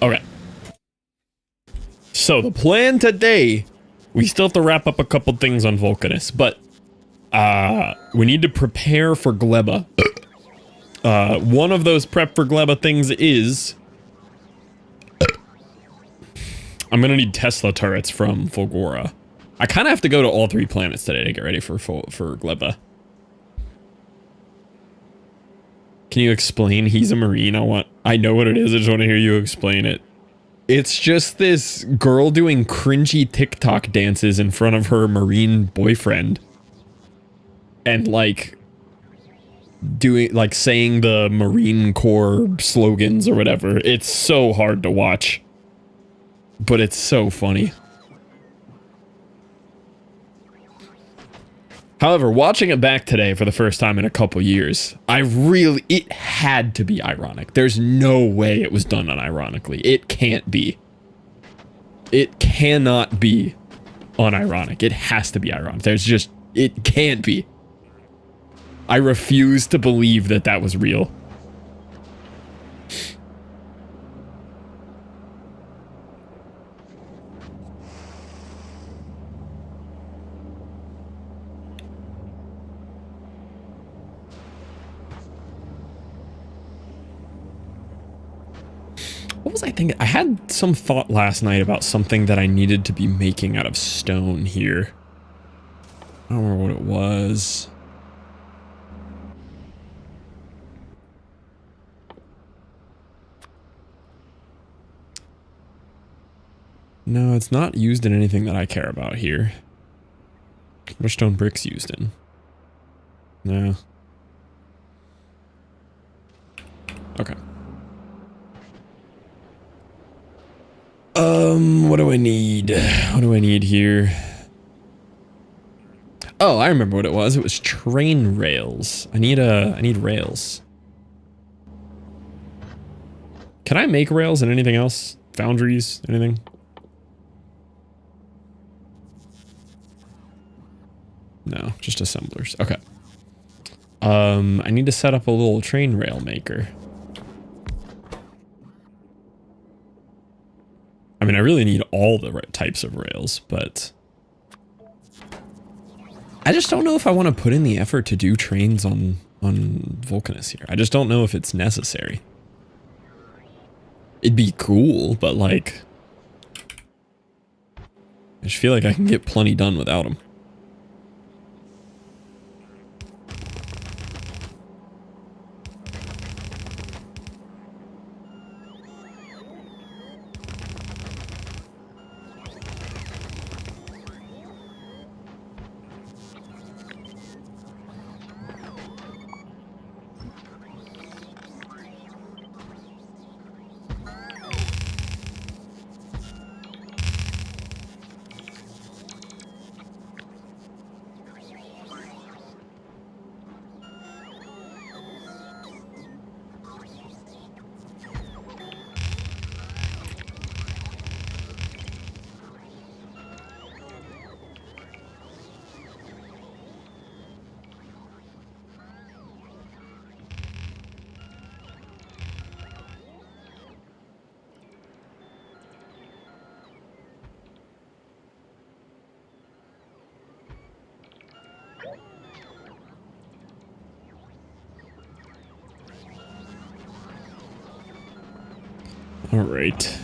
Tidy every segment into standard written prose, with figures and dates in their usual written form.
Okay. So the plan today, we still have to wrap up a couple things on Vulcanus, but we need to prepare for Gleba. One of those prep for Gleba things is I'm gonna need Tesla turrets from Fulgora. I kind of have to go to all 3 planets today to get ready for Gleba. Can you explain? He's a Marine. I know what it is. I just want to hear you explain it. It's just this girl doing cringy TikTok dances in front of her Marine boyfriend. And like saying the Marine Corps slogans or whatever. It's so hard to watch. But it's so funny. However, watching it back today for the first time in a couple years, it had to be ironic. There's no way it was done unironically. It can't be. It cannot be unironic. It has to be ironic. It can't be. I refuse to believe that that was real. What was I thinking? I had some thought last night about something that I needed to be making out of stone here. I don't remember what it was. No, it's not used in anything that I care about here. What are stone bricks used in? No. Okay. What do I need? What do I need here? Oh, I remember what it was. It was train rails. I need rails. Can I make rails and anything else? Foundries? Anything? No, just assemblers. Okay. I need to set up a little train rail maker. I mean, I really need all the right types of rails, but I just don't know if I want to put in the effort to do trains on Vulcanus here. I just don't know if it's necessary. It'd be cool, but like, I just feel like I can get plenty done without them. All right.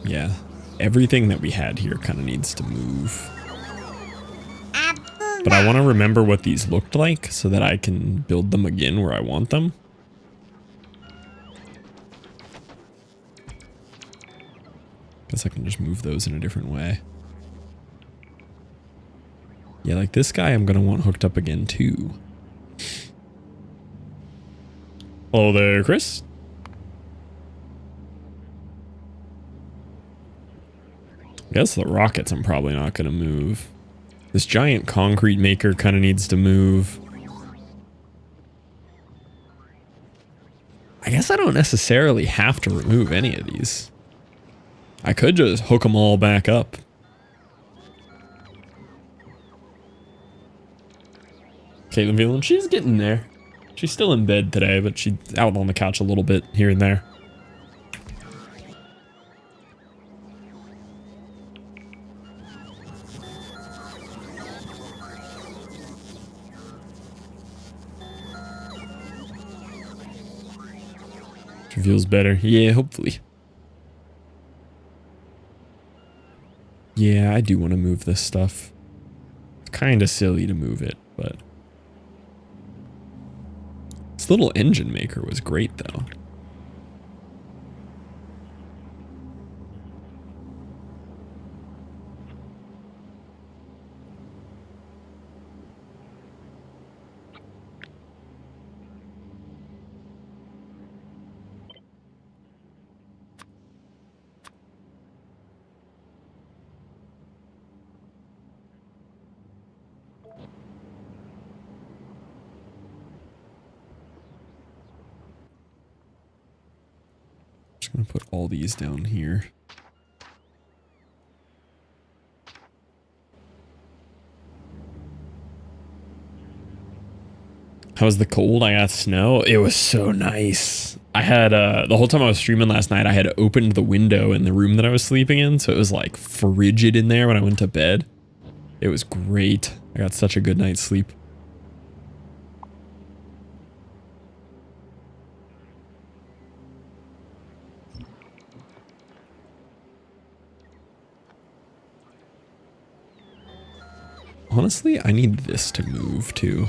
Yeah. Everything that we had here kind of needs to move. But I want to remember what these looked like so that I can build them again where I want them. Guess I can just move those in a different way. Yeah, like this guy I'm going to want hooked up again too. Hello there, Chris. I guess the rockets I'm probably not going to move. This giant concrete maker kind of needs to move. I guess I don't necessarily have to remove any of these. I could just hook them all back up. Caitlin feeling, she's getting there. She's still in bed today, but she's out on the couch a little bit here and there. Feels better. Yeah, hopefully. Yeah, I do want to move this stuff. It's kind of silly to move it, but... This little engine maker was great, though. Just gonna put all these down here. How was the cold? I got snow. It was so nice. I had, the whole time I was streaming last night, I had opened the window in the room that I was sleeping in, so it was like frigid in there when I went to bed. It was great. I got such a good night's sleep. Honestly, I need this to move too.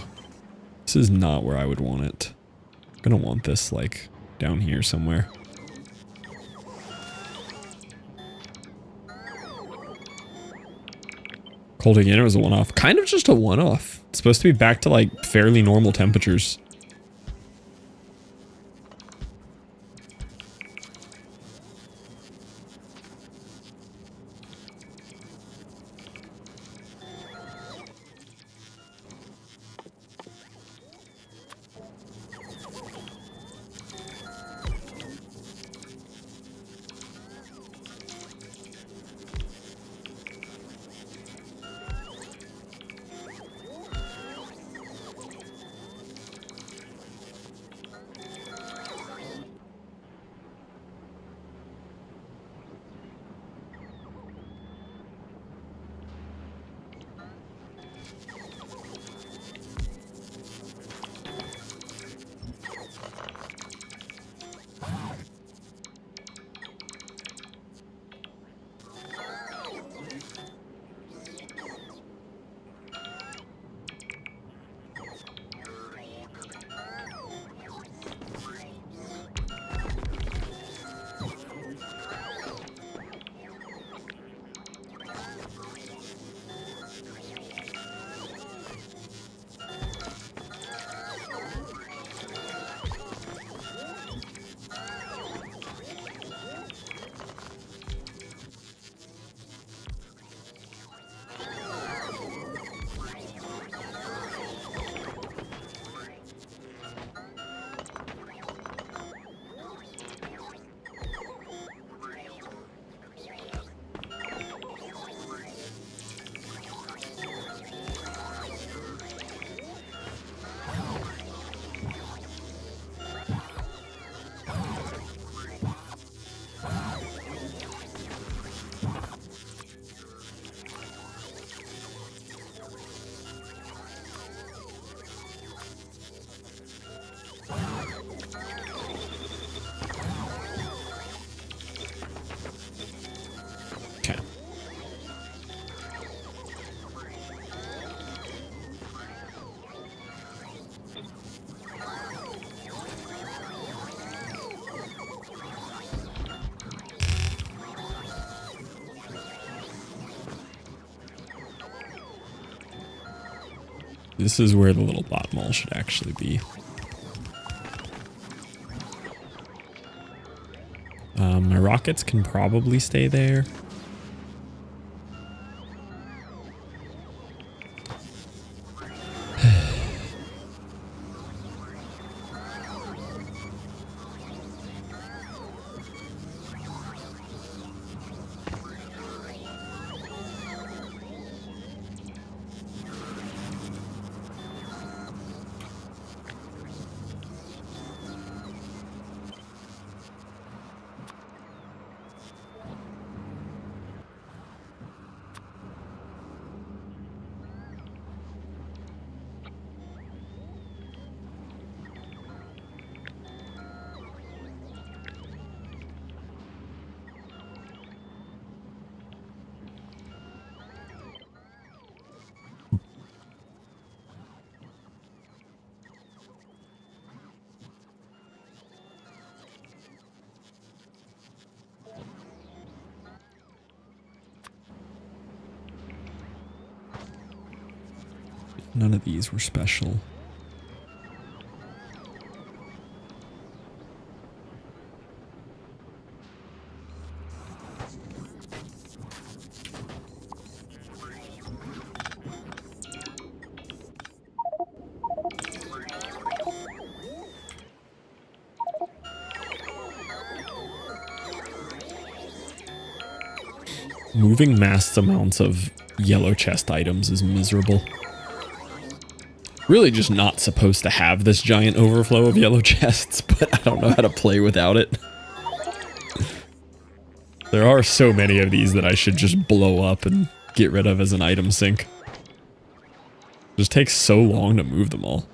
This is not where I would want it. I'm gonna want this like down here somewhere. Cold again, it was a one-off. Kind of just a one-off. It's supposed to be back to like fairly normal temperatures. This is where the little bot mall should actually be. My rockets can probably stay there. None of these were special. Moving mass amounts of yellow chest items is miserable. Really just not supposed to have this giant overflow of yellow chests, but I don't know how to play without it. There are so many of these that I should just blow up and get rid of as an item sink. It just takes so long to move them all.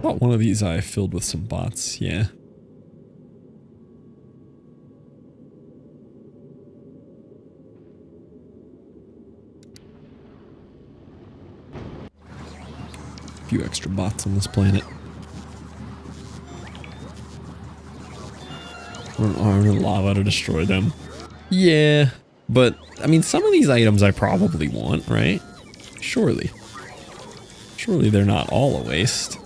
Well, one of these I filled with some bots, yeah. A few extra bots on this planet. An arm and lava to destroy them. Yeah, but, I mean, some of these items I probably want, right? Surely. Surely they're not all a waste.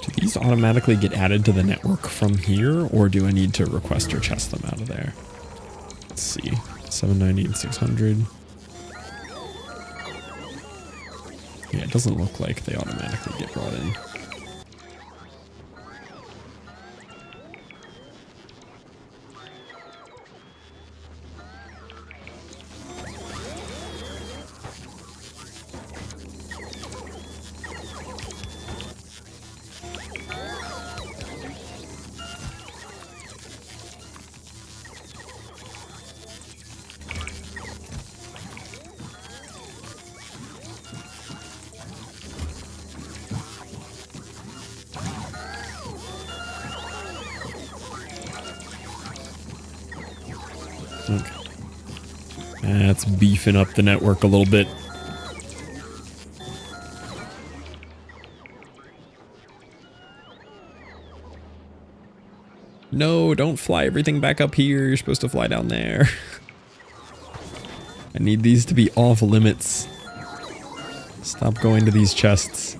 Do these automatically get added to the network from here, or do I need to request or chest them out of there? Let's see. 790 and 600. Yeah, it doesn't look like they automatically get brought in. Okay. That's beefing up the network a little bit. No, don't fly everything back up here. You're supposed to fly down there. I need these to be off limits. Stop going to these chests.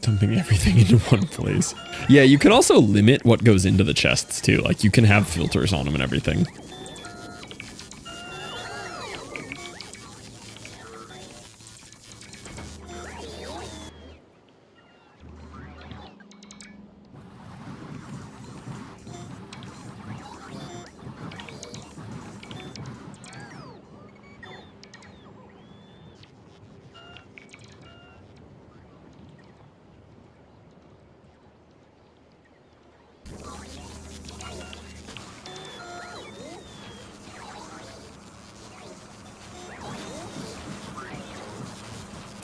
Dumping everything into one place. Yeah, you can also limit what goes into the chests too. Like you can have filters on them and everything.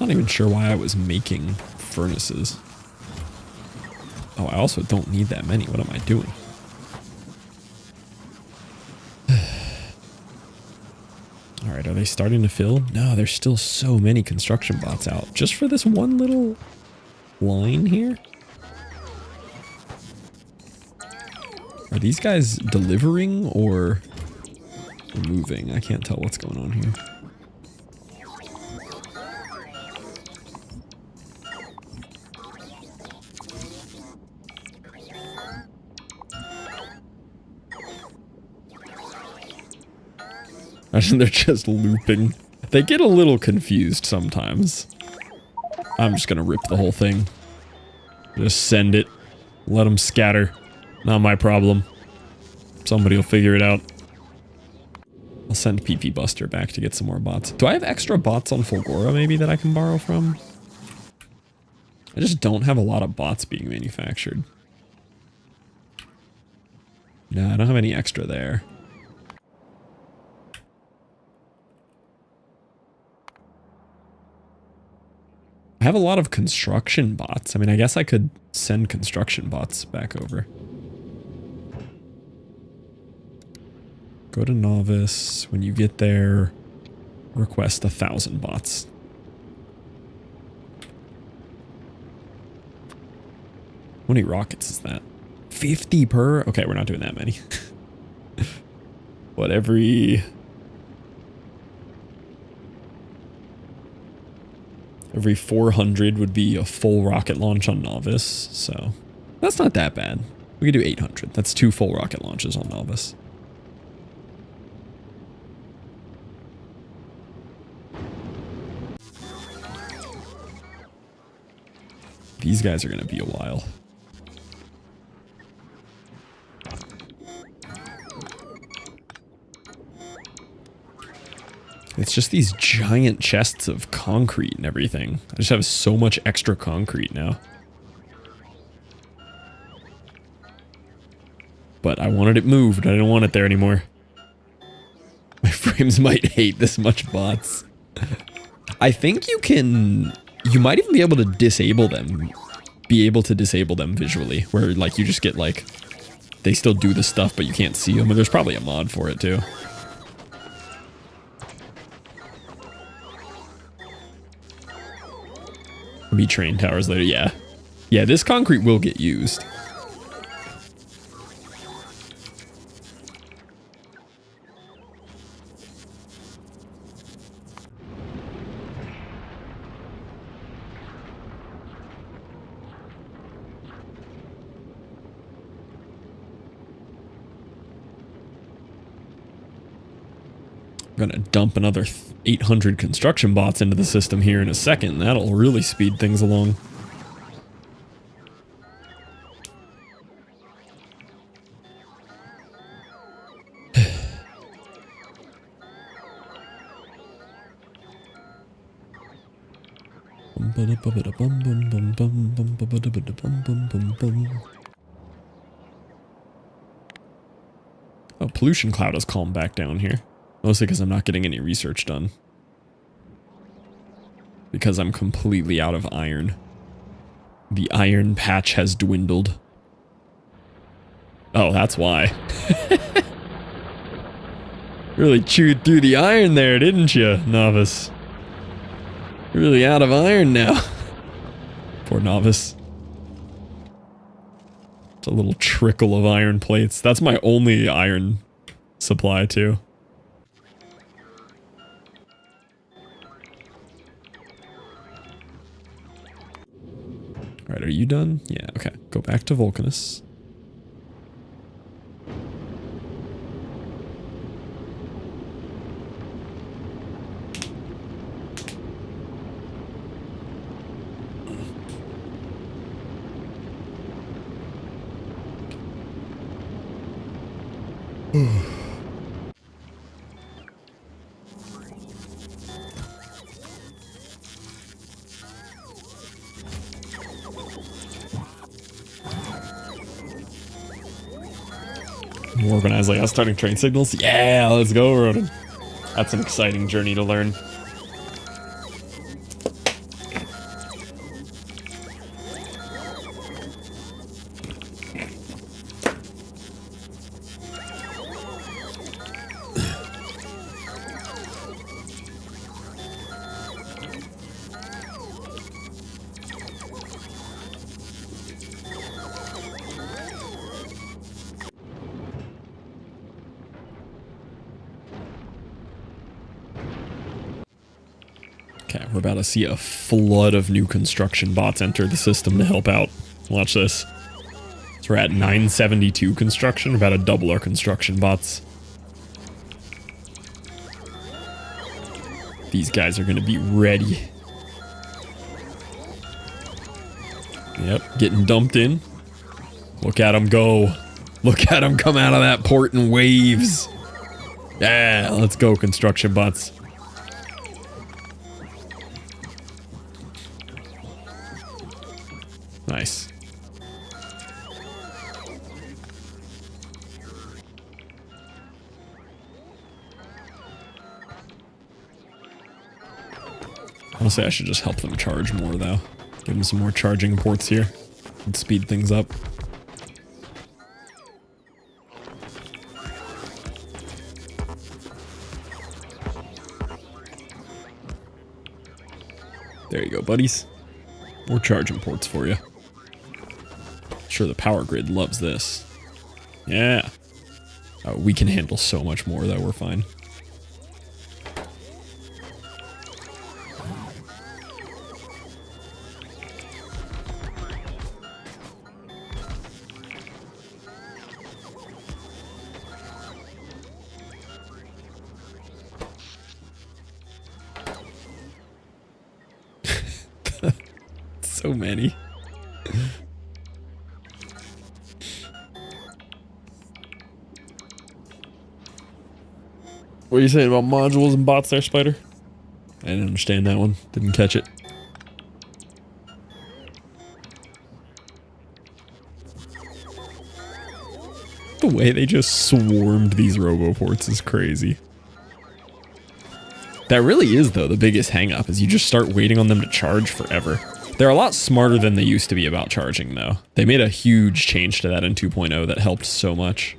Not even sure why I was making furnaces. Oh, I also don't need that many. What am I doing? Alright, are they starting to fill? No, there's still so many construction bots out. Just for this one little line here? Are these guys delivering or moving? I can't tell what's going on here. They're just looping. They get a little confused sometimes. I'm just gonna rip the whole thing. Just send it. Let them scatter. Not my problem. Somebody will figure it out. I'll send PP Buster back to get some more bots. Do I have extra bots on Fulgora maybe that I can borrow from? I just don't have a lot of bots being manufactured. No, I don't have any extra there. I have a lot of construction bots. I mean, I guess I could send construction bots back over. Go to novice. When you get there, request 1,000 bots. How many rockets is that? 50 per? Okay, we're not doing that many. What, every 400 would be a full rocket launch on novice, so that's not that bad. We could do 800. That's 2 full rocket launches on novice. These guys are going to be a while. It's just these giant chests of concrete and everything. I just have so much extra concrete now. But I wanted it moved. I didn't want it there anymore. My frames might hate this much bots. I think you can... You might even be able to disable them. Be able to disable them visually. Where, like, you just get, like... They still do the stuff, but you can't see them. And there's probably a mod for it, too. Be train towers later, yeah. Yeah, this concrete will get used. I'm gonna dump another 800 construction bots into the system here in a second. That'll really speed things along. Oh, pollution cloud has calmed back down here. Mostly because I'm not getting any research done. Because I'm completely out of iron. The iron patch has dwindled. Oh, that's why. Really chewed through the iron there, didn't you, novice? You're really out of iron now. Poor novice. It's a little trickle of iron plates. That's my only iron supply, too. Alright, are you done? Yeah, okay. Go back to Vulcanus. Organize like starting train signals. Yeah, let's go, Rodin. That's an exciting journey to learn. We're about to see a flood of new construction bots enter the system to help out. Watch this. So we're at 972 construction, about to double our construction bots. These guys are going to be ready. Yep, getting dumped in. Look at them go. Look at them come out of that port in waves. Yeah, let's go, construction bots. Nice. Honestly, I should just help them charge more, though. Give them some more charging ports here. And speed things up. There you go, buddies. More charging ports for you. Sure, the power grid loves this. Yeah. Oh, we can handle so much more, though. We're fine. So many. What are you saying about modules and bots there, Spider? I didn't understand that one. Didn't catch it. The way they just swarmed these roboports is crazy. That really is, though, the biggest hang-up, is you just start waiting on them to charge forever. They're a lot smarter than they used to be about charging, though. They made a huge change to that in 2.0 that helped so much.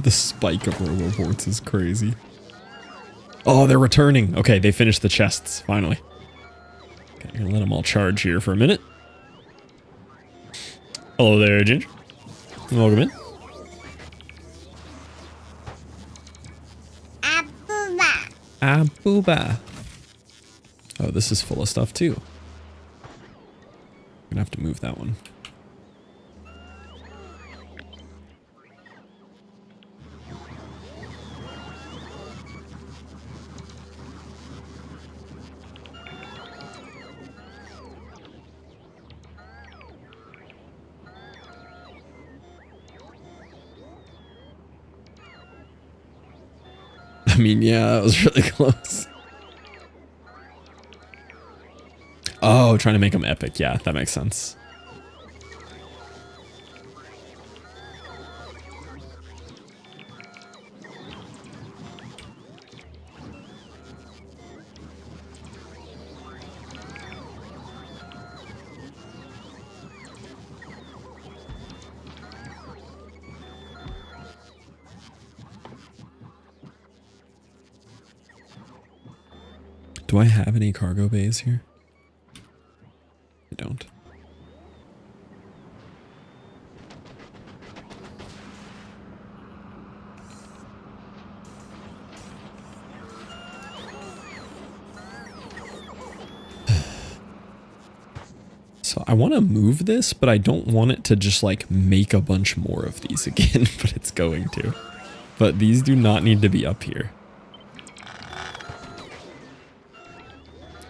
The spike of roboports is crazy. Oh, they're returning. Okay, they finished the chests, finally. Okay, I'm gonna let them all charge here for a minute. Hello there, Ginger. Welcome in. Abuba. Abuba. Oh, this is full of stuff too. I'm gonna have to move that one. I mean, yeah, that was really close. Oh, trying to make them epic. Yeah, that makes sense. Do I have any cargo bays here? I don't. So I want to move this, but I don't want it to just like make a bunch more of these again, but it's going to. But these do not need to be up here.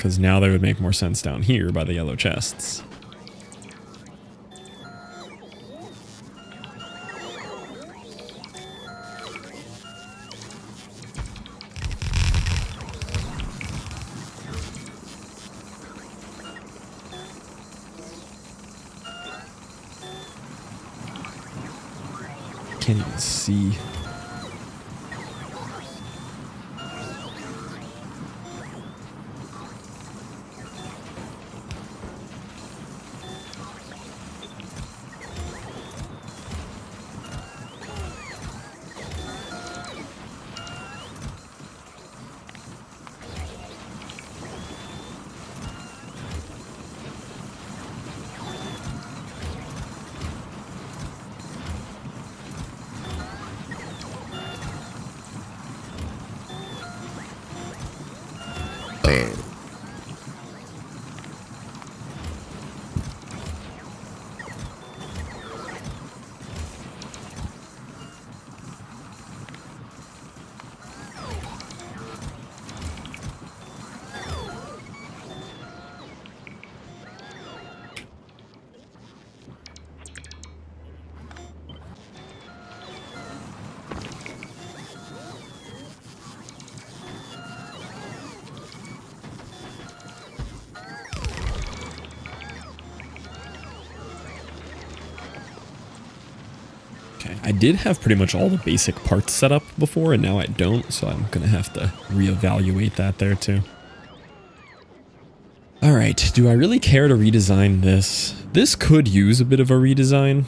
because now they would make more sense down here by the yellow chests. Can't even see. I did have pretty much all the basic parts set up before, and now I don't, so I'm going to have to reevaluate that there too. Alright, do I really care to redesign this? This could use a bit of a redesign.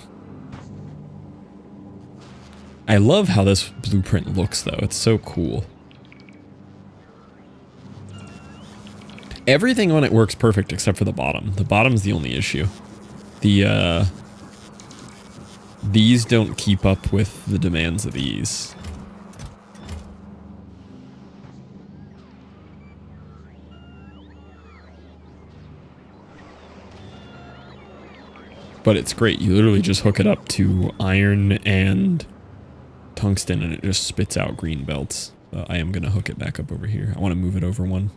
I love how this blueprint looks though, it's so cool. Everything on it works perfect except for the bottom. The bottom's the only issue. These don't keep up with the demands of these. But it's great. You literally just hook it up to iron and tungsten and it just spits out green belts. I am going to hook it back up over here. I want to move it over one.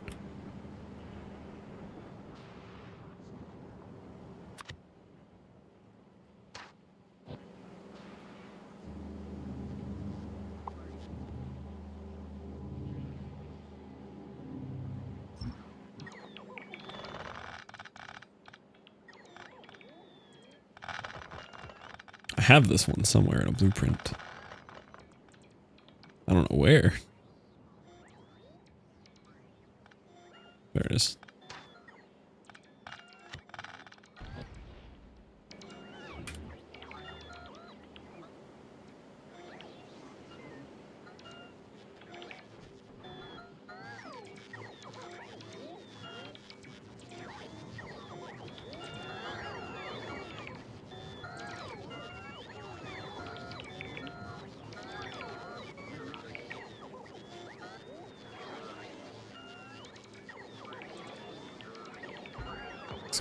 I have this one somewhere in a blueprint. I don't know where. There it is.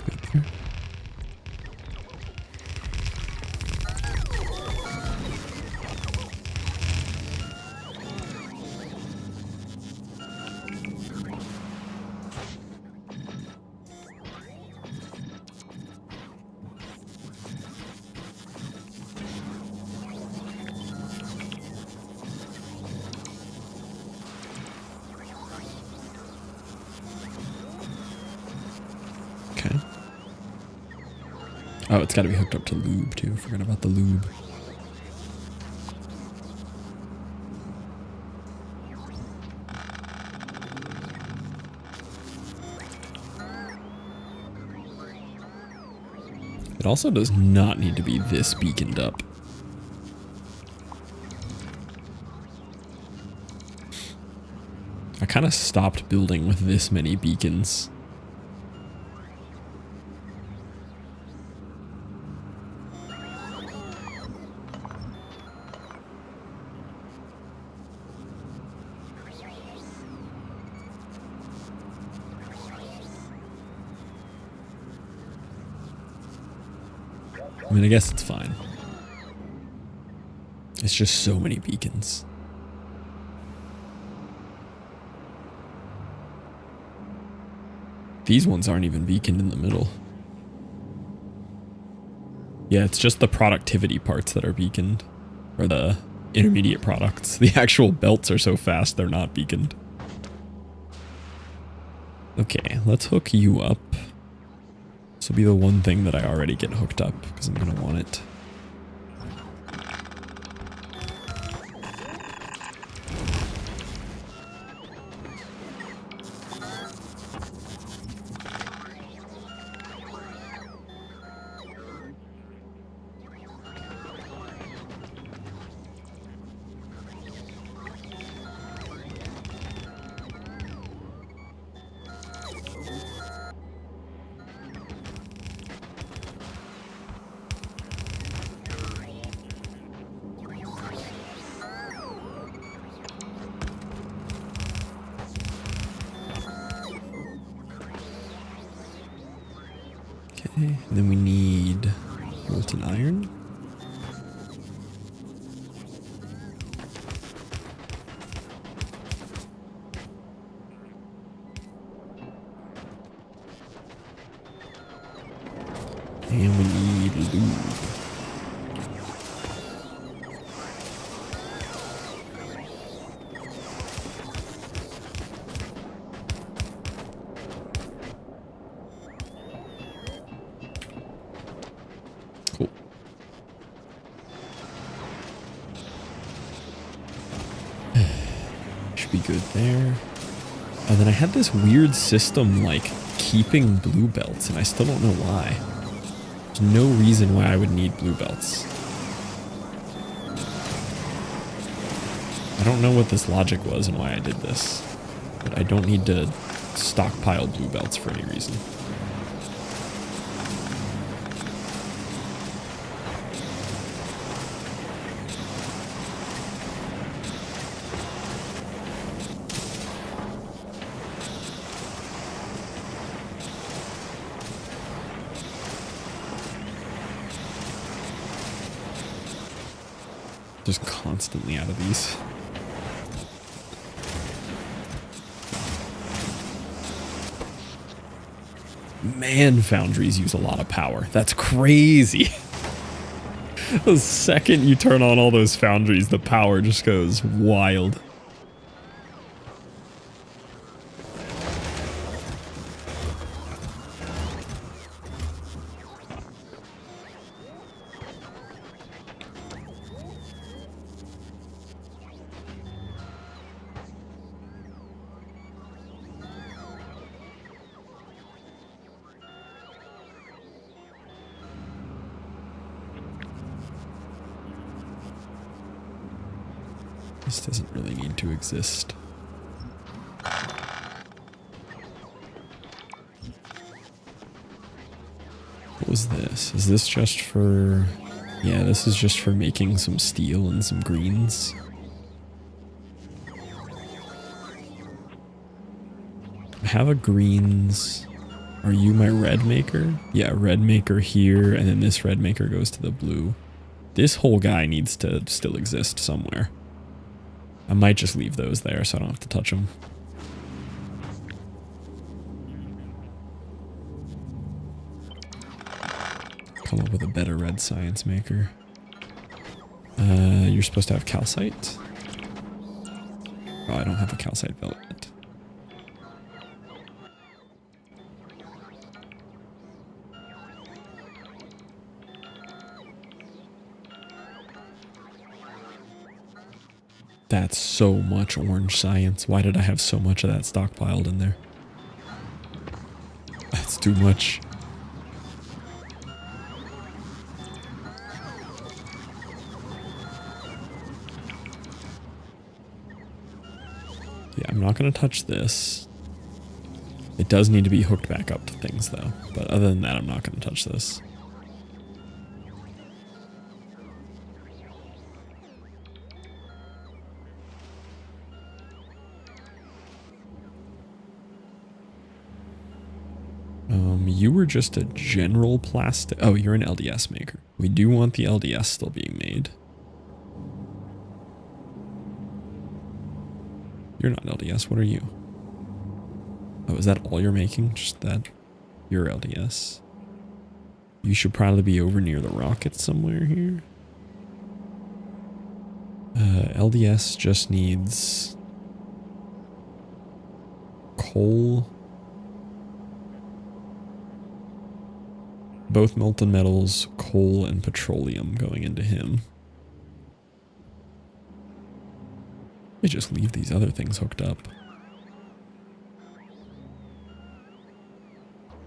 Good there. Okay. Oh, it's got to be hooked up to lube too. Forgot about the lube. It also does not need to be this beaconed up. I kind of stopped building with this many beacons. I mean, I guess it's fine. It's just so many beacons. These ones aren't even beaconed in the middle. Yeah, it's just the productivity parts that are beaconed. Or the intermediate products. The actual belts are so fast they're not beaconed. Okay, let's hook you up. This will be the one thing that I already get hooked up, because I'm going to want it. And then we need molten iron. And we need lube. Cool. Should be good there. And then I had this weird system like keeping blue belts, and I still don't know why. There's no reason why I would need blue belts. I don't know what this logic was and why I did this, but I don't need to stockpile blue belts for any reason. Just constantly out of these. Man, foundries use a lot of power. That's crazy. The second you turn on all those foundries, the power just goes wild. This doesn't really need to exist. What was this? Is this just for... Yeah, this is just for making some steel and some greens. I have a greens. Are you my red maker? Yeah, red maker here, and then this red maker goes to the blue. This whole guy needs to still exist somewhere. I might just leave those there so I don't have to touch them. Come up with a better red science maker. You're supposed to have calcite. Oh, I don't have a calcite velvet. That's so much orange science. Why did I have so much of that stockpiled in there? That's too much. Yeah, I'm not going to touch this. It does need to be hooked back up to things though. But other than that, I'm not going to touch this. You were just a general plastic. Oh, you're an LDS maker. We do want the LDS still being made. You're not LDS. What are you? Oh, Oh, is that all you're making? Just that? Your LDS. You should probably be over near the rocket somewhere here. LDS just needs coal. Both molten metals, coal, and petroleum going into him. Let me just leave these other things hooked up.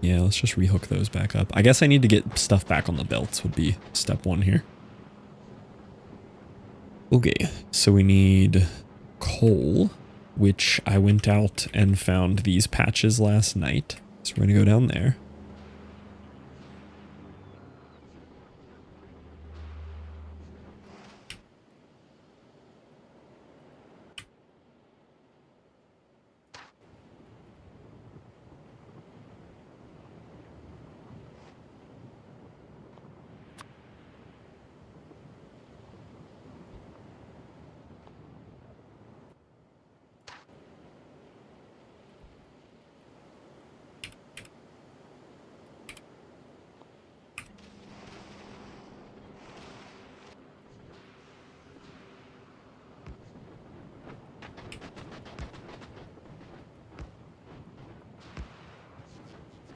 Yeah, let's just rehook those back up. I guess I need to get stuff back on the belts would be step one here. Okay, so we need coal, which I went out and found these patches last night. So we're going to go down there.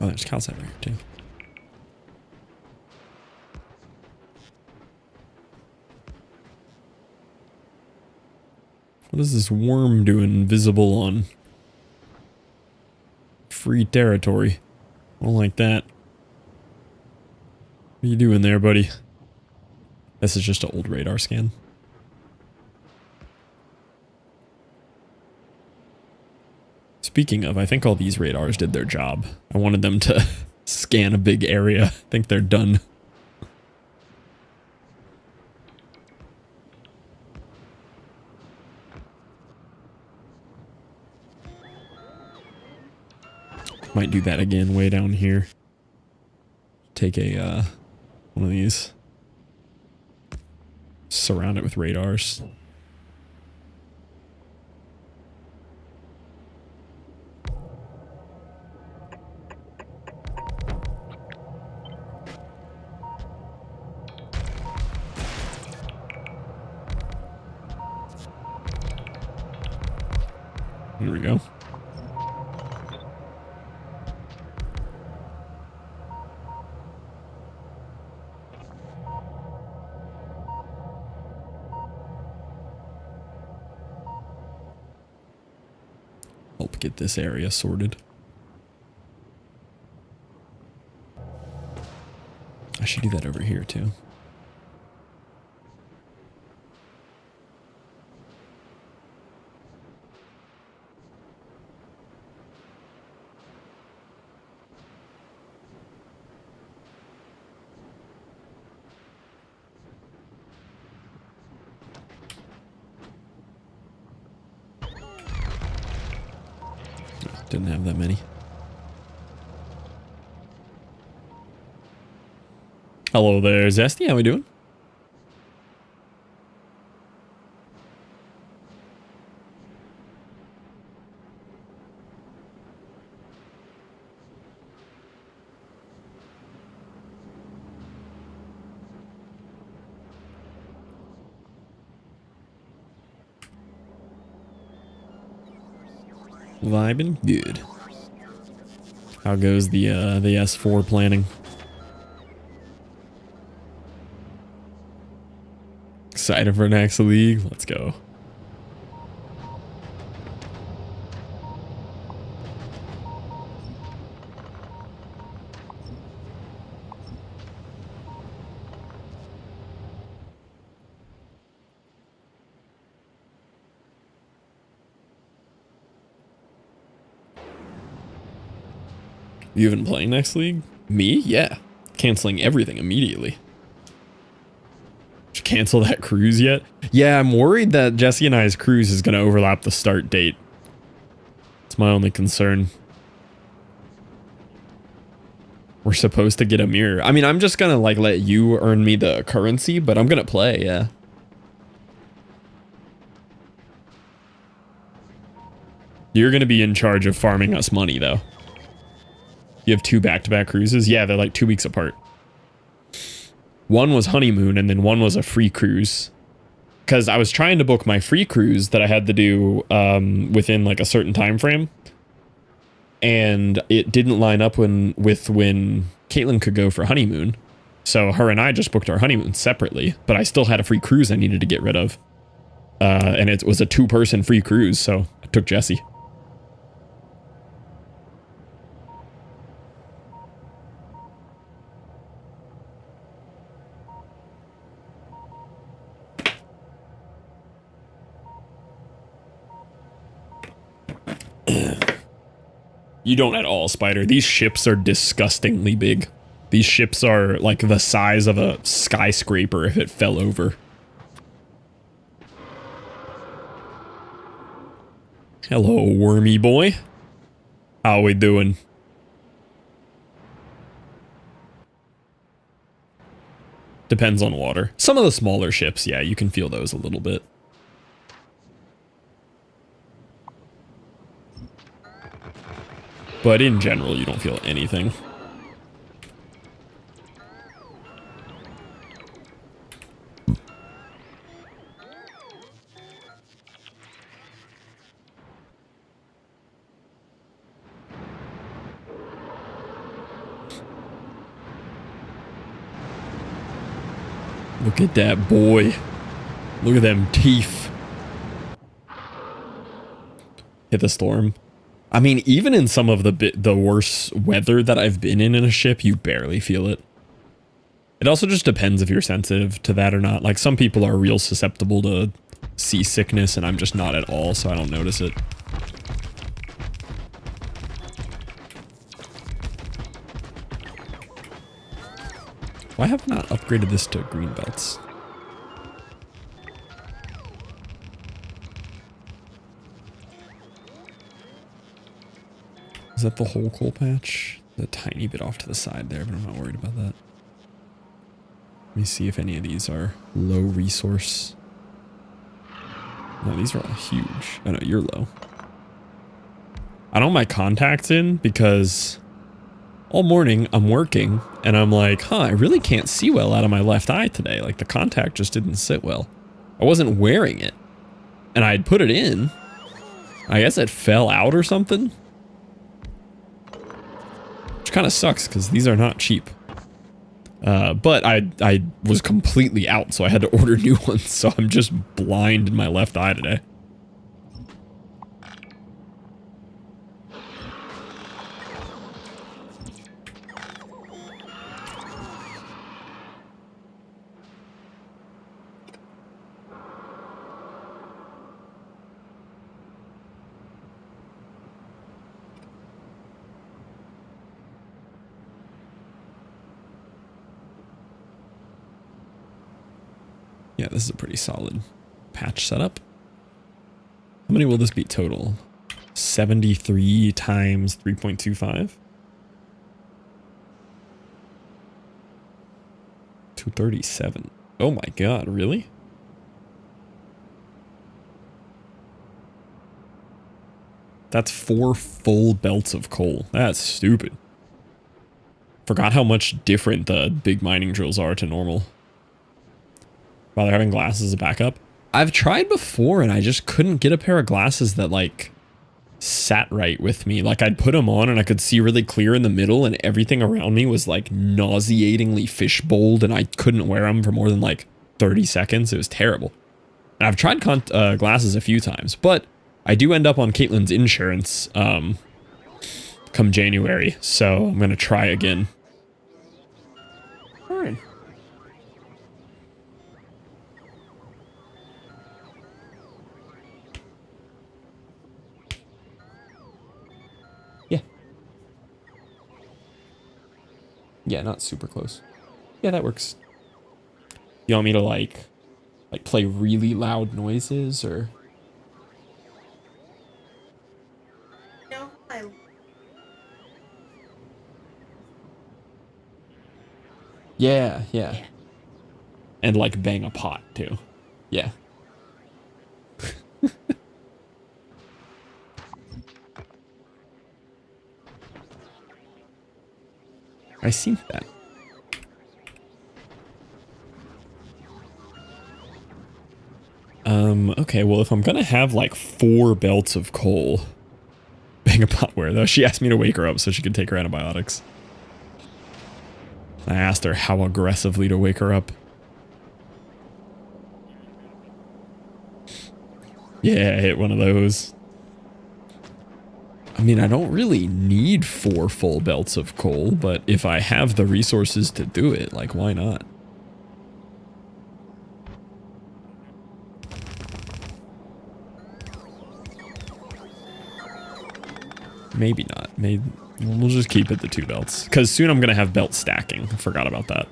Oh, there's calcite right here too. What is this worm doing visible on free territory? I don't like that. What are you doing there, buddy? This is just an old radar scan. Speaking of, I think all these radars did their job. I wanted them to scan a big area. I think they're done. Might do that again way down here. Take a, one of these. Surround it with radars. Here we go. Help get this area sorted. I should do that over here too. Didn't have that many. Hello there, Zesty. How we doing? Vibing? Good. How goes the S4 planning? Excited for next league? Let's go. You even playing next league? Me? Yeah. Canceling everything immediately. Did you cancel that cruise yet? Yeah, I'm worried that Jesse and I's cruise is going to overlap the start date. It's my only concern. We're supposed to get a mirror. I mean, I'm just going to like let you earn me the currency, but I'm going to play, yeah. You're going to be in charge of farming us money, though. You have 2 back-to-back cruises? Yeah, they're like 2 weeks apart. One was honeymoon, and then one was a free cruise. Because I was trying to book my free cruise that I had to do within like a certain time frame. And it didn't line up with when Caitlin could go for honeymoon. So her and I just booked our honeymoon separately. But I still had a free cruise I needed to get rid of. And it was a 2-person free cruise, so I took Jesse. You don't at all, Spider. These ships are disgustingly big. These ships are like the size of a skyscraper if it fell over. Hello, wormy boy. How we doing? Depends on water. Some of the smaller ships, yeah, you can feel those a little bit. But in general, you don't feel anything. Look at that boy. Look at them teeth. Hit the storm. I mean, even in some of the worse weather that I've been in a ship, you barely feel it. It also just depends if you're sensitive to that or not. Like, some people are real susceptible to seasickness, and I'm just not at all, so I don't notice it. Why have I not upgraded this to green belts? Is that the whole coal patch? A tiny bit off to the side there, but I'm not worried about that. Let me see if any of these are low resource. No, these are all huge. Oh no, you're low. I don't have my contacts in because all morning I'm working and I'm like, huh, I really can't see well out of my left eye today. Like the contact just didn't sit well. I wasn't wearing it and I'd put it in. I guess it fell out or something. Which kind of sucks because these are not cheap. But I was completely out, so I had to order new ones. So I'm just blind in my left eye today. Yeah, this is a pretty solid patch setup. How many will this be total? 73 times 3.25? 237. Oh my god, really? That's 4 full belts of coal. That's stupid. Forgot how much different the big mining drills are to normal. While they're having glasses as a backup. I've tried before and I just couldn't get a pair of glasses that like sat right with me. Like I'd put them on and I could see really clear in the middle and everything around me was like nauseatingly fishbowled and I couldn't wear them for more than like 30 seconds. It was terrible. And I've tried glasses a few times, but I do end up on Caitlin's insurance come January. So I'm going to try again. All right. Yeah, not super close. Yeah, that works. You want me to like play really loud noises or? No, Yeah. And like bang a pot too. Yeah. I seen that. Okay, well, if I'm gonna have like 4 belts of coal, bang a potware though. She asked me to wake her up so she could take her antibiotics. I asked her how aggressively to wake her up. Yeah, I hit one of those. I mean, I don't really need 4 full belts of coal, but if I have the resources to do it, like, why not? Maybe not. Maybe we'll just keep it the 2 belts. Because soon I'm going to have belt stacking. I forgot about that.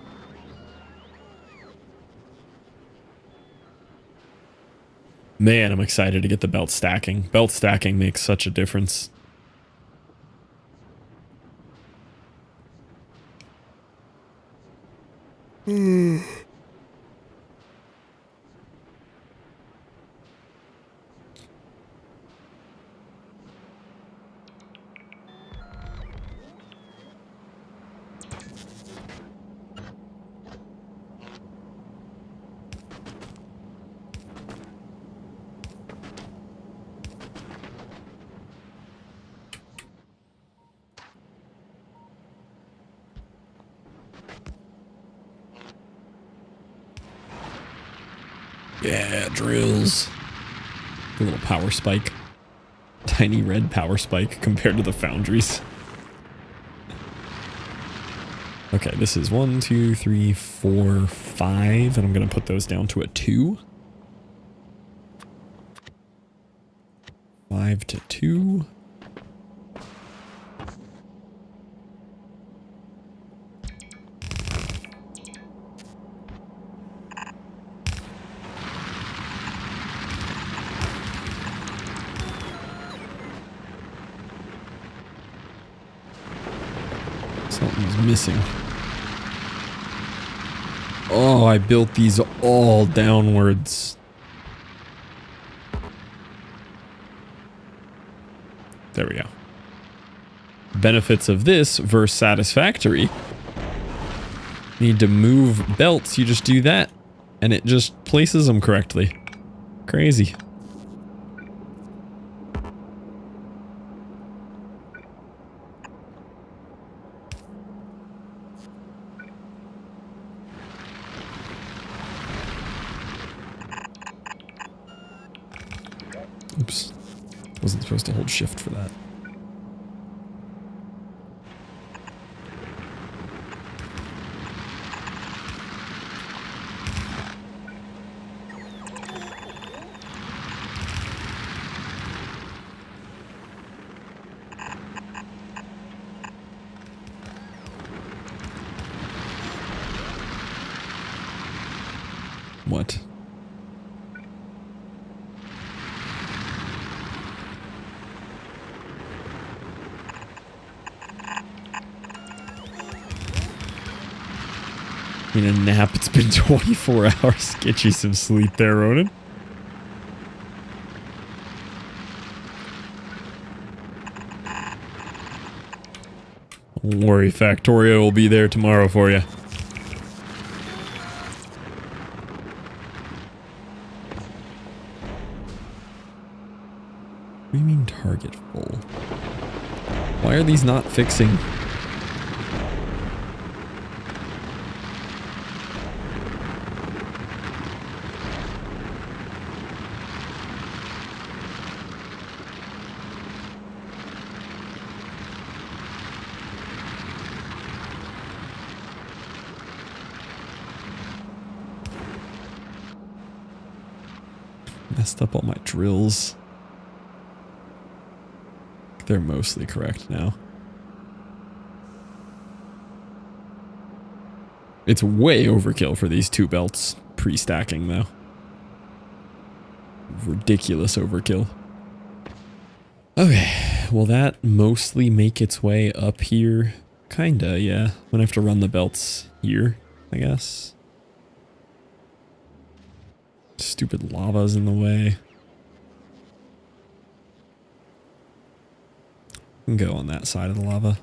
Man, I'm excited to get the belt stacking. Belt stacking makes such a difference. Yeah, drills. A little power spike. Tiny red power spike compared to the foundries. Okay, this is 1, 2, 3, 4, 5, and I'm going to put those down to a 2. 5 to 2. Something's missing. Oh, I built these all downwards. There we go. Benefits of this versus satisfactory. Need to move belts, you just do that. And it just places them correctly. Crazy. Oops. Wasn't supposed to hold shift for that. What? In a nap, it's been 24 hours. Get you some sleep there, Ronan. Don't worry, Factorio will be there tomorrow for you. What do you mean target full? Why are these not fixing? Messed up all my drills. They're mostly correct now. It's way overkill for these 2 belts pre-stacking though. Ridiculous overkill. Okay, will that mostly make its way up here? Kinda, yeah. I'm gonna have to run the belts here, I guess. Stupid lava's in the way. Can go on that side of the lava.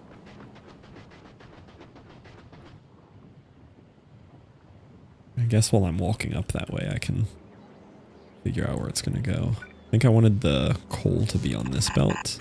guess while I'm walking up that way, I can figure out where it's going to go. I think I wanted the coal to be on this belt.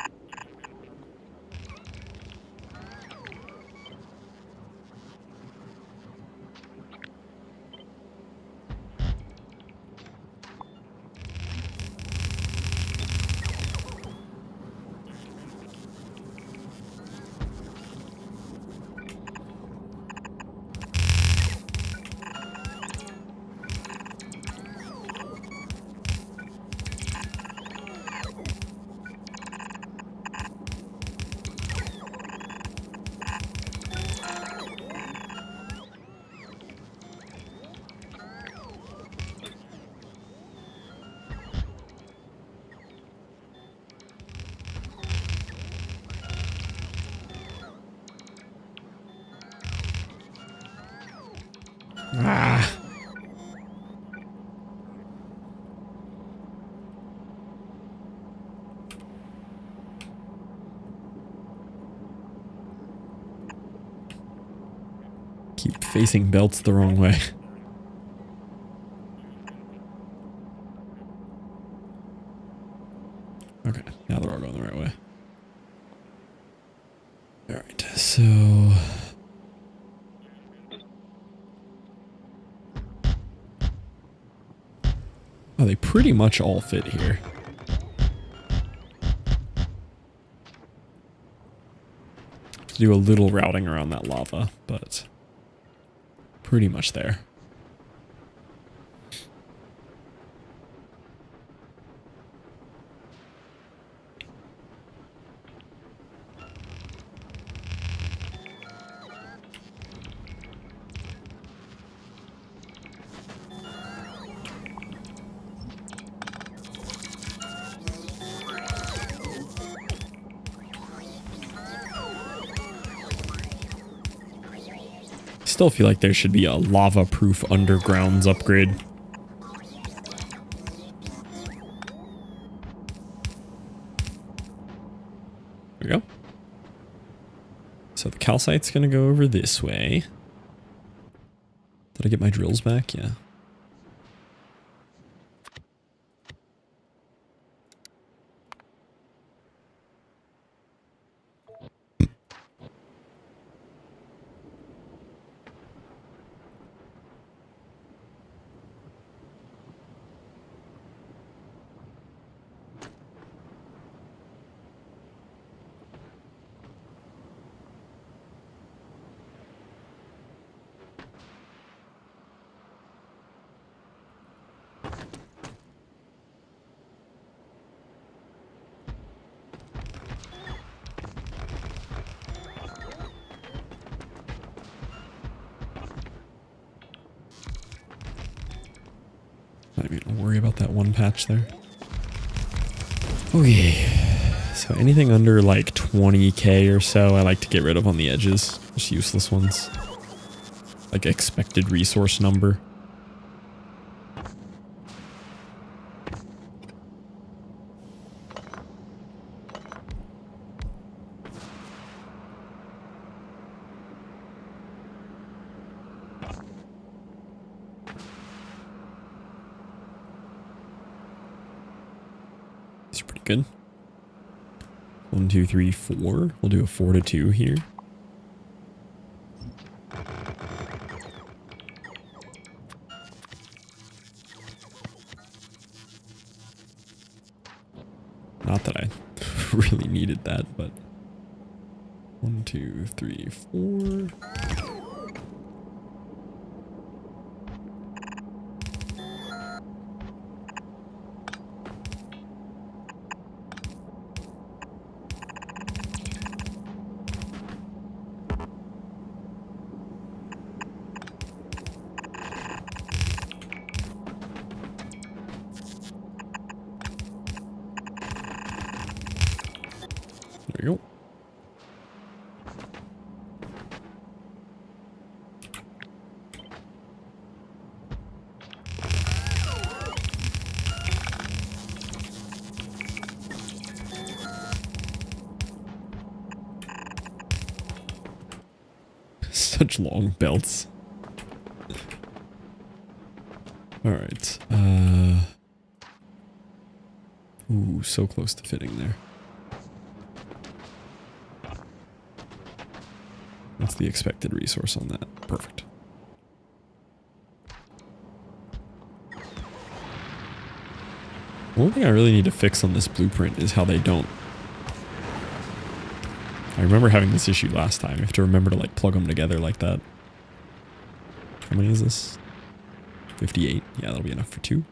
Ah. Keep facing belts the wrong way. Okay, now they're all going the right way. Alright, so... Oh, they pretty much all fit here. Do a little routing around that lava, but pretty much there. Still feel like there should be a lava-proof undergrounds upgrade. There we go. So the calcite's gonna go over this way. Did I get my drills back? Yeah. Not even gonna worry about that one patch there. Okay. So anything under like 20k or so, I like to get rid of on the edges. Just useless ones. Like expected resource number. It's pretty good. 1, 2, 3, 4. We'll do a 4 to 2 here. Not that I really needed that, but 1, 2, 3, 4. There we go. Such long belts. Alright. Ooh, so close to fitting there. What's the expected resource on that? Perfect. One thing I really need to fix on this blueprint is how they don't. I remember having this issue last time. You have to remember to like plug them together like that. How many is this? 58. Yeah, that'll be enough for 2.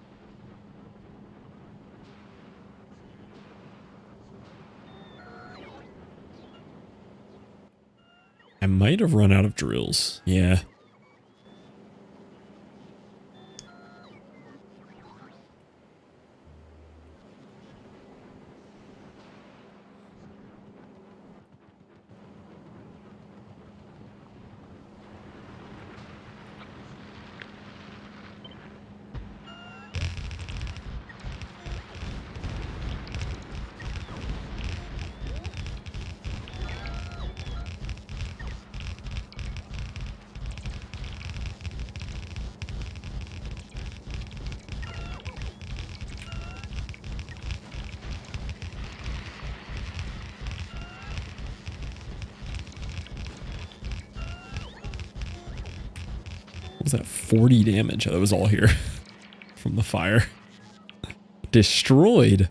I might have run out of drills. Yeah. Was that 40 damage? Oh, that was all here from the fire. Destroyed.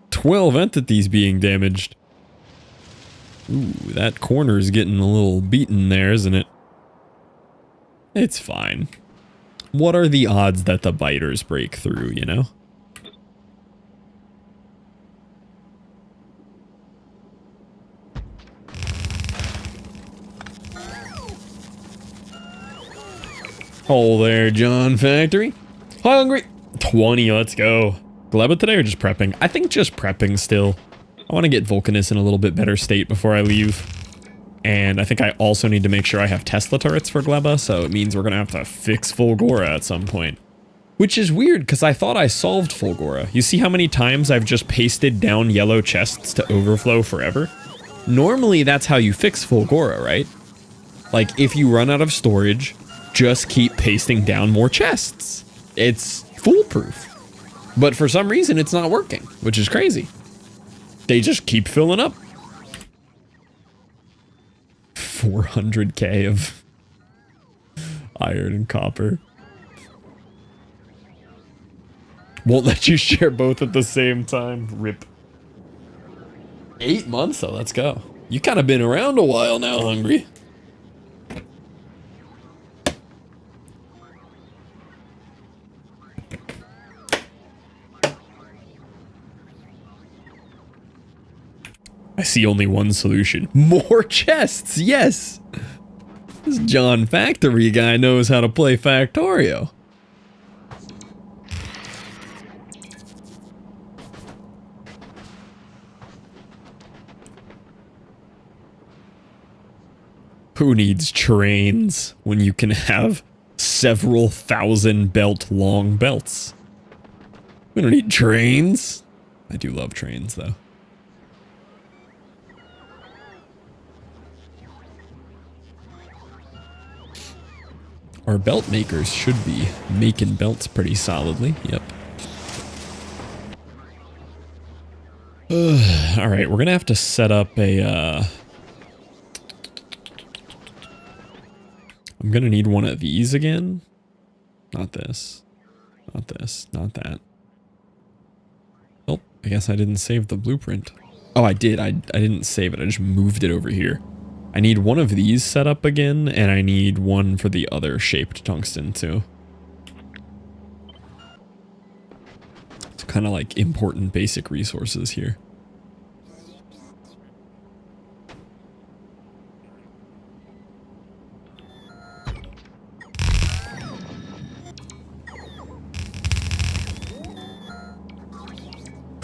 12 entities being damaged. Ooh, that corner's getting a little beaten there, isn't it? It's fine. What are the odds that the biters break through, you know? Oh there, John Factory. Hungry. 20, let's go. Gleba today or just prepping? I think just prepping still. I want to get Vulcanus in a little bit better state before I leave. And I think I also need to make sure I have Tesla turrets for Gleba, so it means we're going to have to fix Fulgora at some point. Which is weird, because I thought I solved Fulgora. You see how many times I've just pasted down yellow chests to overflow forever? Normally that's how you fix Fulgora, right? Like, if you run out of storage, just keep pasting down more chests. It's foolproof. But for some reason, it's not working, which is crazy. They just keep filling up. 400k of iron and copper. Won't let you share both at the same time. Rip. 8 months though, let's go. You kind of been around a while now, Hungry. I see only one solution. More chests, yes! This John Factory guy knows how to play Factorio. Who needs trains when you can have several thousand belt long belts? We don't need trains. I do love trains though. Our belt makers should be making belts pretty solidly. Yep. All right, we're gonna have to set up a. I'm gonna need one of these again. Not this. Not this. Not that. Oh, I guess I didn't save the blueprint. Oh, I did. I didn't save it. I just moved it over here. I need one of these set up again, and I need one for the other shaped tungsten too. It's kind of like important basic resources here.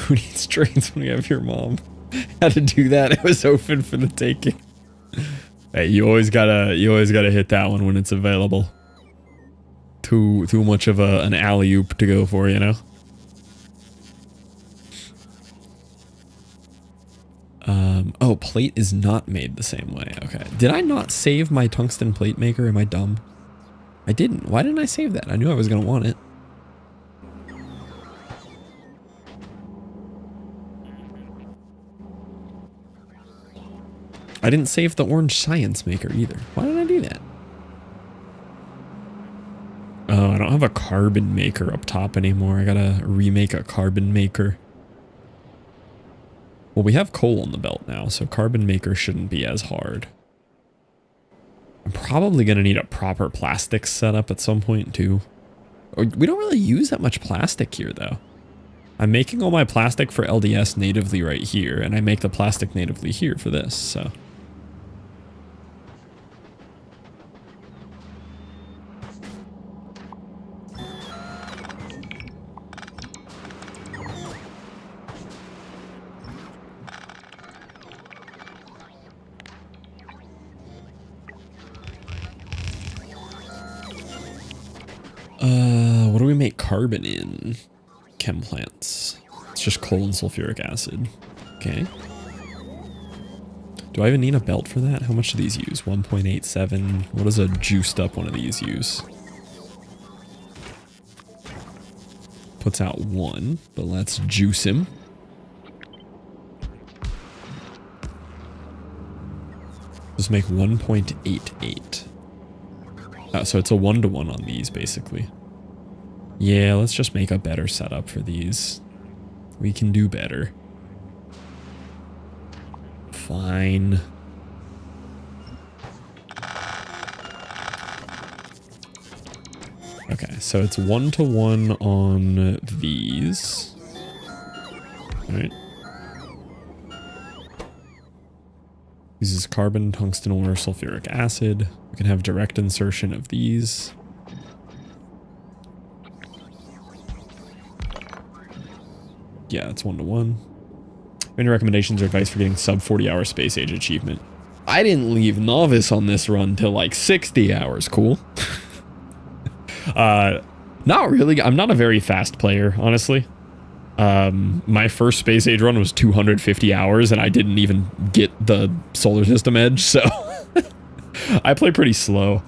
Who needs trains when you have your mom? Had to do that. It was open for the taking. Hey, you always gotta hit that one when it's available. Too much of an alley-oop to go for, you know? Oh, plate is not made the same way. Okay. Did I not save my tungsten plate maker? Am I dumb? I didn't. Why didn't I save that? I knew I was going to want it. I didn't save the orange science maker either. Why did I do that? Oh, I don't have a carbon maker up top anymore. I gotta remake a carbon maker. Well, we have coal on the belt now, so carbon maker shouldn't be as hard. I'm probably gonna need a proper plastic setup at some point too. We don't really use that much plastic here though. I'm making all my plastic for LDS natively right here, and I make the plastic natively here for this, so. What do we make carbon in? Chem plants. It's just coal and sulfuric acid. Okay. Do I even need a belt for that? How much do these use? 1.87. What does a juiced up one of these use? Puts out 1, but let's juice him. Let's make 1.88. So it's a 1-to-1 on these, basically. Yeah, let's just make a better setup for these. We can do better. Fine. Okay, so it's 1-to-1 on these. All right. Uses carbon, tungsten ore, sulfuric acid. We can have direct insertion of these. Yeah, it's 1-to-1. Any recommendations or advice for getting sub 40-hour space age achievement? I didn't leave novice on this run till like 60 hours. Cool. Not really. I'm not a very fast player, honestly. My first space age run was 250 hours and I didn't even get the solar system edge, so I play pretty slow.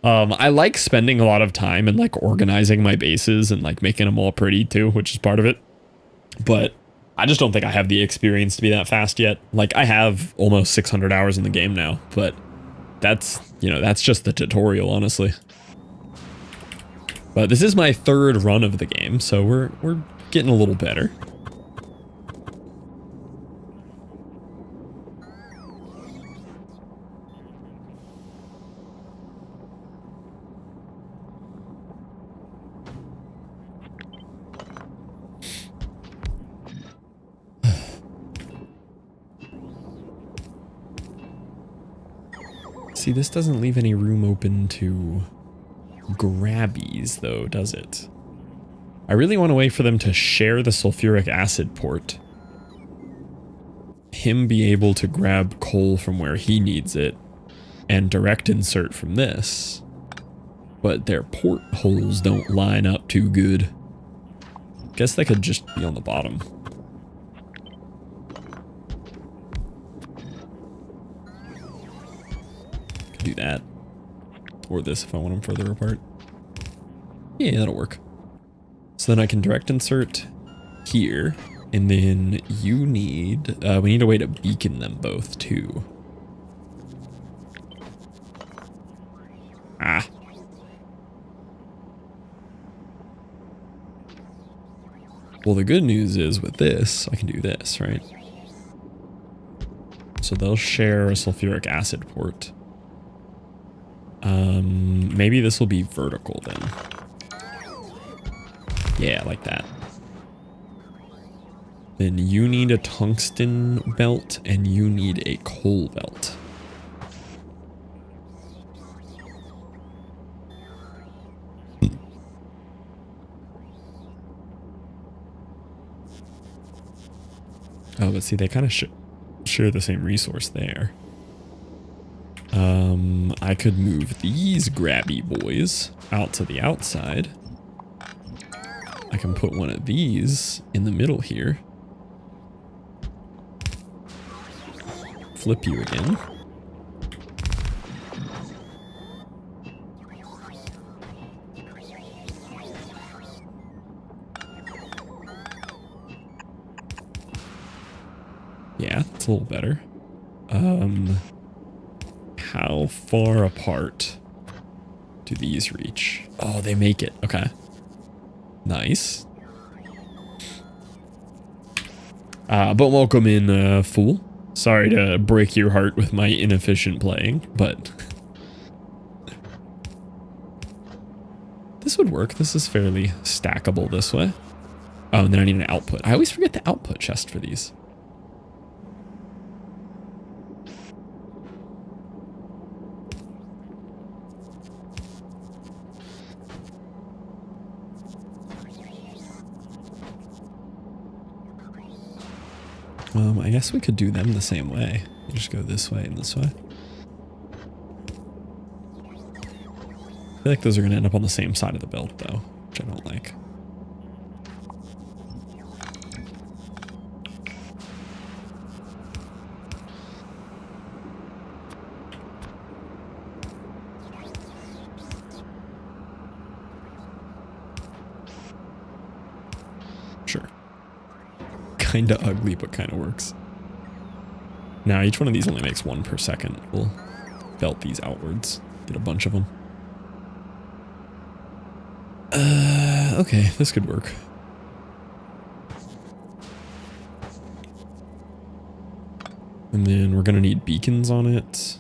I like spending a lot of time and like organizing my bases and like making them all pretty too, which is part of it. But I just don't think I have the experience to be that fast yet. Like I have almost 600 hours in the game now, but that's, you know, that's just the tutorial, honestly. But this is my third run of the game, so we're getting a little better. See, this doesn't leave any room open to grabbies, though, does it? I really want to wait for them to share the sulfuric acid port. Him be able to grab coal from where he needs it, and direct insert from this. But their port holes don't line up too good. Guess they could just be on the bottom. Do that. Or this if I want them further apart. Yeah, that'll work. So then I can direct insert here, and then you need, we need a way to beacon them both too. Ah. Well, the good news is with this, I can do this, right? So they'll share a sulfuric acid port. Maybe this will be vertical then. Yeah, like that. Then you need a tungsten belt and you need a coal belt. Oh, but see, they kind of share the same resource there. I could move these grabby boys out to the outside. I can put one of these in the middle here. Flip you again. Yeah, it's a little better. How far apart do these reach? Oh, they make it. Okay. Nice. But welcome in, fool. Sorry to break your heart with my inefficient playing, but this would work. This is fairly stackable this way. Oh, and then I need an output. I always forget the output chest for these. I guess we could do them the same way. Just go this way and this way. I feel like those are going to end up on the same side of the belt, though, which I don't like. Sure. Kinda ugly, but kinda works. Now, each one of these only makes one per second. We'll belt these outwards. Get a bunch of them. Okay, this could work. And then we're gonna need beacons on it.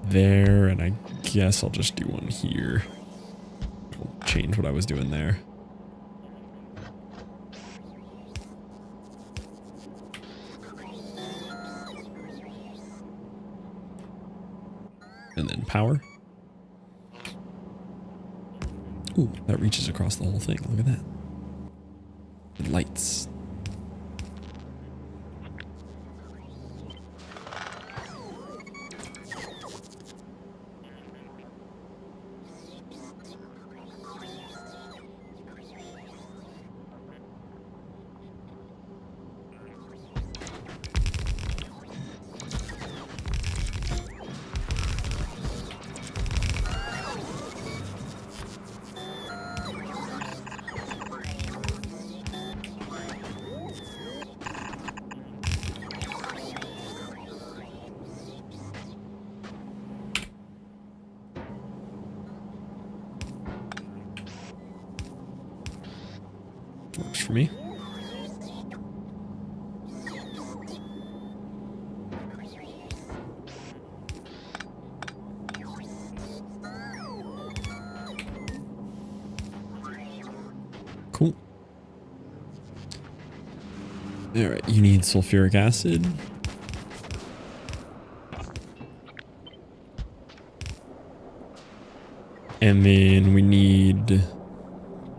There, and I guess I'll just do one here. I'll change what I was doing there. And then power. Ooh, that reaches across the whole thing. Look at that. And lights. Works for me. Cool. All right, you need sulfuric acid. And then we need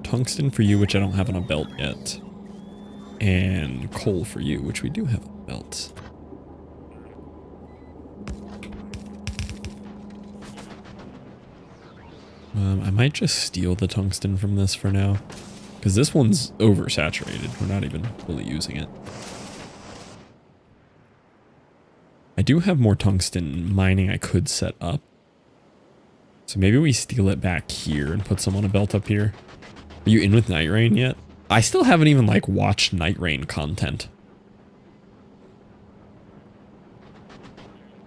tungsten for you, which I don't have on a belt yet. And coal for you, which we do have on a belt. I might just steal the tungsten from this for now. Because this one's oversaturated. We're not even fully using it. I do have more tungsten mining I could set up. So maybe we steal it back here and put some on a belt up here. Are you in with Night Rain yet? I still haven't even like watched Night Rain content.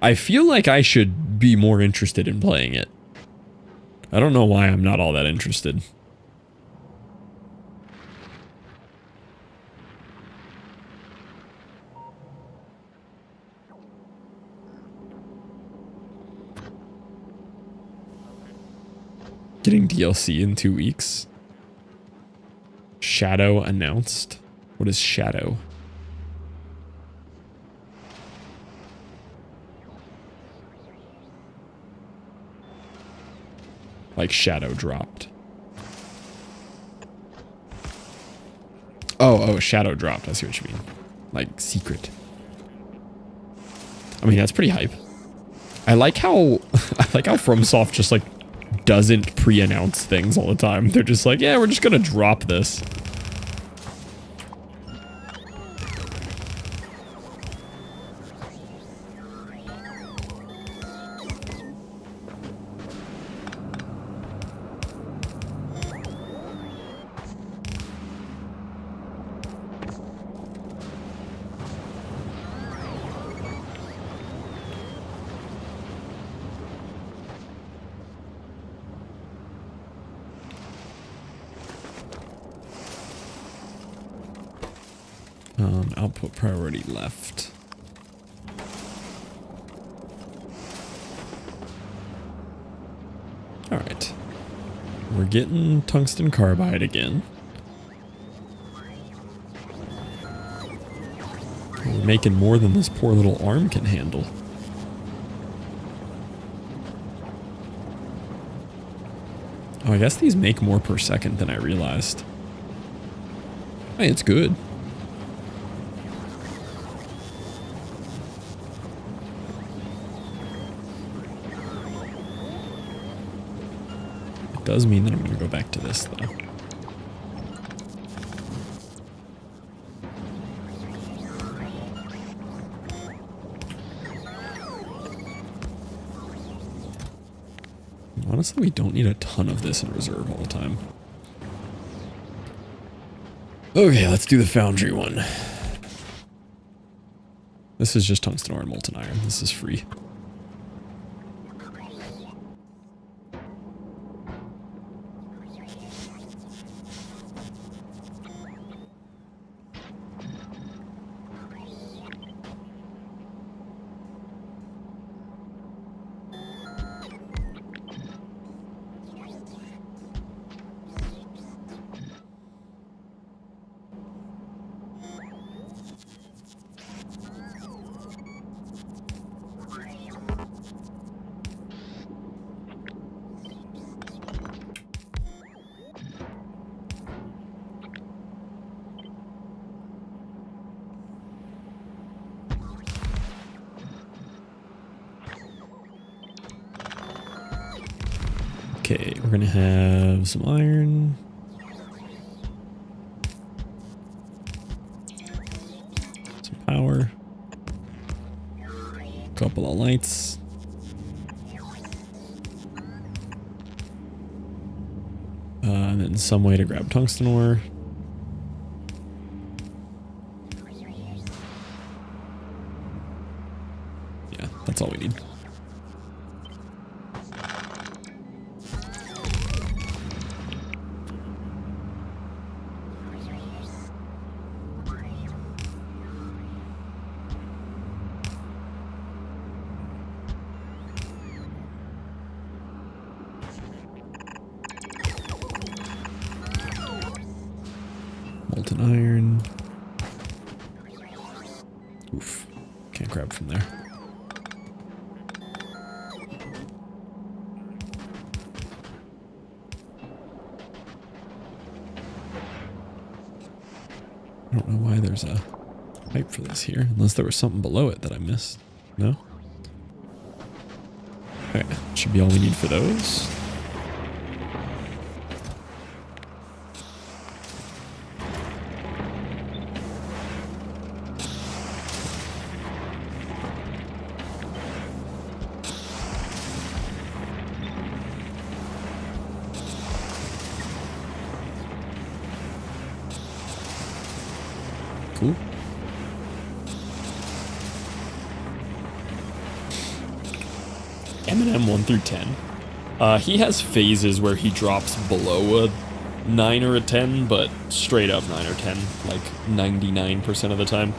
I feel like I should be more interested in playing it. I don't know why I'm not all that interested. Getting DLC in 2 weeks. Shadow announced. What is Shadow? Like Shadow dropped. Oh, Shadow dropped. I see what you mean. Like secret. I mean, that's pretty hype. I like how FromSoft just like doesn't pre-announce things all the time. They're just like, yeah, we're just gonna drop this. Output priority left. Alright. We're getting tungsten carbide again. We're making more than this poor little arm can handle. Oh, I guess these make more per second than I realized. Hey, it's good. It does mean that I'm going to go back to this, though. Honestly, we don't need a ton of this in reserve all the time. Okay, let's do the foundry one. This is just tungsten ore and molten iron. This is free. Okay, we're gonna have some iron. Some power. A couple of lights. And then some way to grab tungsten ore. Yeah, that's all we need. Molten iron. Oof. Can't grab from there. I don't know why there's a pipe for this here, unless there was something below it that I missed. No? Okay, should be all we need for those. Cool. M&M 1 through 10. He has phases where he drops below a 9 or a 10, but straight up 9 or 10, like 99% of the time.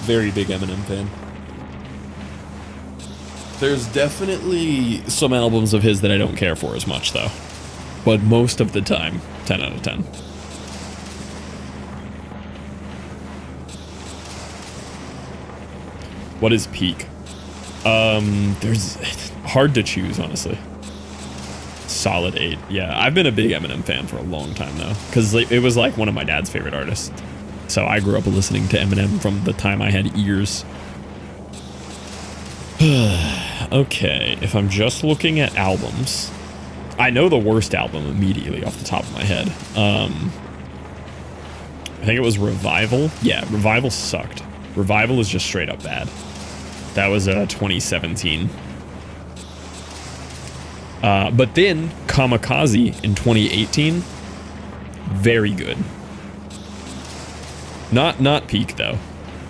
Very big M&M fan. There's definitely some albums of his that I don't care for as much, though. But most of the time, 10 out of 10. What is peak? There's hard to choose, honestly. Solid 8. Yeah, I've been a big Eminem fan for a long time now, because it was like one of my dad's favorite artists. So I grew up listening to Eminem from the time I had ears. Okay, if I'm just looking at albums, I know the worst album immediately off the top of my head. I think it was Revival. Yeah, Revival sucked. Revival is just straight up bad. That was 2017. But then Kamikaze in 2018, very good. Not Peak though.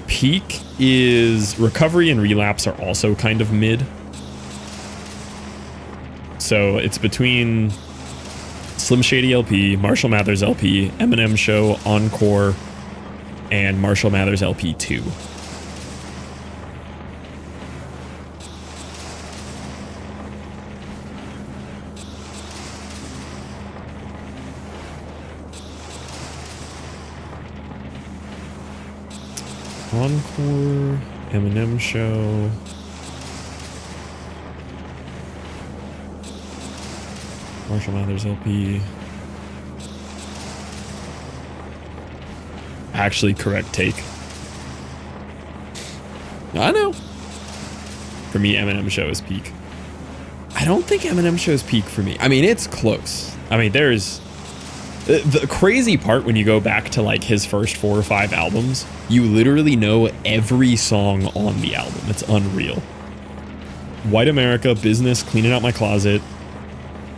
Peak is Recovery and Relapse are also kind of mid. So it's between Slim Shady LP, Marshall Mathers LP, Eminem Show, Encore, and Marshall Mathers LP 2. Encore, Eminem Show. Marshall Mathers LP. Actually, correct take. I know. For me, Eminem Show is peak. I don't think Eminem Show is peak for me. I mean, it's close. I mean, there's... The crazy part when you go back to like his first 4 or 5 albums, you literally know every song on the album. It's unreal. White America, Business, Cleaning Out My Closet.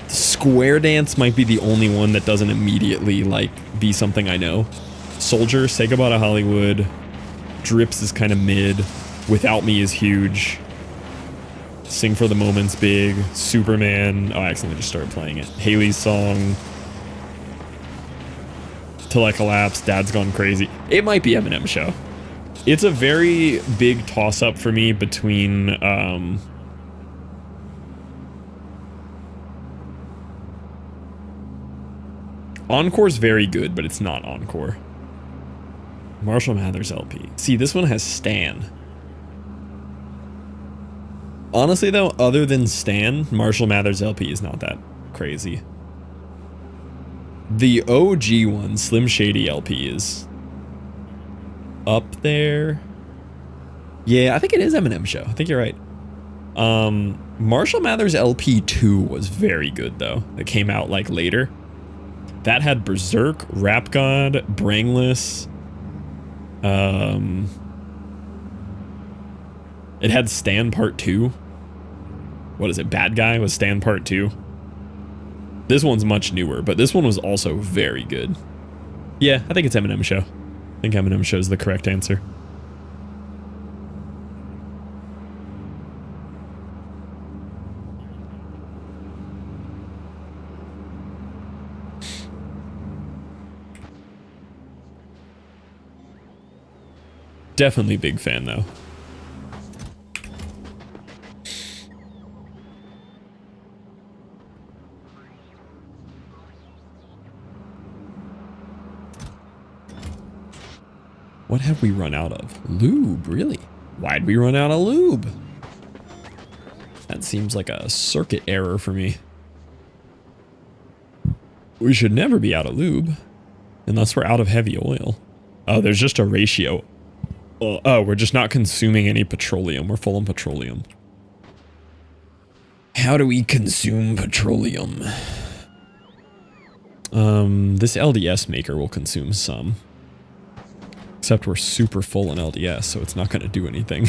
Square Dance might be the only one that doesn't immediately like be something I know. Soldier, Say Goodbye to Hollywood. Drips is kind of mid. Without Me is huge. Sing for the Moment's big. Superman. Oh, I accidentally just started playing it. Haley's Song. Till I Collapse, Dad's Gone Crazy. It might be Eminem Show. It's a very big toss-up for me between Encore's very good, but it's not Encore. Marshall Mathers LP. See, this one has Stan. Honestly though, other than Stan, Marshall Mathers LP is not that crazy. The OG one, Slim Shady LP, is up there. Yeah, I think it is Eminem Show. I think you're right. Marshall Mathers LP 2 was very good though. It came out like later. That had Berserk, Rap God, Brainless. It had Stan Part 2. What is it? Bad Guy was Stan Part 2. This one's much newer, but this one was also very good. Yeah, I think it's Eminem Show. I think Eminem Show is the correct answer. Definitely big fan though. What have we run out of? Lube, really? Why'd we run out of lube? That seems like a circuit error for me. We should never be out of lube. Unless we're out of heavy oil. Oh, there's just a ratio. Oh, we're just not consuming any petroleum. We're full on petroleum. How do we consume petroleum? This LDS maker will consume some. Except we're super full in LDS, so it's not going to do anything.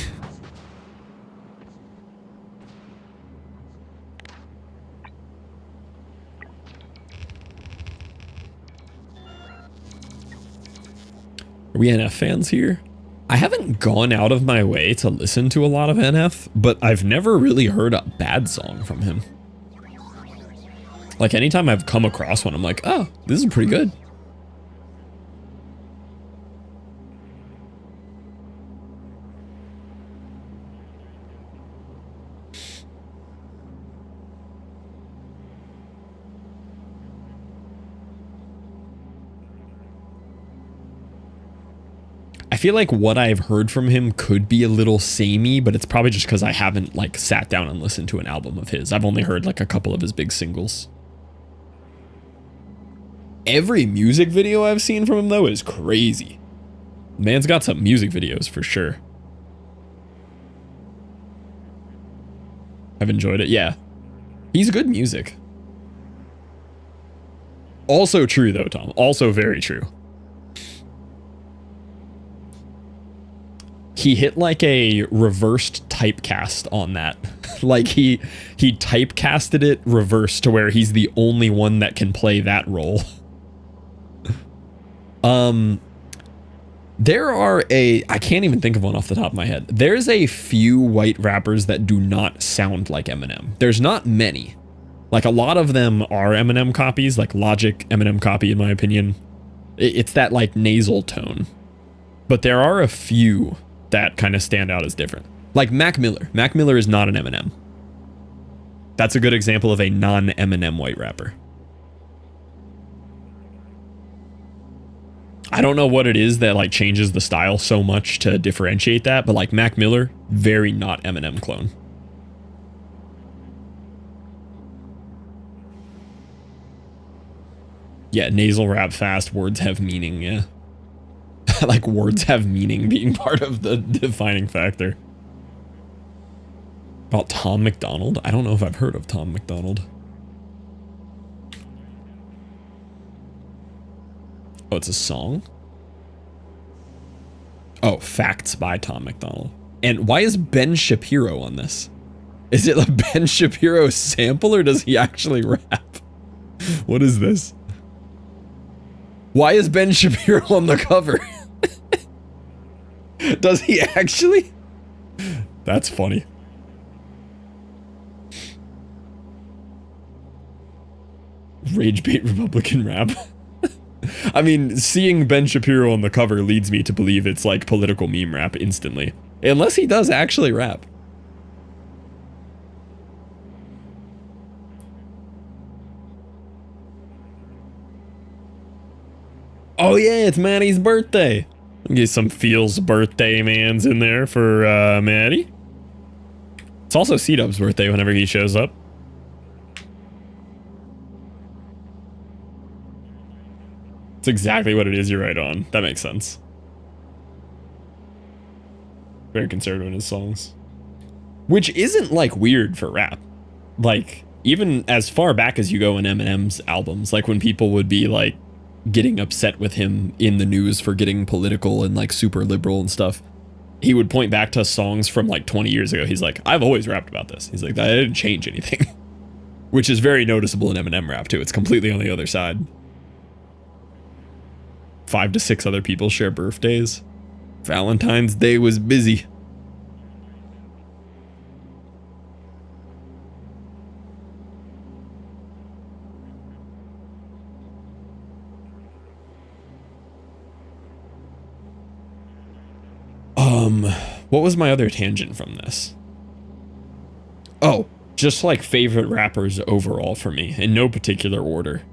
Are we NF fans here? I haven't gone out of my way to listen to a lot of NF, but I've never really heard a bad song from him. Like anytime I've come across one, I'm like, oh, this is pretty good. I feel like what I've heard from him could be a little samey, but it's probably just because I haven't like sat down and listened to an album of his. I've only heard like a couple of his big singles. Every music video I've seen from him though is crazy. Man's got some music videos for sure. I've enjoyed it. Yeah. He's good music. Also true though, Tom. Also very true. He hit like a reversed typecast on that. Like he typecasted it reversed to where he's the only one that can play that role. There are I can't even think of one off the top of my head. There's a few white rappers that do not sound like Eminem. There's not many. Like a lot of them are Eminem copies, like Logic Eminem copy in my opinion. It's that like nasal tone. But there are a few that kind of stand out as different. Like Mac Miller. Mac Miller is not an Eminem. That's a good example of a non-Eminem white rapper. I don't know what it is that like changes the style so much to differentiate that, but like Mac Miller, very not Eminem clone. Yeah, nasal rap fast, words have meaning, yeah. Like words have meaning being part of the defining factor. About Tom McDonald? I don't know if I've heard of Tom McDonald. Oh, it's a song? Oh, Facts by Tom McDonald. And why is Ben Shapiro on this? Is it a Ben Shapiro sample or does he actually rap? What is this? Why is Ben Shapiro on the cover? Does he actually? That's funny. Rage bait Republican rap. I mean, seeing Ben Shapiro on the cover leads me to believe it's like political meme rap instantly. Unless he does actually rap. Oh yeah, it's Maddie's birthday. Get some Feels birthday mans in there for Maddie. It's also C-Dub's birthday whenever he shows up. It's exactly what it is you're right on. That makes sense. Very conservative in his songs. Which isn't like weird for rap. Like, even as far back as you go in Eminem's albums, like when people would be like getting upset with him in the news for getting political and like super liberal and stuff, he would point back to songs from like 20 years ago. He's like, I've always rapped about this. He's like, that didn't change anything. Which is very noticeable in Eminem rap too. It's completely on the other side. 5 to 6 other people share birthdays. Valentine's Day was busy. What was my other tangent from this? Oh, just like favorite rappers overall for me, in no particular order.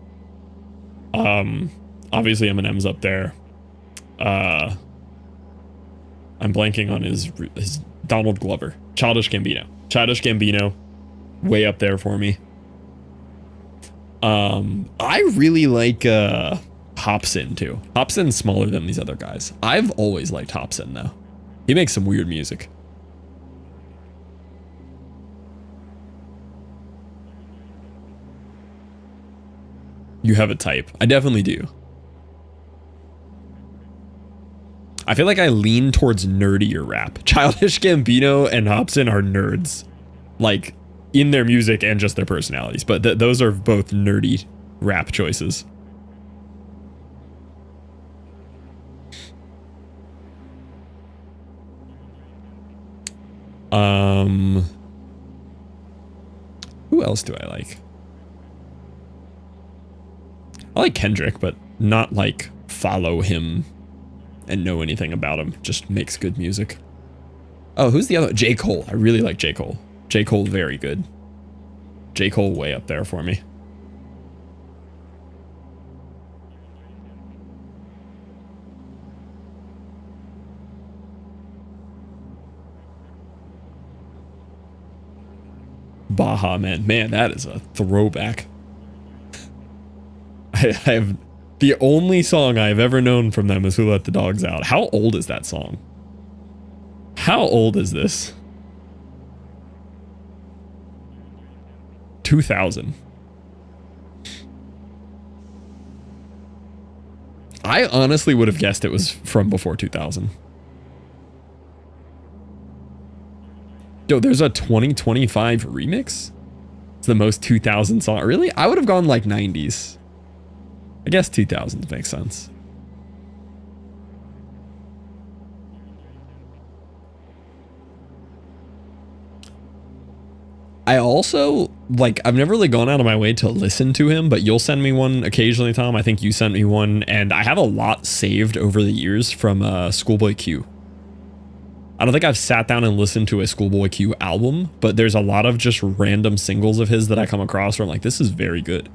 Obviously Eminem's up there. I'm blanking on his Donald Glover. Childish Gambino. Childish Gambino, way up there for me. I really like Hopsin too. Hopsin's smaller than these other guys. I've always liked Hopsin though. He makes some weird music. You have a type. I definitely do. I feel like I lean towards nerdier rap. Childish Gambino and Hopsin are nerds. Like, in their music and just their personalities. But those are both nerdy rap choices. Who else do I like? I like Kendrick, but not like follow him and know anything about him. Just makes good music. Oh, who's the other? J. Cole. I really like J. Cole. J. Cole, very good. J. Cole way up there for me. Baha Man. Man, that is a throwback. I have the only song I've ever known from them is Who Let the Dogs Out. How old is that song? How old is this? 2000. I honestly would have guessed it was from before 2000. Yo, there's a 2025 remix? It's the most 2000 song. Really? I would have gone like 90s. I guess 2000s makes sense. I also, like, I've never really gone out of my way to listen to him, but you'll send me one occasionally, Tom. I think you sent me one, and I have a lot saved over the years from Schoolboy Q. I don't think I've sat down and listened to a Schoolboy Q album, but there's a lot of just random singles of his that I come across where I'm like, this is very good.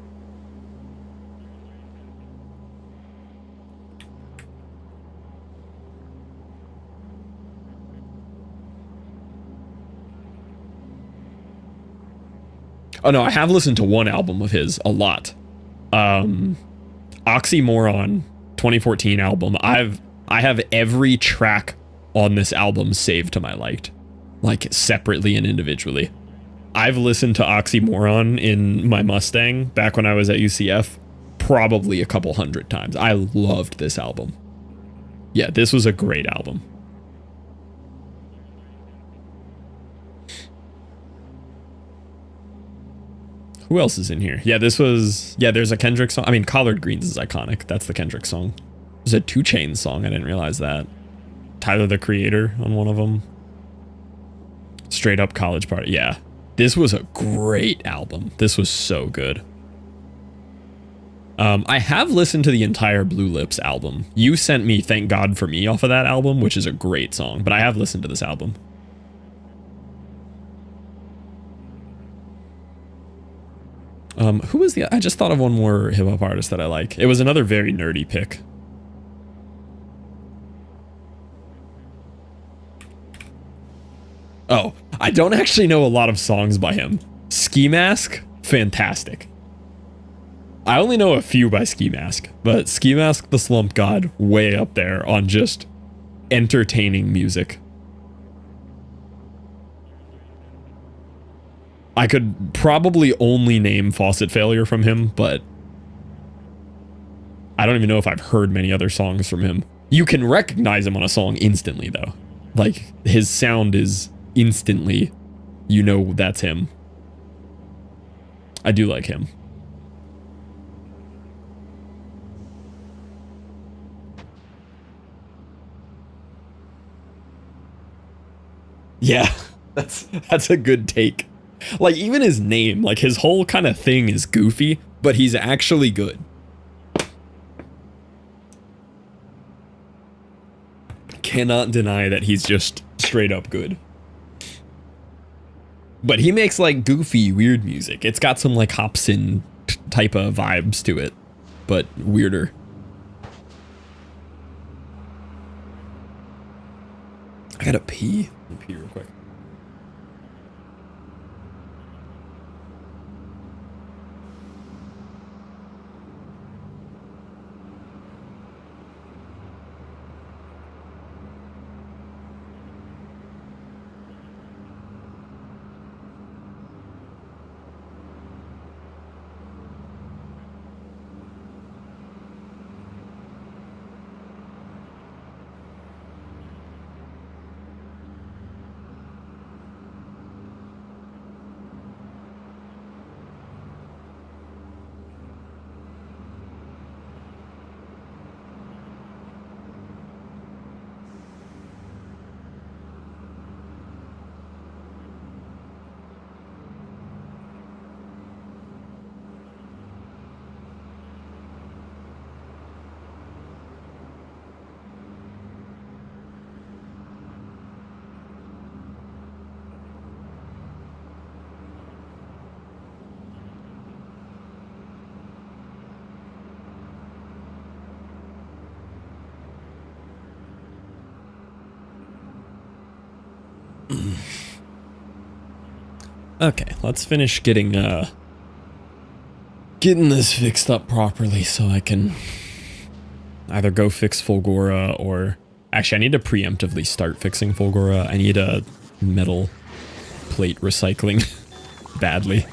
Oh no, I have listened to one album of his a lot. Oxymoron 2014 album. I have every track on this album saved to my liked, like separately and individually. I've listened to Oxymoron in my Mustang back when I was at UCF probably a couple hundred times. I loved this album. Yeah, this was a great album. Who else is in here? Yeah, this was... Yeah, there's a Kendrick song. I mean, Collard Greens is iconic. That's the Kendrick song. There's a 2 Chainz song. I didn't realize that. Tyler, the Creator on one of them. Straight Up College Party. Yeah. This was a great album. This was so good. I have listened to the entire Blue Lips album. You sent me Thank God For Me off of that album, which is a great song. But I have listened to this album. Who was the... I just thought of one more hip-hop artist that I like. It was another very nerdy pick. Oh, I don't actually know a lot of songs by him. Ski Mask, fantastic. I only know a few by Ski Mask, but Ski Mask the Slump God, way up there on just entertaining music. I could probably only name Faucet Failure from him, but I don't even know if I've heard many other songs from him. You can recognize him on a song instantly, though. Like, his sound is instantly, you know that's him. I do like him. Yeah, that's a good take. Like, even his name, like, his whole kind of thing is goofy, but he's actually good. Cannot deny that he's just straight up good. But he makes, like, goofy, weird music. It's got some, like, Hobson type of vibes to it, but weirder. I gotta pee. Let me pee real quick. Okay, let's finish getting this fixed up properly so I can either go fix Fulgora or... Actually, I need to preemptively start fixing Fulgora. I need a metal plate recycling badly.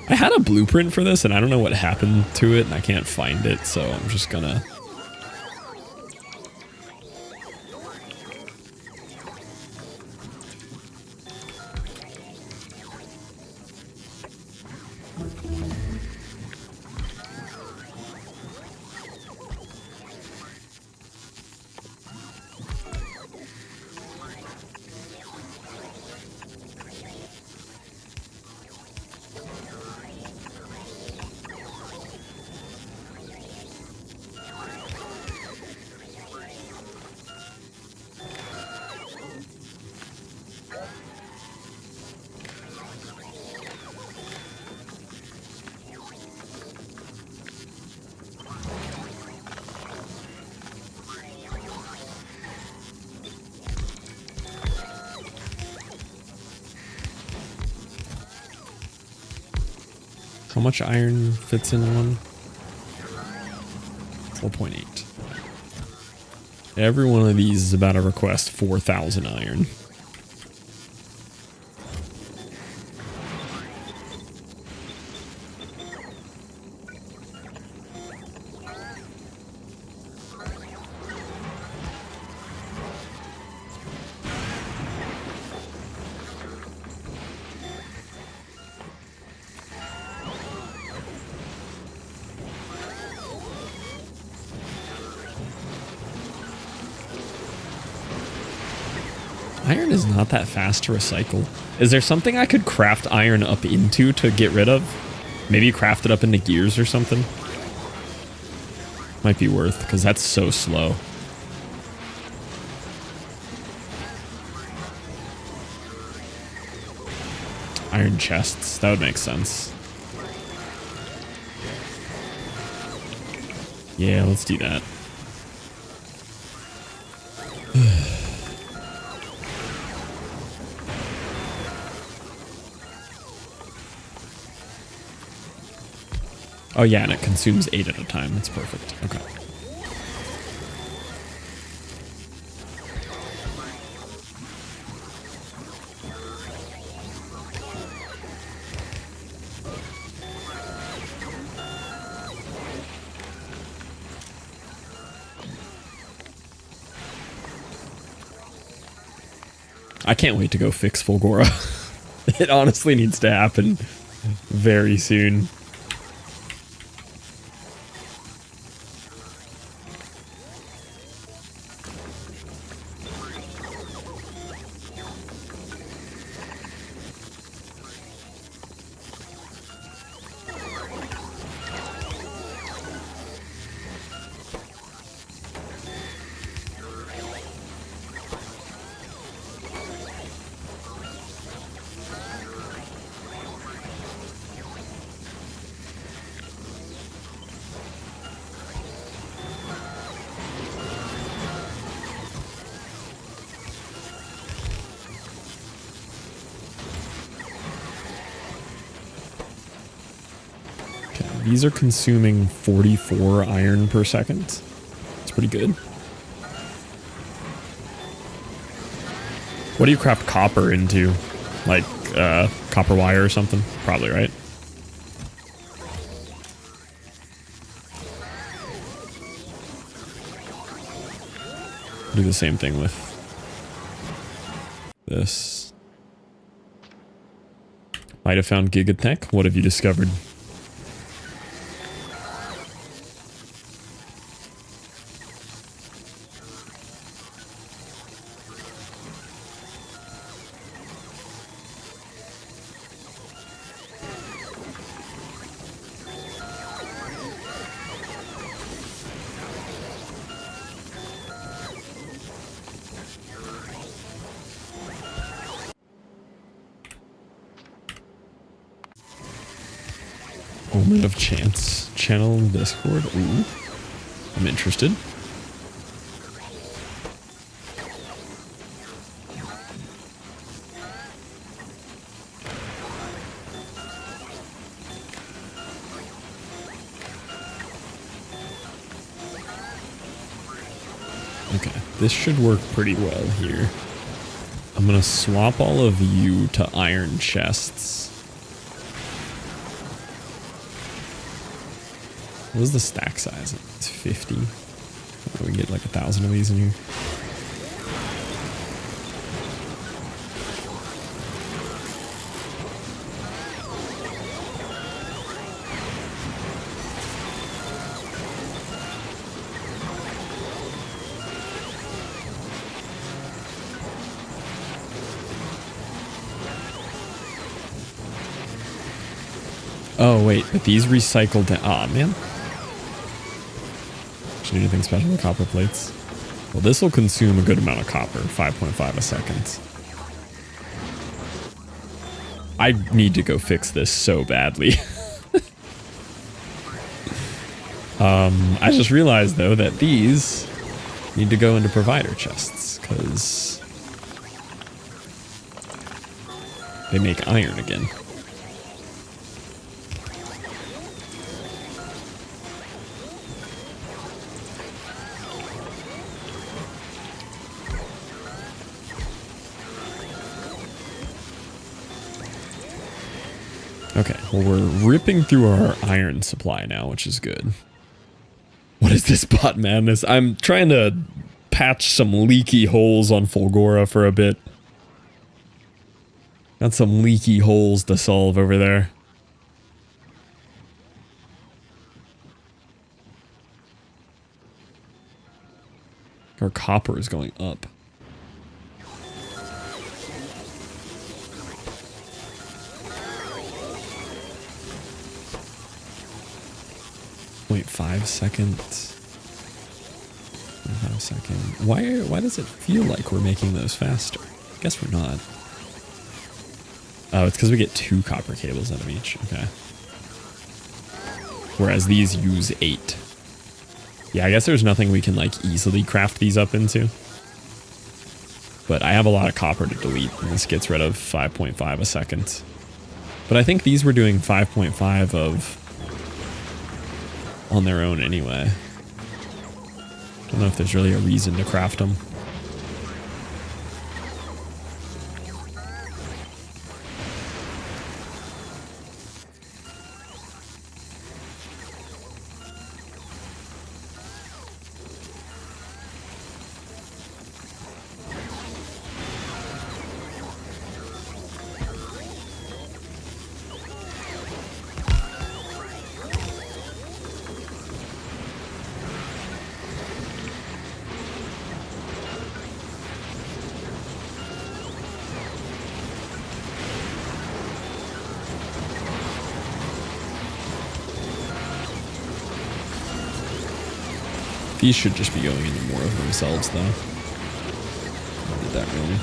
I had a blueprint for this and I don't know what happened to it and I can't find it, so I'm just gonna... How much iron fits in one? 4.8. Every one of these is about to request 4,000 iron. Iron is not that fast to recycle. Is there something I could craft iron up into to get rid of? Maybe craft it up into gears or something? Might be worth, because that's so slow. Iron chests, that would make sense. Yeah, let's do that. Oh yeah, and it consumes 8 at a time. That's perfect. Okay. I can't wait to go fix Fulgora. It honestly needs to happen very soon. These are consuming 44 iron per second. It's pretty good. What do you craft copper into? Like, copper wire or something? Probably, right? Do the same thing with this. Might have found Gigatech. What have you discovered? Moment of chance. Channel Discord. Ooh. I'm interested. Okay, this should work pretty well here. I'm gonna swap all of you to iron chests. What is the stack size? It's 50. Oh, we get like 1,000 of these in here. Oh wait, but these recycled to man. Should do anything special with copper plates? Well, this will consume a good amount of copper, 5.5 a second. I need to go fix this so badly. I just realized though that these need to go into provider chests because they make iron again. Okay, well, we're ripping through our iron supply now, which is good. What is this bot madness? I'm trying to patch some leaky holes on Fulgora for a bit. Got some leaky holes to solve over there. Our copper is going up. Wait, 5 seconds. 5 seconds. Why does it feel like we're making those faster? I guess we're not. Oh, it's because we get 2 copper cables out of each. Okay. Whereas these use 8. Yeah, I guess there's nothing we can like easily craft these up into. But I have a lot of copper to delete, and this gets rid of 5.5 a second. But I think these were doing 5.5 of on their own anyway. Don't know if there's really a reason to craft them. These should just be going into more of themselves, though. I did that wrong.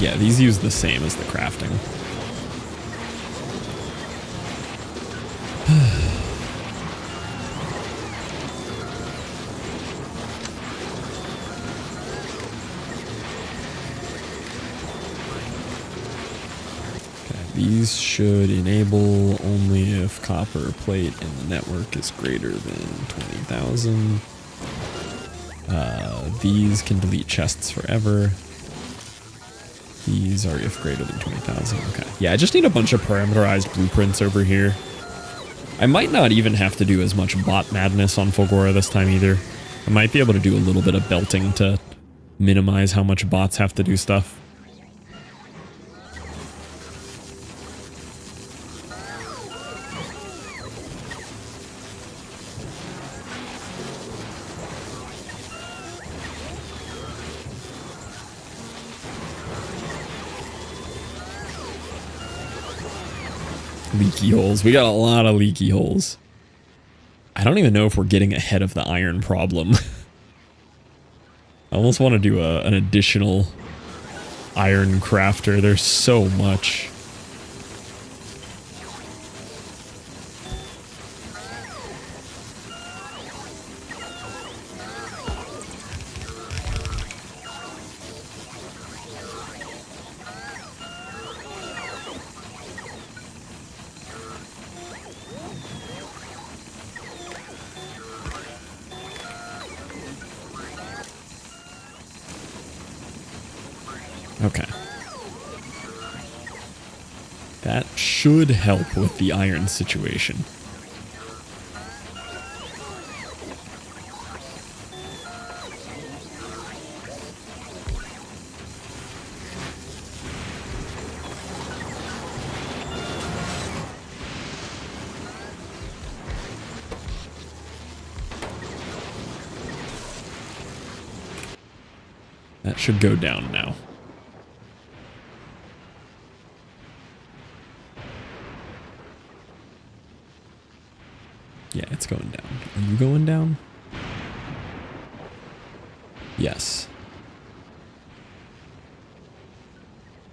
Yeah, these use the same as the crafting. These should enable only if copper plate in the network is greater than 20,000. These can delete chests forever. These are if greater than 20,000. Okay. Yeah, I just need a bunch of parameterized blueprints over here. I might not even have to do as much bot madness on Fulgora this time either. I might be able to do a little bit of belting to minimize how much bots have to do stuff. Leaky holes. We got a lot of leaky holes. I don't even know if we're getting ahead of the iron problem. I almost want to do an additional iron crafter. There's so much. Okay. That should help with the iron situation. That should go down now. Yeah, it's going down. Are you going down? Yes.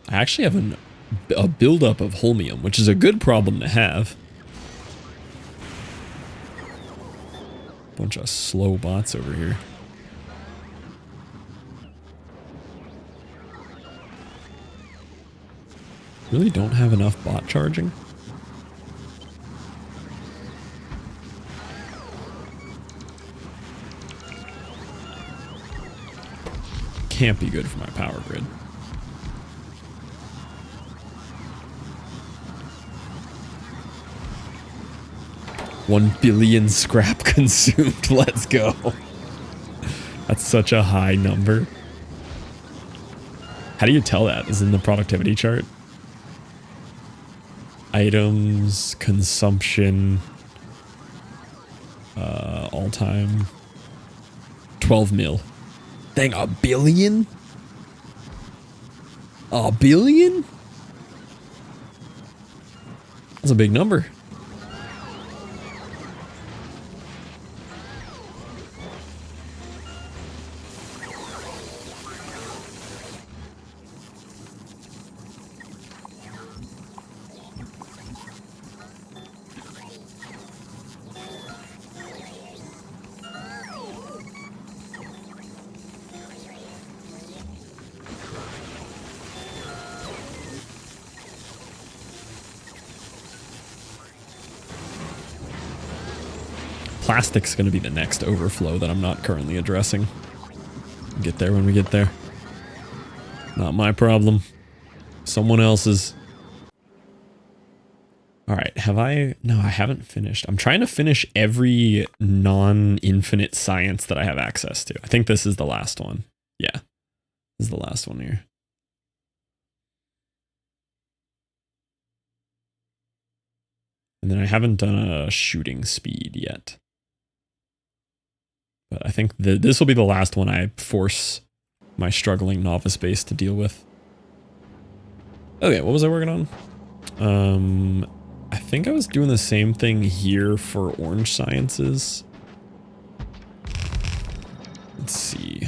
I actually have a buildup of holmium, which is a good problem to have. Bunch of slow bots over here. Really don't have enough bot charging? can't be good for my power grid. $1 billion scrap consumed. Let's go. That's such a high number. How do you tell that? Is it in the productivity chart? Items, consumption, all time. 12 mil. Dang, $1 billion? $1 billion? That's a big number. Plastic's going to be the next overflow that I'm not currently addressing. Get there when we get there. Not my problem. Someone else's. Alright, have I... No, I haven't finished. I'm trying to finish every non-infinite science that I have access to. I think this is the last one. Yeah. This is the last one here. And then I haven't done a shooting speed yet. But I think this will be the last one I force my struggling novice base to deal with. Okay, what was I working on? I think I was doing the same thing here for orange sciences. Let's see.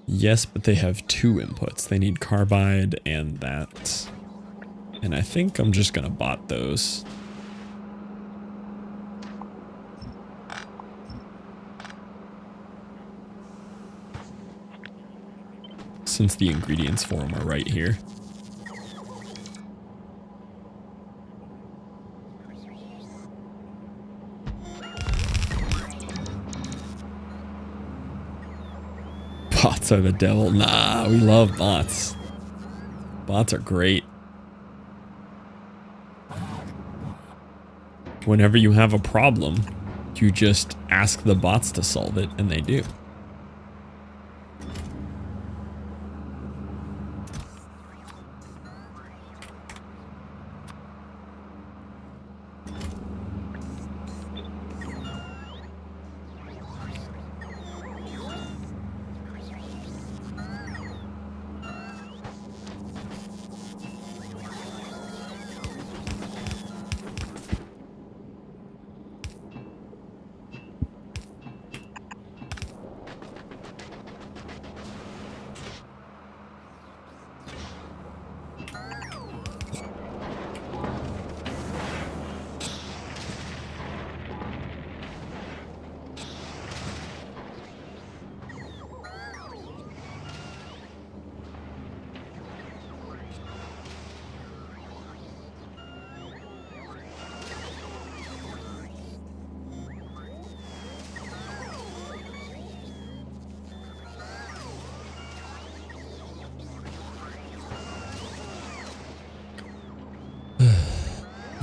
Yes, but they have 2 inputs. They need carbide and that. And I think I'm just gonna bot those. Since the ingredients for them are right here. Bots are the devil. Nah, we love bots. Bots are great. Whenever you have a problem, you just ask the bots to solve it, and they do.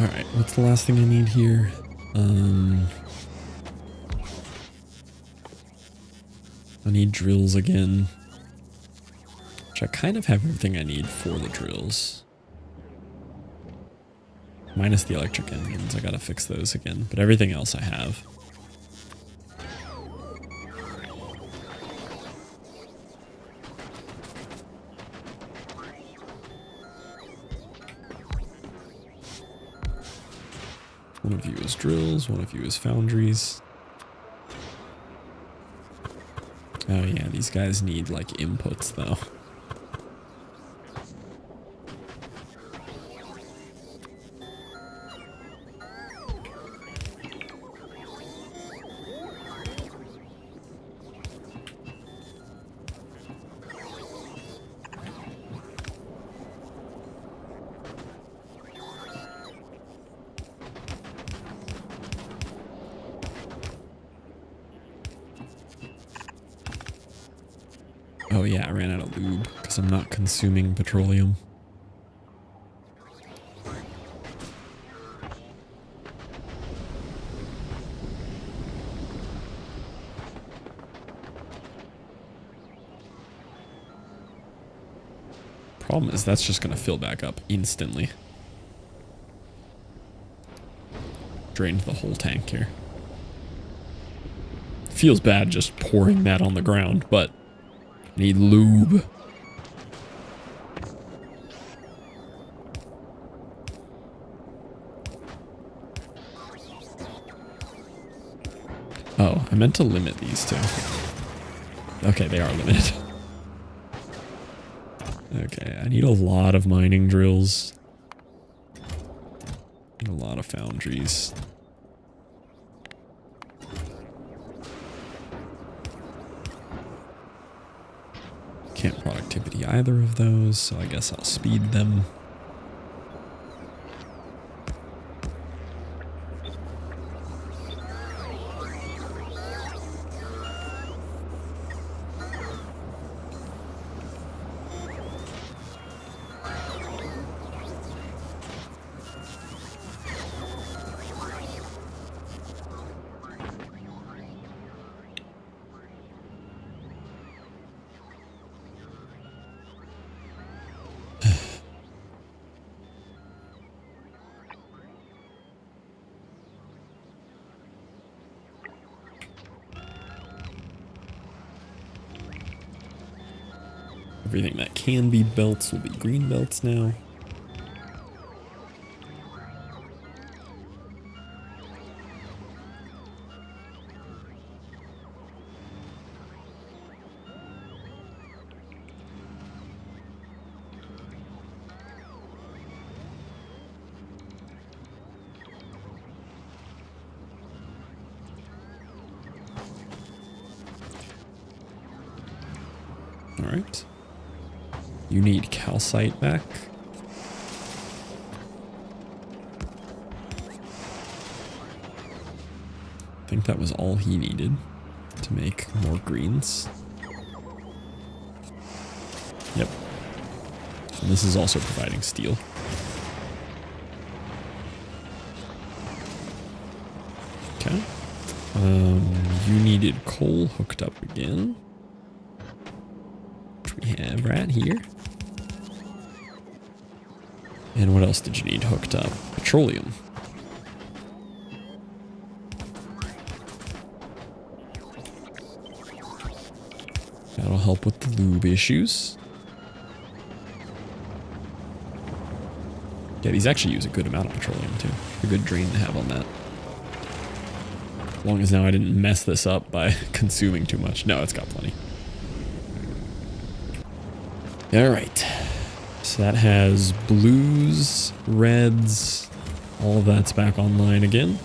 Alright, what's the last thing I need here? I need drills again. Which I kind of have everything I need for the drills. Minus the electric engines, I gotta fix those again. But everything else I have. One of you is drills, one of you is foundries. Oh yeah, these guys need like inputs though. Oh yeah, I ran out of lube because I'm not consuming petroleum. Problem is that's just gonna fill back up instantly. Drained the whole tank here. Feels bad just pouring that on the ground, but need lube. Oh, I meant to limit these two. Okay, they are limited. Okay, I need a lot of mining drills. Need a lot of foundries. Can't productivity either of those, so I guess I'll speed them. Everything that can be belts will be green belts now. All right. You need calcite back. I think that was all he needed to make more greens. Yep. And this is also providing steel. Okay. You needed coal hooked up again. Which we have right here. And what else did you need hooked up? Petroleum. That'll help with the lube issues. Yeah, these actually use a good amount of petroleum too. A good drain to have on that. As long as now I didn't mess this up by consuming too much. No, it's got plenty. All right. So that has blues, reds, all of that's back online again.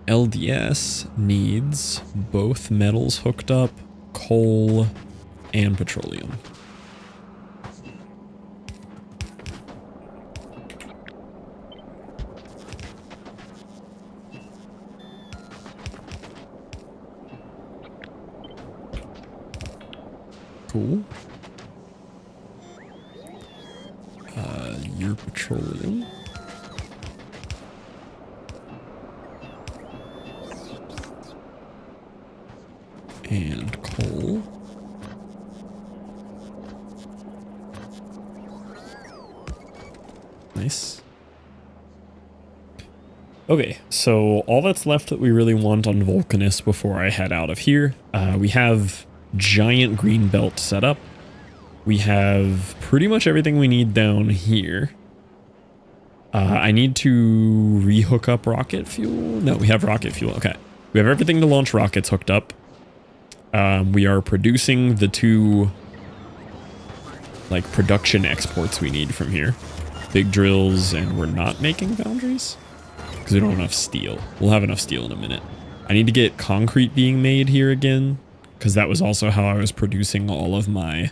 LDS needs both metals hooked up, coal, and petroleum. Cool. Your petroleum. And coal. Nice. Okay, so all that's left that we really want on Vulcanus before I head out of here, we have giant green belt set up. We have pretty much everything we need down here. I need to rehook up rocket fuel. No, we have rocket fuel. Okay. We have everything to launch rockets hooked up. We are producing the two like production exports we need from here. Big drills, and we're not making foundries because we don't have enough steel. We'll have enough steel in a minute. I need to get concrete being made here again because that was also how I was producing all of my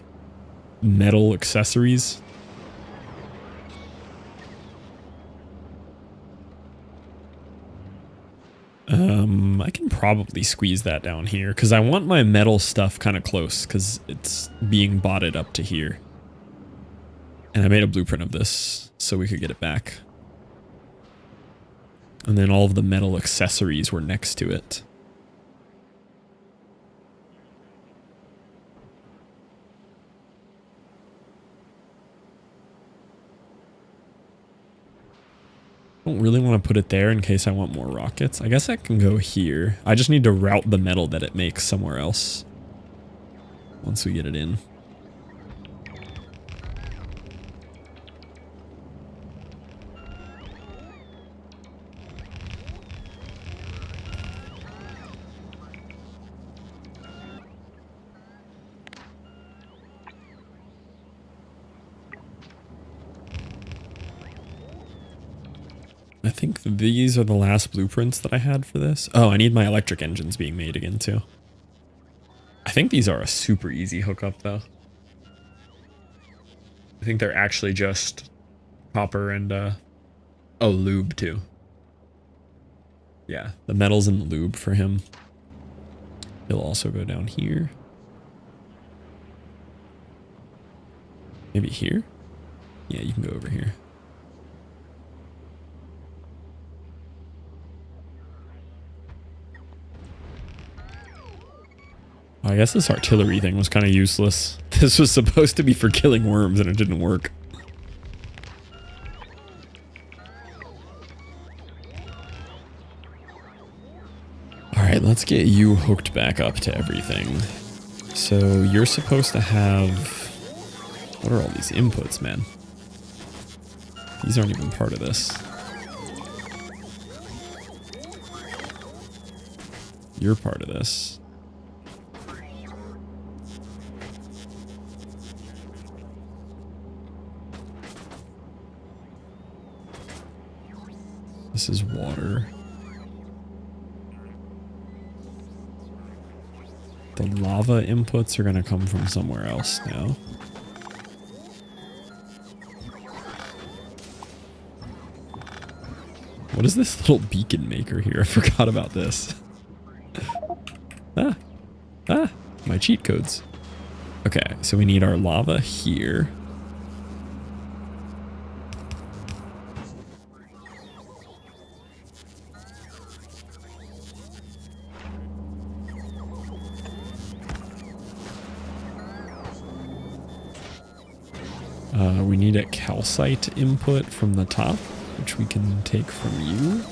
metal accessories. I can probably squeeze that down here because I want my metal stuff kind of close because it's being botted up to here. And I made a blueprint of this so we could get it back. And then all of the metal accessories were next to it. I don't really want to put it there in case I want more rockets. I guess I can go here. I just need to route the metal that it makes somewhere else once we get it in. I think these are the last blueprints that I had for this. Oh, I need my electric engines being made again too. I think these are a super easy hookup though. I think they're actually just copper and oh, lube too. Yeah, the metal's in the lube for him. He'll also go down here. Maybe here? Yeah, you can go over here. I guess this artillery thing was kind of useless. This was supposed to be for killing worms and it didn't work. Alright, let's get you hooked back up to everything. So you're supposed to have... What are all these inputs, man? These aren't even part of this. You're part of this. This is water. The lava inputs are going to come from somewhere else now. What is this little beacon maker here? I forgot about this. My cheat codes. Okay, so we need our lava here. We need a calcite input from the top, which we can take from you.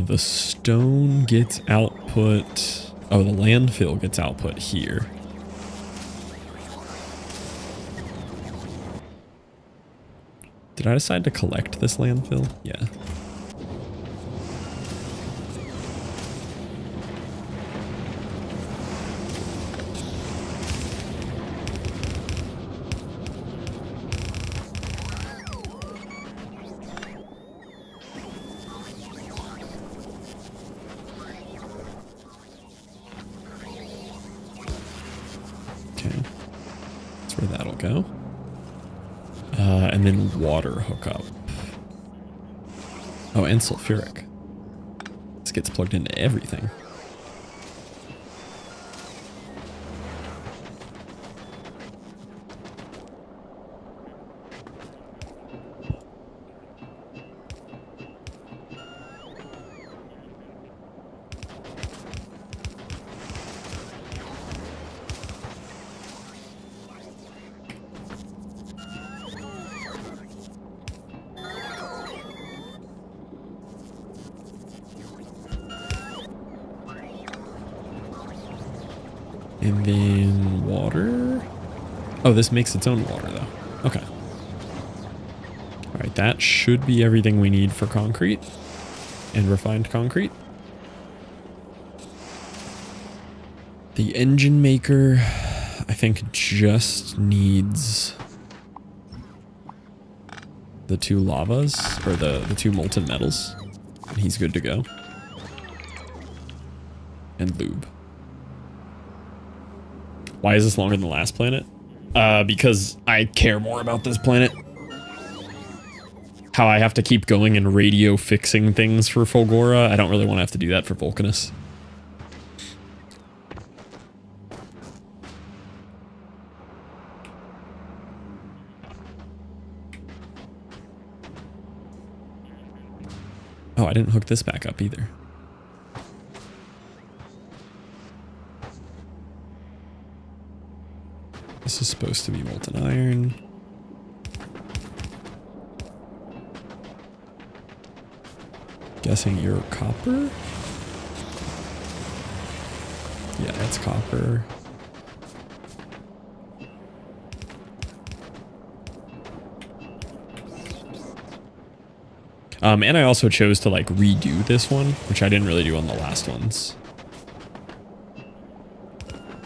The stone gets output... Oh, the landfill gets output here. Did I decide to collect this landfill? Yeah. Go. And then water hookup. Oh, and sulfuric. This gets plugged into everything. And then water. Oh, this makes its own water though. Okay. All right, that should be everything we need for concrete and refined concrete. The engine maker, I think, just needs the two lavas or the two molten metals. And he's good to go. And lube. Why is this longer than the last planet? Because I care more about this planet. How I have to keep going and radio fixing things for Fulgora. I don't really want to have to do that for Vulcanus. Oh, I didn't hook this back up either. This is supposed to be molten iron. Guessing you're copper? Yeah, that's copper. And I also chose to like redo this one, which I didn't really do on the last ones.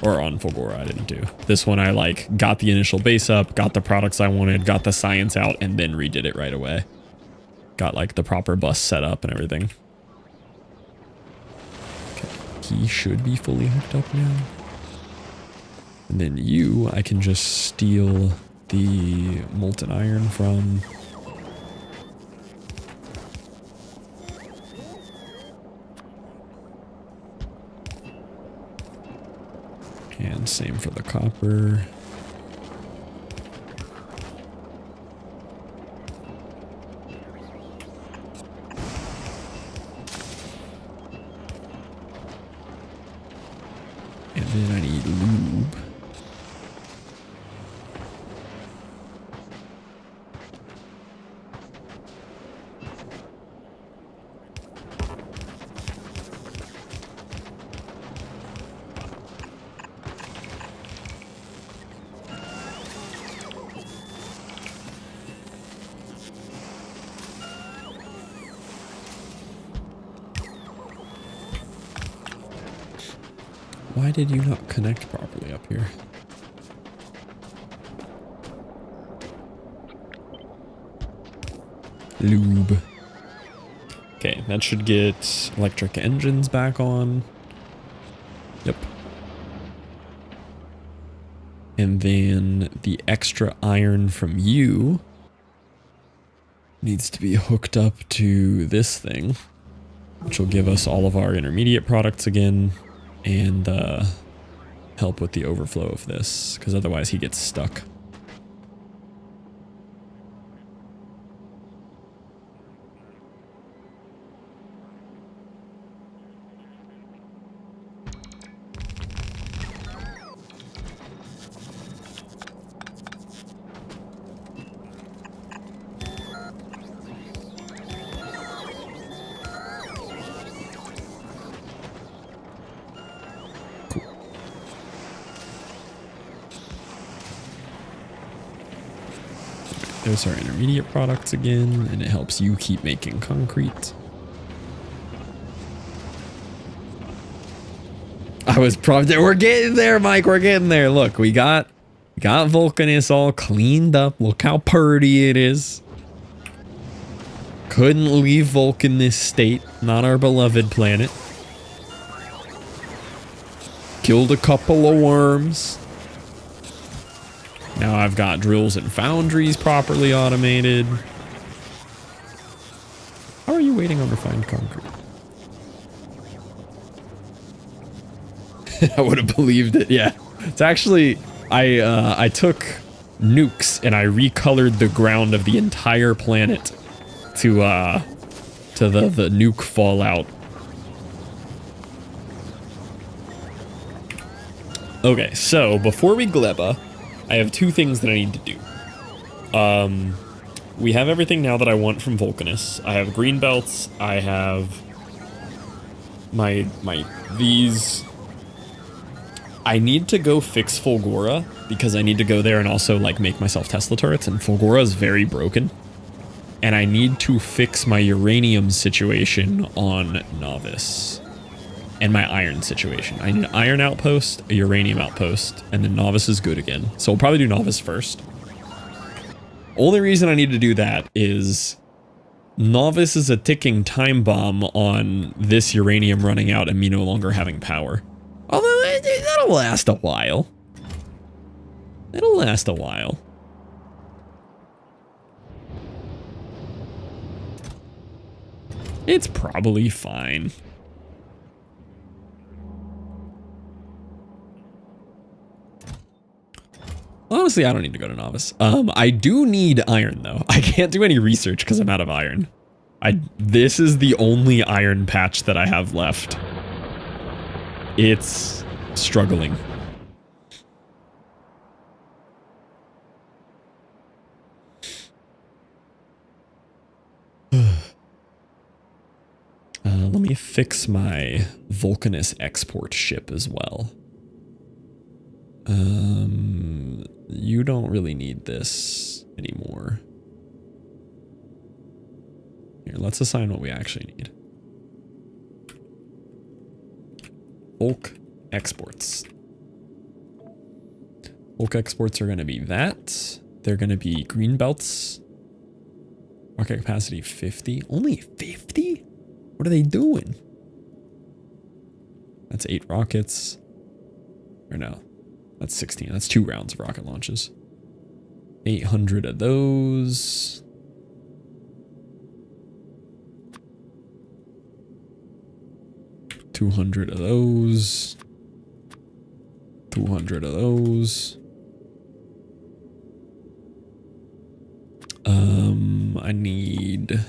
Or on Fulgora, I didn't do. This one I like got the initial base up, got the products I wanted, got the science out, and then redid it right away. Got like the proper bus set up and everything. Okay, he should be fully hooked up now. And then you, I can just steal the molten iron from. And same for the copper. And then I need lube. Why did you not connect properly up here? Lube. Okay, that should get electric engines back on. Yep. And then the extra iron from you needs to be hooked up to this thing, which will give us all of our intermediate products again. And help with the overflow of this, because otherwise he gets stuck. There's our intermediate products again, and it helps you keep making concrete. I was probably, we're getting there, Mike, we're getting there. Look, we got Vulcanus all cleaned up. Look how pretty it is. Couldn't leave Vulcan this state, not our beloved planet. Killed a couple of worms. Now I've got drills and foundries properly automated. How are you waiting on refined concrete? I would have believed it, yeah. It's actually, I took nukes and I recolored the ground of the entire planet to the nuke fallout. Okay, so before we gleba, I have two things that I need to do. We have everything now that I want from Vulcanus. I have green belts. I have these. I need to go fix Fulgora because I need to go there and also like make myself Tesla turrets, and Fulgora is very broken. And I need to fix my uranium situation on Novice. And my iron situation. I need an iron outpost, a uranium outpost, and then Novice is good again. So we'll probably do Novice first. Only reason I need to do that is Novice is a ticking time bomb on this uranium running out and me no longer having power. Although that'll last a while. It'll last a while. It's probably fine. Honestly, I don't need to go to novice. I do need iron though. I can't do any research because I'm out of iron. This is the only iron patch that I have left. It's struggling. Let me fix my vulcanus export ship as well. You don't really need this anymore. Here, let's assign what we actually need. Bulk exports. Bulk exports are going to be that. They're going to be green belts. Rocket capacity 50. Only 50? What are they doing? That's 8 rockets. Or no, that's 16. That's 2 rounds of rocket launches. 800 of those. $200 of those. 200 of those. I need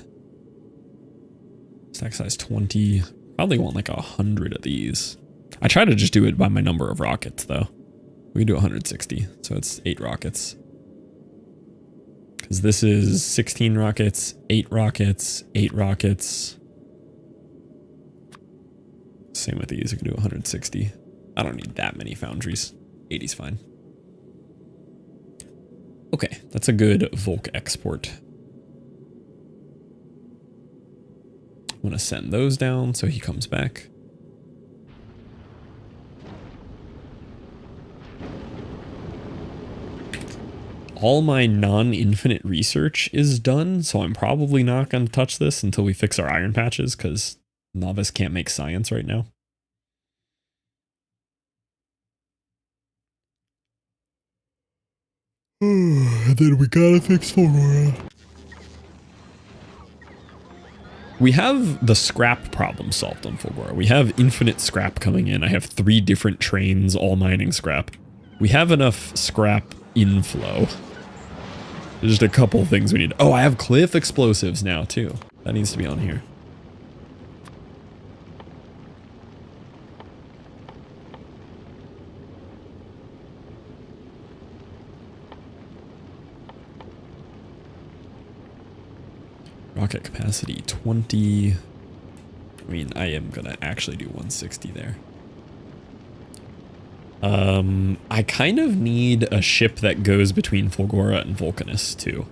stack size 20. Probably want like 100 of these. I try to just do it by my number of rockets though. We can do 160, so it's 8 rockets. Because this is 16 rockets, 8 rockets, 8 rockets. Same with these, we can do 160. I don't need that many foundries. 80's fine. Okay, that's a good Volk export. I'm gonna send those down so he comes back. All my non-infinite research is done, so I'm probably not going to touch this until we fix our iron patches, because novice can't make science right now. And then we gotta fix Flora. We have the scrap problem solved on Fulgora. We have infinite scrap coming in. I have 3 different trains all mining scrap. We have enough scrap inflow. There's just a couple things we need. Oh, I have cliff explosives now too. That needs to be on here. Rocket capacity 20. I mean, I am gonna actually do 160 there. I kind of need a ship that goes between Fulgora and Vulcanus too.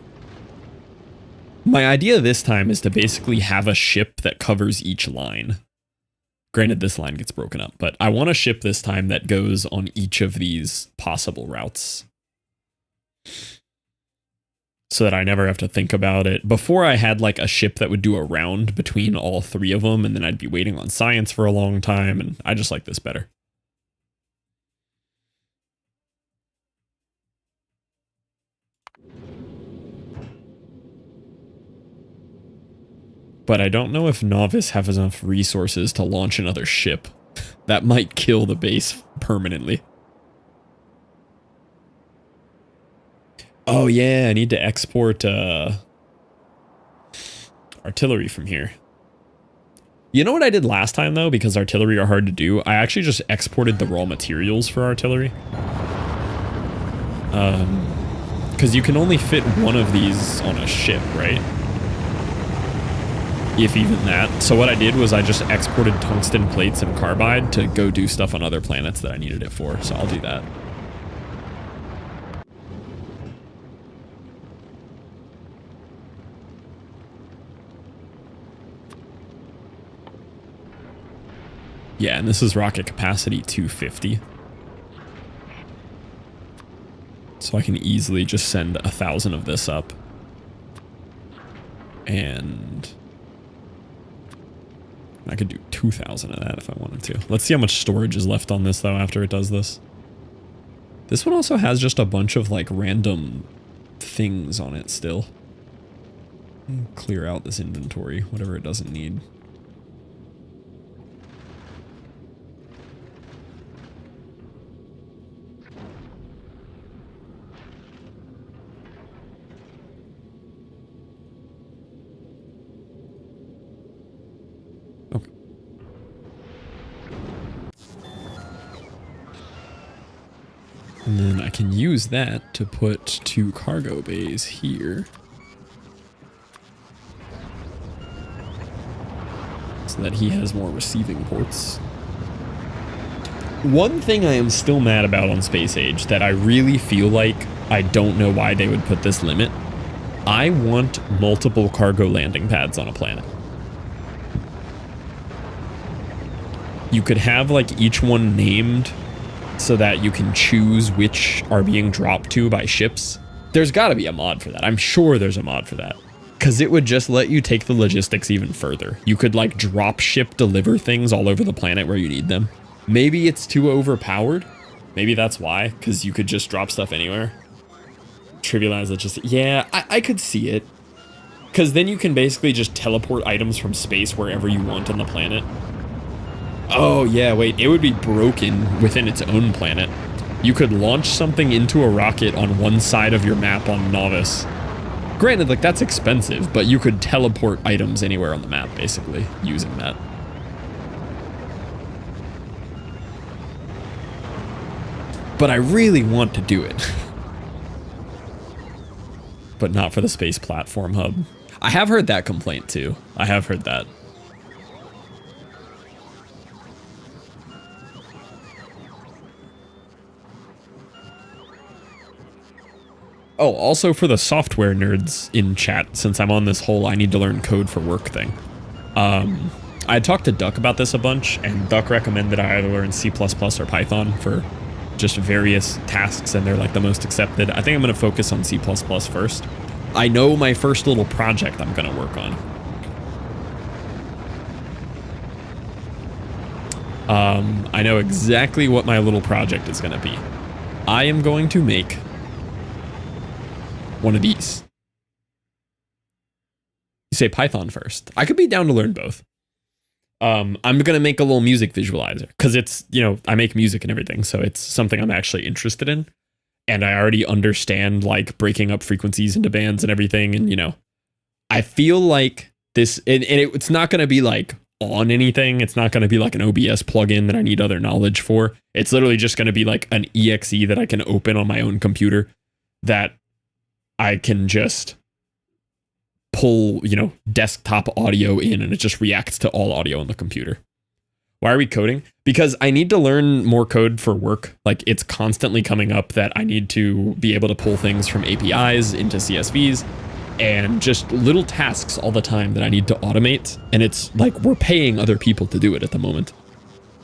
My idea this time is to basically have a ship that covers each line. Granted, this line gets broken up, but I want a ship this time that goes on each of these possible routes. So that I never have to think about it. Before I had like a ship that would do a round between all 3 of them, and then I'd be waiting on science for a long time, and I just like this better. But I don't know if Novice have enough resources to launch another ship. That might kill the base permanently. Oh yeah, I need to export artillery from here. You know what I did last time though, because artillery are hard to do? I actually just exported the raw materials for artillery. Because you can only fit 1 of these on a ship, right? If even that. So what I did was I just exported tungsten plates and carbide to go do stuff on other planets that I needed it for, so I'll do that. Yeah, and this is rocket capacity 250. So I can easily just send 1,000 of this up. And I could do 2,000 of that if I wanted to. Let's see how much storage is left on this though after it does this. This one also has just a bunch of like random things on it still. Clear out this inventory, whatever it doesn't need. Okay. And then I can use that to put 2 cargo bays here. So that he has more receiving ports. One thing I am still mad about on Space Age that I really feel like I don't know why they would put this limit. I want multiple cargo landing pads on a planet. You could have like each one named so that you can choose which are being dropped to by ships. There's got to be a mod for that. I'm sure there's a mod for that. Because it would just let you take the logistics even further. You could like drop ship deliver things all over the planet where you need them. Maybe it's too overpowered. Maybe that's why, because you could just drop stuff anywhere. Trivialize it just, yeah, I could see it. Because then you can basically just teleport items from space wherever you want on the planet. Oh yeah, wait, it would be broken within its own planet. You could launch something into a rocket on one side of your map on Novice. Granted, like, that's expensive, but you could teleport items anywhere on the map, basically, using that. But I really want to do it. But not for the space platform hub. I have heard that complaint, too. I have heard that. Oh, also for the software nerds in chat, since I'm on this whole I need to learn code for work thing. I talked to Duck about this a bunch, and Duck recommended I either learn C++ or Python for just various tasks, and they're like the most accepted. I think I'm going to focus on C++ first. I know my first little project I'm going to work on. I know exactly what my little project is going to be. I am going to make one of these. You say Python first. I could be down to learn both. I'm gonna make a little music visualizer because it's, you know, I make music and everything, so it's something I'm actually interested in, and I already understand like breaking up frequencies into bands and everything, and you know, I feel like this, and it's not gonna be like on anything. It's not gonna be like an OBS plugin that I need other knowledge for. It's literally just gonna be like an exe that I can open on my own computer that I can just pull, you know, desktop audio in, and it just reacts to all audio on the computer. Why are we coding? Because I need to learn more code for work. Like, it's constantly coming up that I need to be able to pull things from APIs into CSVs and just little tasks all the time that I need to automate. And it's like we're paying other people to do it at the moment.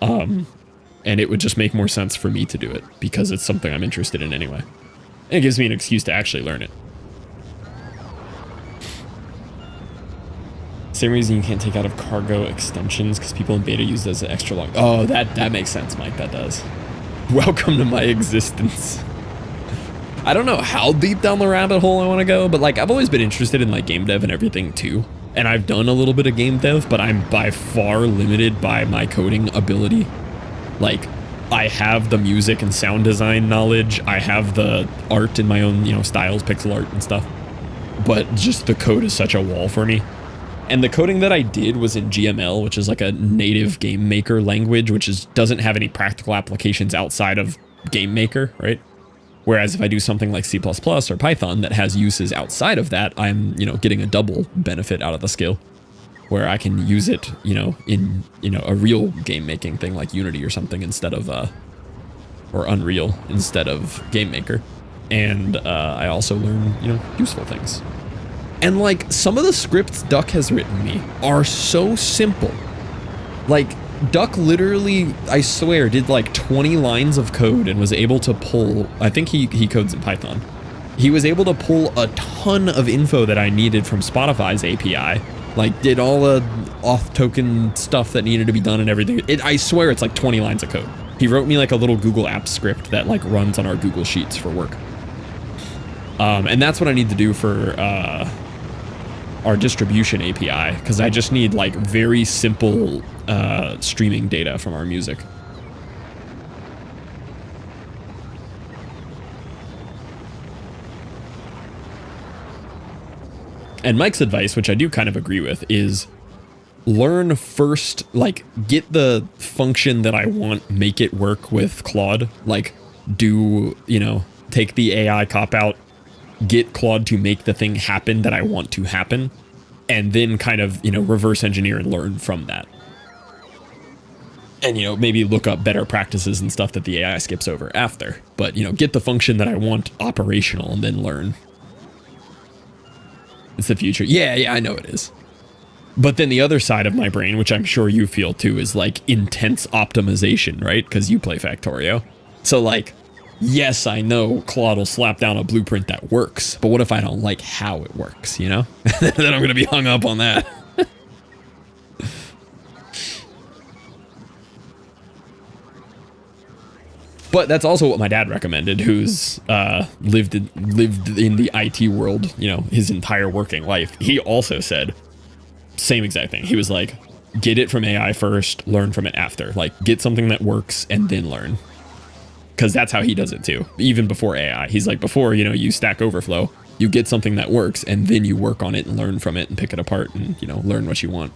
And it would just make more sense for me to do it because it's something I'm interested in anyway. And it gives me an excuse to actually learn it. Same reason you can't take out of cargo extensions because people in beta use it as an extra long. Oh, that makes sense, Mike. That does. Welcome to my existence. I don't know how deep down the rabbit hole I want to go, but like I've always been interested in like game dev and everything too. And I've done a little bit of game dev, but I'm by far limited by my coding ability. Like, I have the music and sound design knowledge. I have the art in my own, you know, styles, pixel art and stuff. But just the code is such a wall for me. And the coding that I did was in GML, which is like a native game maker language, which doesn't have any practical applications outside of game maker, right? Whereas if I do something like C++ or Python that has uses outside of that, I'm, you know, getting a double benefit out of the skill where I can use it, you know, in, you know, a real game making thing like Unity or something instead of, or Unreal instead of game maker. And I also learn, you know, useful things. And like some of the scripts Duck has written me are so simple. Like Duck literally, I swear, did like 20 lines of code and was able to pull, I think he codes in Python. He was able to pull a ton of info that I needed from Spotify's API. Like did all the auth token stuff that needed to be done and everything. I swear it's like 20 lines of code. He wrote me like a little Google Apps script that like runs on our Google Sheets for work. And that's what I need to do for our distribution API, because I just need like very simple streaming data from our music. And Mike's advice, which I do kind of agree with, is learn first, like get the function that I want, make it work with Claude, like do, you know, take the AI cop out, get Claude to make the thing happen that I want to happen, and then kind of, you know, reverse engineer and learn from that. And, you know, maybe look up better practices and stuff that the AI skips over after. But, you know, get the function that I want operational and then learn. It's the future. Yeah, I know it is. But then the other side of my brain, which I'm sure you feel too, is like intense optimization, right? Because you play Factorio. So like, yes, I know Claude will slap down a blueprint that works, but what if I don't like how it works, you know? Then I'm going to be hung up on that. But that's also what my dad recommended, who's lived in the IT world, you know, his entire working life. He also said, same exact thing. He was like, get it from AI first, learn from it after. Like, get something that works and then learn. Because that's how he does it too, even before AI. He's like, before, you know, you Stack Overflow, you get something that works and then you work on it and learn from it and pick it apart and, you know, learn what you want.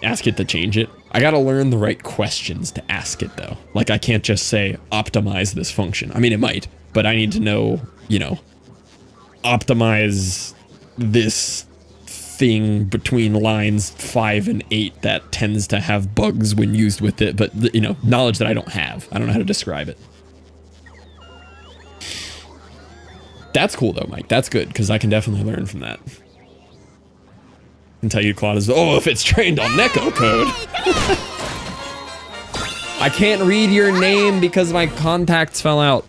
Ask it to change it. I gotta learn the right questions to ask it though. Like, I can't just say, optimize this function. I mean, it might, but I need to know, you know, optimize this thing between lines 5 and 8 that tends to have bugs when used with it, but, you know, knowledge that I don't have. I don't know how to describe it. That's cool though, Mike. That's good, because I can definitely learn from that. And tell you Claude is, oh, if it's trained on Neko code. I can't read your name because my contacts fell out.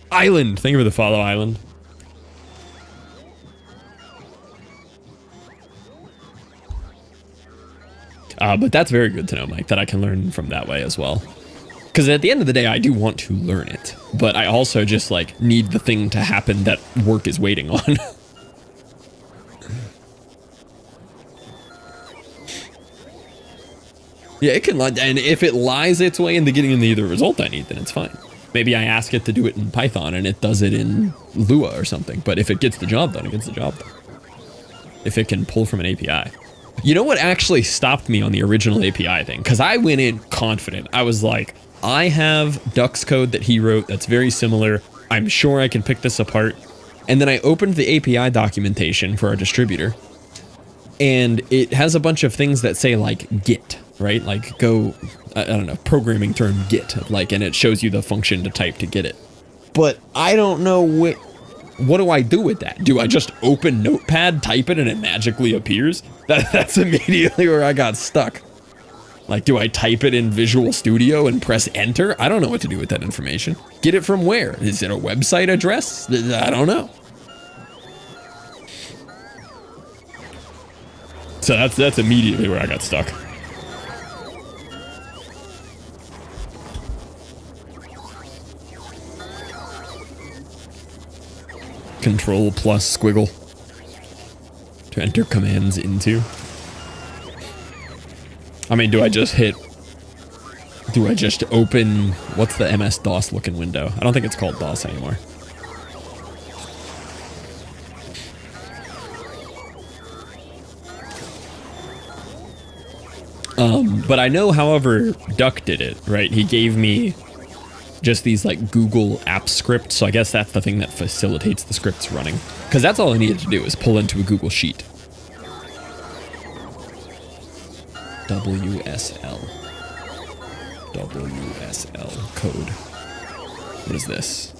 Island. Thank you for the follow, Island. But that's very good to know, Mike, that I can learn from that way as well. Because at the end of the day, I do want to learn it, but I also just like need the thing to happen that work is waiting on. Yeah, it can lie, and if it lies its way into getting the result I need, then it's fine. Maybe I ask it to do it in Python and it does it in Lua or something, but if it gets the job done, it gets the job done. If it can pull from an API. You know what actually stopped me on the original API thing? Because I went in confident. I was like, I have Duck's code that he wrote that's very similar. I'm sure I can pick this apart. And then I opened the API documentation for our distributor, and it has a bunch of things that say like Git, right? Like go, I don't know, programming term Git, like, and it shows you the function to type to get it. But I don't know what do I do with that? Do I just open Notepad, type it, and it magically appears? That's immediately where I got stuck. Like, do I type it in Visual Studio and press enter? I don't know what to do with that information. Get it from where? Is it a website address? I don't know. So that's immediately where I got stuck. Control plus squiggle to enter commands into. I mean, do I just open, what's the MS-DOS looking window? I don't think it's called DOS anymore. But I know, however, Duck did it, right? He gave me just these like Google app scripts, so I guess that's the thing that facilitates the scripts running. Because that's all I needed to do is pull into a Google Sheet. WSL code. What is this?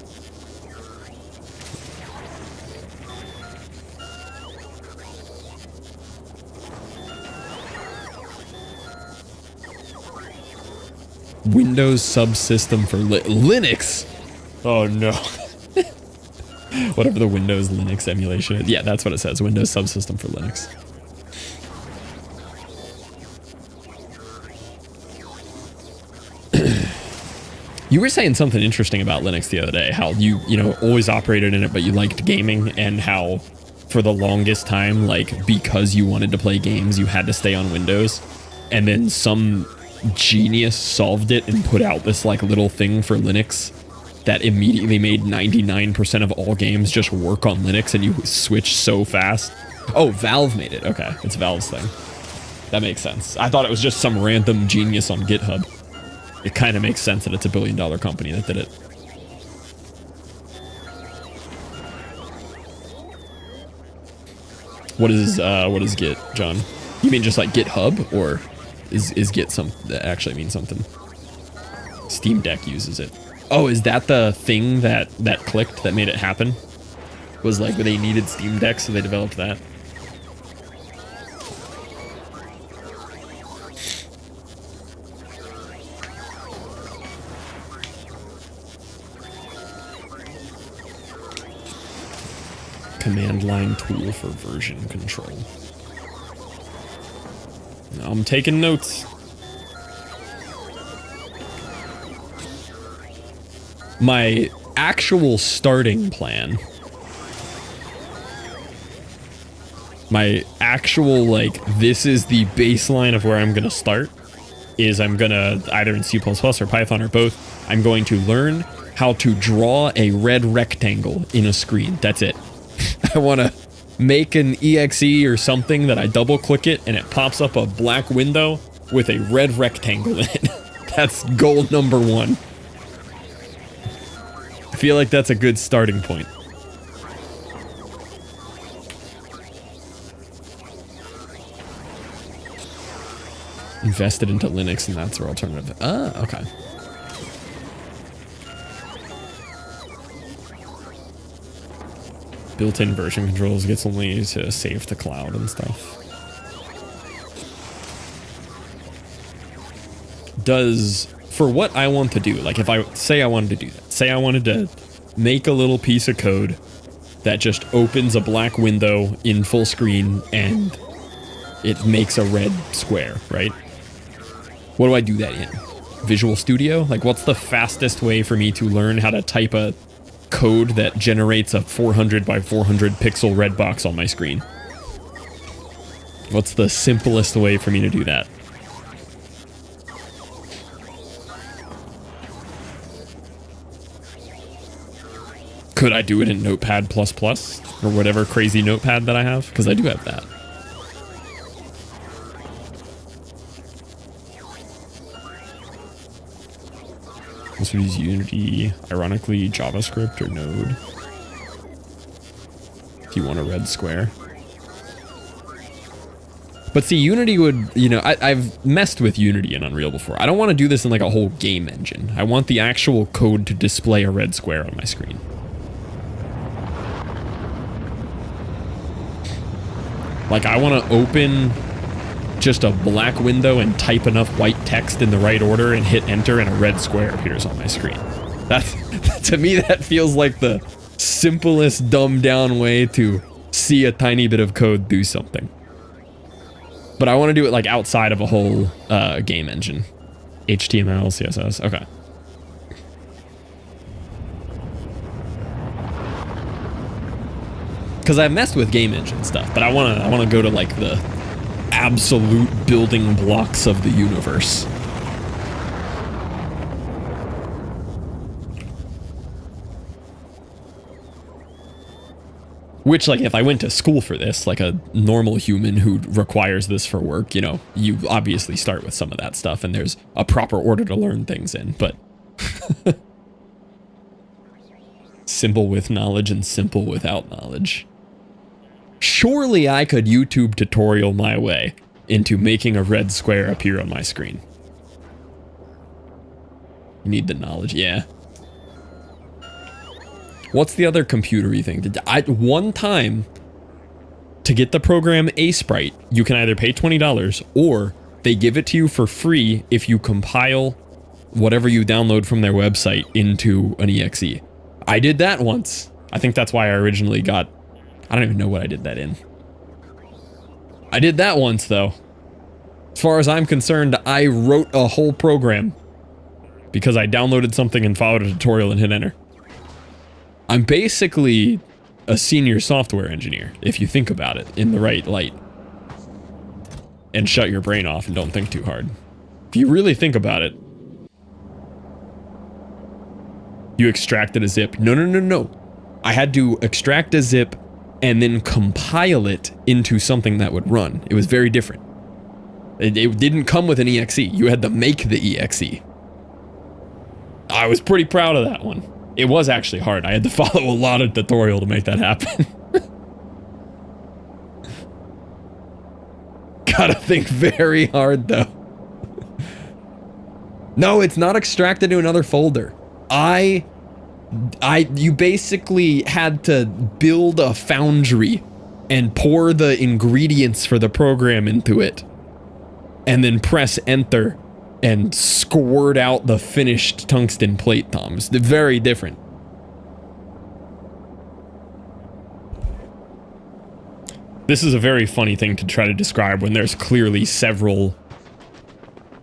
Windows subsystem for Linux. Oh no. Whatever the Windows Linux emulation is. Yeah, that's what it says. Windows subsystem for Linux. You were saying something interesting about Linux the other day, how you know, always operated in it, but you liked gaming, and how for the longest time, like, because you wanted to play games, you had to stay on Windows. And then some genius solved it and put out this, like, little thing for Linux that immediately made 99% of all games just work on Linux, and you switch so fast. Oh, Valve made it. Okay, it's Valve's thing. That makes sense. I thought it was just some random genius on GitHub. It kind of makes sense that it's a billion-dollar company that did it. What is Git, John? You mean just like GitHub, or is Git something that actually means something? Steam Deck uses it. Oh, is that the thing that clicked that made it happen? Was like they needed Steam Deck, so they developed that. Command line tool for version control. I'm taking notes. My actual starting plan, my actual, like, this is the baseline of where I'm gonna start, is I'm gonna, either in C++ or Python or both, I'm going to learn how to draw a red rectangle in a screen. That's it. I want to make an exe or something that I double click it and it pops up a black window with a red rectangle in it. That's goal number one. I feel like that's a good starting point. Invested into Linux, and that's our alternative. Ah, okay. Built-in version controls gets only to save to cloud and stuff. Does, for what I want to do, like if I say I wanted to do that, say I wanted to make a little piece of code that just opens a black window in full screen and it makes a red square, right? What do I do that in? Visual Studio? Like, what's the fastest way for me to learn how to type a code that generates a 400 by 400 pixel red box on my screen? What's the simplest way for me to do that? Could I do it in Notepad++ or whatever crazy notepad that I have? Because I do have that. This would use Unity, ironically JavaScript or Node. If you want a red square. But see, Unity would, you know, I've messed with Unity in Unreal before. I don't want to do this in like a whole game engine. I want the actual code to display a red square on my screen. Like, I want to open just a black window and type enough white text in the right order and hit enter and a red square appears on my screen. That's, to me, that feels like the simplest dumbed down way to see a tiny bit of code do something. But I want to do it like outside of a whole game engine. HTML, CSS, okay. Because I've messed with game engine stuff, but I want to go to like the absolute building blocks of the universe. Which, like, if I went to school for this, like a normal human who requires this for work, you know, you obviously start with some of that stuff and there's a proper order to learn things in, but simple with knowledge and simple without knowledge. Surely I could YouTube tutorial my way into making a red square appear on my screen. You need the knowledge, yeah. What's the other computery thing? One time, to get the program Asprite, you can either pay $20 or they give it to you for free if you compile whatever you download from their website into an exe. I did that once. I think that's why I originally got... I don't even know what I did that in. I did that once, though. As far as I'm concerned, I wrote a whole program. because I downloaded something and followed a tutorial and hit enter. I'm basically a senior software engineer, if you think about it in the right light. And shut your brain off and don't think too hard. If you really think about it. You extracted a zip. No, no, no, no. I had to extract a zip and then compile it into something that would run. It was very different. It didn't come with an exe. You had to make the exe. I was pretty proud of that one. It was actually hard. I had to follow a lot of tutorial to make that happen. Gotta think very hard though. No, it's not extracted to another folder. You basically had to build a foundry and pour the ingredients for the program into it. And then press enter and squirt out the finished tungsten plate toms. They're very different. This is a very funny thing to try to describe when there's clearly several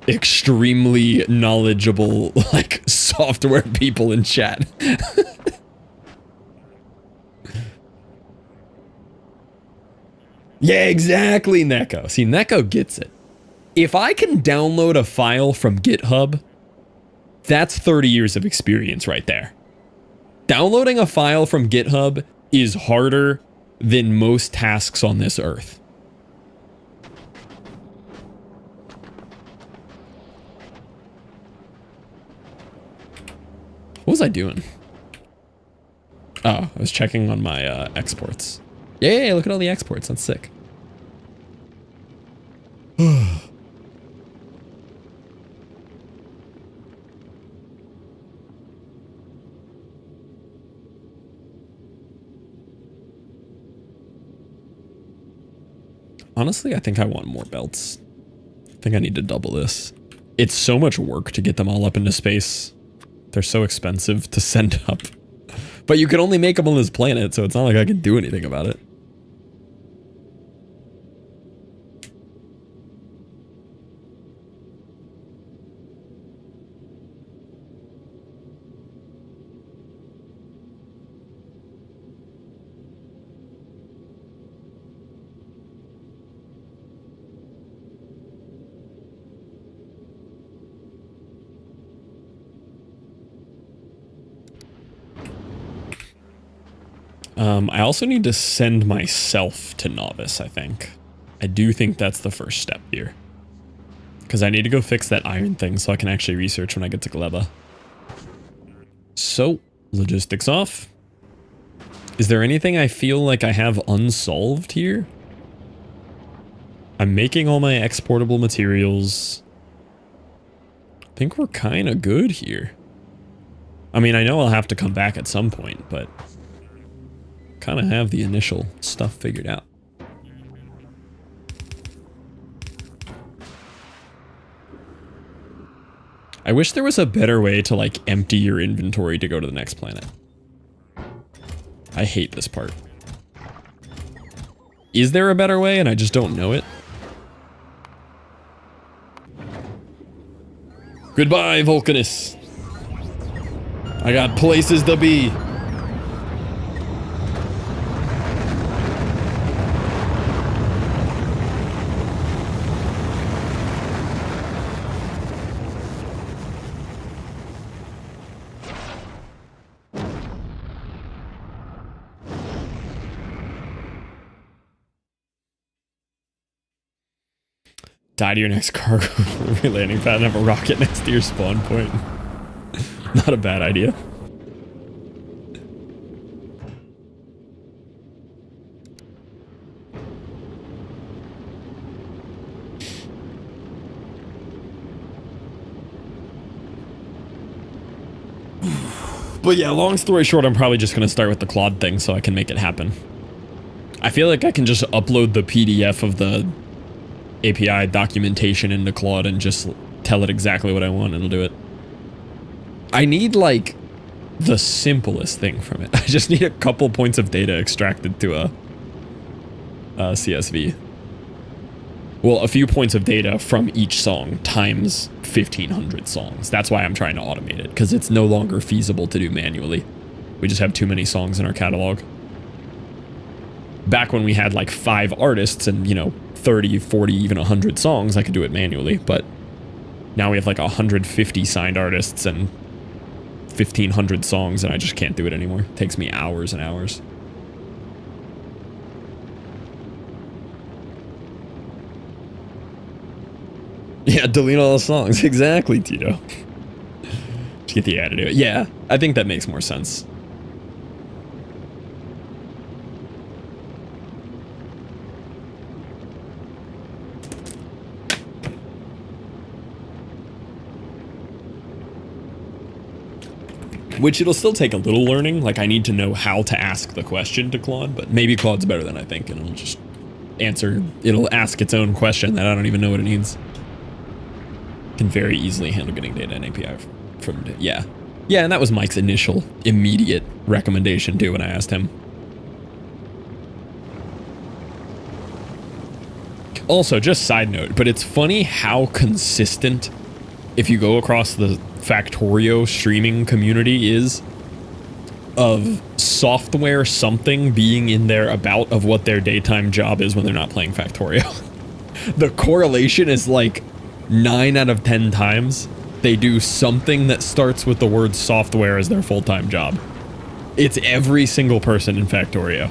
extremely knowledgeable, like, software people in chat. Yeah, exactly, Neko. See, Neko gets it. If I can download a file from GitHub, that's 30 years of experience right there. Downloading a file from GitHub is harder than most tasks on this earth. What was I doing? Oh, I was checking on my exports. Yeah, look at all the exports. That's sick. Honestly, I think I want more belts. I think I need to double this. It's so much work to get them all up into space. They're so expensive to send up. But you can only make them on this planet, so it's not like I can do anything about it. I also need to send myself to novice, I think. I do think that's the first step here. Because I need to go fix that iron thing so I can actually research when I get to Gleba. So, logistics off. Is there anything I feel like I have unsolved here? I'm making all my exportable materials. I think we're kind of good here. I mean, I know I'll have to come back at some point, but kind of have the initial stuff figured out. I wish there was a better way to, like, empty your inventory to go to the next planet. I hate this part. Is there a better way and I just don't know it? Goodbye, Vulcanus. I got places to be. Die to your next cargo landing pad and have a rocket next to your spawn point. Not a bad idea. But yeah, long story short, I'm probably just going to start with the Claude thing so I can make it happen. I feel like I can just upload the PDF of the API documentation into Claude and just tell it exactly what I want and it'll do it. I need, like, the simplest thing from it. I just need a couple points of data extracted to a CSV. Well, a few points of data from each song times 1,500 songs. That's why I'm trying to automate it, because it's no longer feasible to do manually. We just have too many songs in our catalog. Back when we had like 5 artists and, you know, 30, 40, even 100 songs, I could do it manually, but now we have like 150 signed artists and 1,500 songs, and I just can't do it anymore. It takes me hours and hours. Yeah, delete all the songs. Exactly, Tito. Just get the attitude. Yeah, I think that makes more sense. Which it'll still take a little learning. Like, I need to know how to ask the question to Claude, but maybe Claude's better than I think, and it'll just answer. It'll ask its own question that I don't even know what it needs. Can very easily handle getting data and API from, yeah. Yeah, and that was Mike's initial, immediate recommendation too when I asked him. Also, just side note, but it's funny how consistent, if you go across the Factorio streaming community, is of software something being in there about of what their daytime job is when they're not playing Factorio. The correlation is like 9 out of 10 times they do something that starts with the word software as their full-time job. It's every single person in Factorio.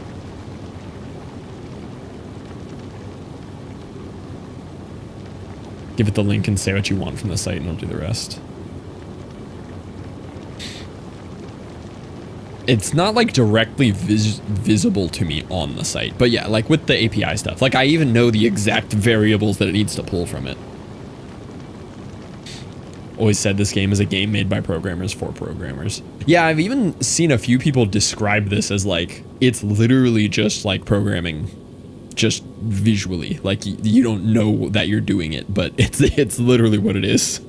Give it the link and say what you want from the site and it'll do the rest. It's not like directly visible to me on the site, but yeah, like with the API stuff, like I even know the exact variables that it needs to pull from it. Always said this game is a game made by programmers for programmers. Yeah, I've even seen a few people describe this as like, it's literally just like programming, just visually. Like you don't know that you're doing it, but it's literally what it is.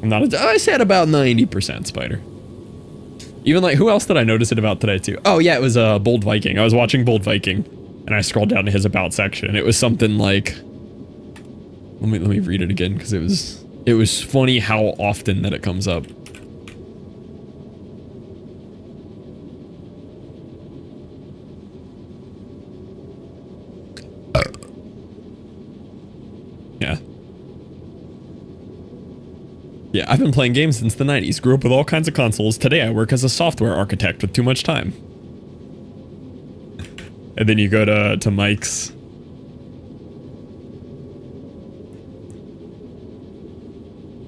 I'm not, I said about 90% Spider. Even like, who else did I notice it about today too? Oh yeah, it was Bold Viking. I was watching Bold Viking and I scrolled down to his about section and it was something like, let me read it again because it was funny how often that it comes up. Yeah. Yeah, I've been playing games since the 90s, grew up with all kinds of consoles. Today I work as a software architect with too much time. And then you go to Mike's.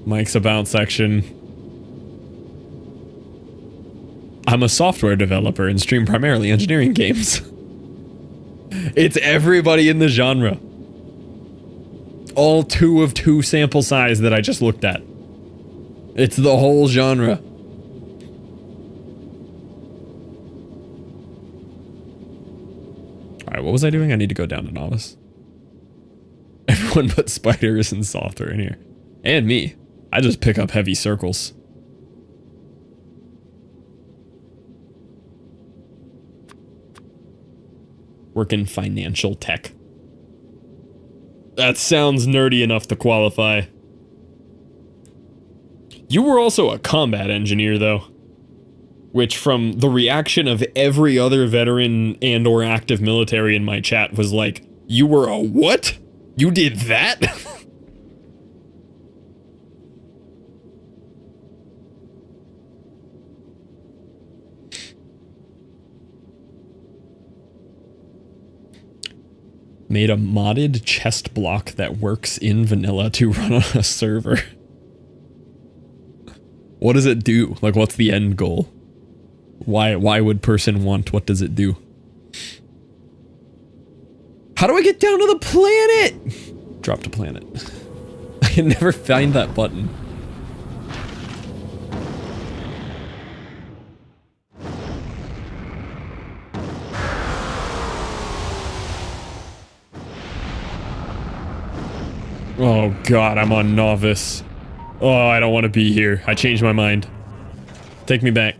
Mike's about section. I'm a software developer and stream primarily engineering games. It's everybody in the genre. All 2 of 2 sample size that I just looked at. It's the whole genre. Alright, what was I doing? I need to go down to novice. Everyone but Spider is in software in here. And me. I just pick up heavy circles. Work in financial tech. That sounds nerdy enough to qualify. You were also a combat engineer, though. Which, from the reaction of every other veteran and or active military in my chat, was like, you were a what? You did that? Made a modded chest block that works in vanilla to run on a server. What does it do? Like, what's the end goal? Why would person want? What does it do? How do I get down to the planet? Drop to planet. I can never find that button. Oh god, I'm on novice. Oh, I don't want to be here. I changed my mind. Take me back.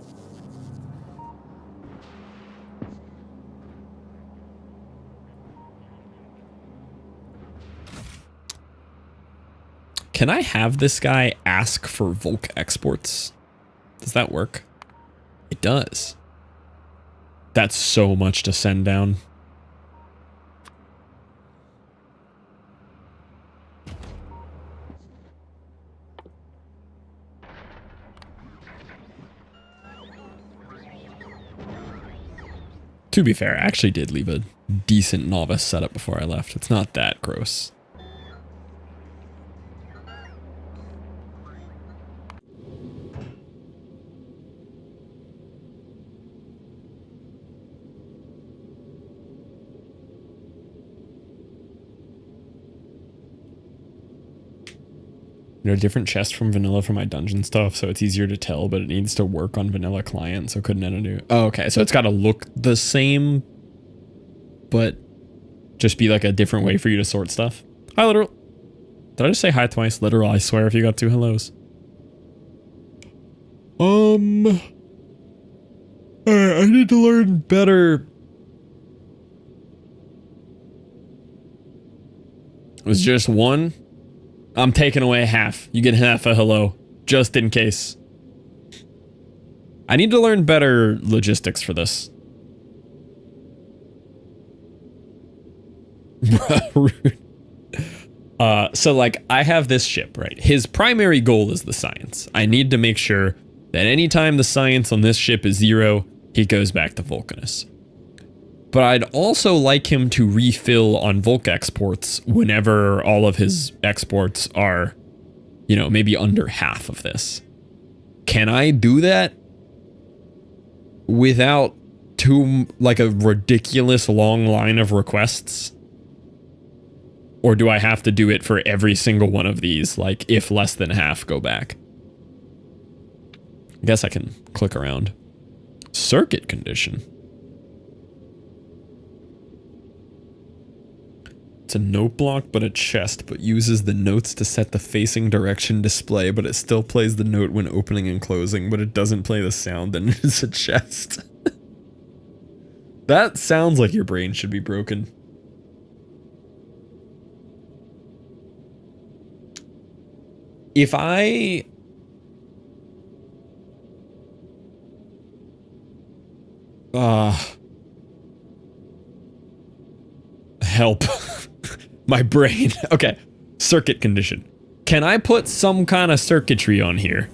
Can I have this guy ask for Volk exports? Does that work? It does. That's so much to send down. To be fair, I actually did leave a decent novice setup before I left. It's not that gross. You know, different chest from vanilla for my dungeon stuff, so it's easier to tell, but it needs to work on vanilla client, so couldn't edit it. Oh, okay, so it's got to look the same, but just be like a different way for you to sort stuff. Hi, literal. Did I just say hi twice? Literal, I swear if you got 2 hellos. Alright, I need to learn better. It was just one. I'm taking away half. You get half a hello, just in case. I need to learn better logistics for this. So like, I have this ship, right? His primary goal is the science. I need to make sure that anytime the science on this ship is 0, he goes back to vulcanus. But I'd also like him to refill on Volk exports whenever all of his exports are, you know, maybe under half of this. Can I do that without like a ridiculous long line of requests? Or do I have to do it for every single one of these, like if less than half go back? I guess I can click around. Circuit condition. It's a note block, but a chest, but uses the notes to set the facing direction display, but it still plays the note when opening and closing, but it doesn't play the sound, then it's a chest. That sounds like your brain should be broken. If I... help. My brain. Okay. Circuit condition. Can I put some kind of circuitry on here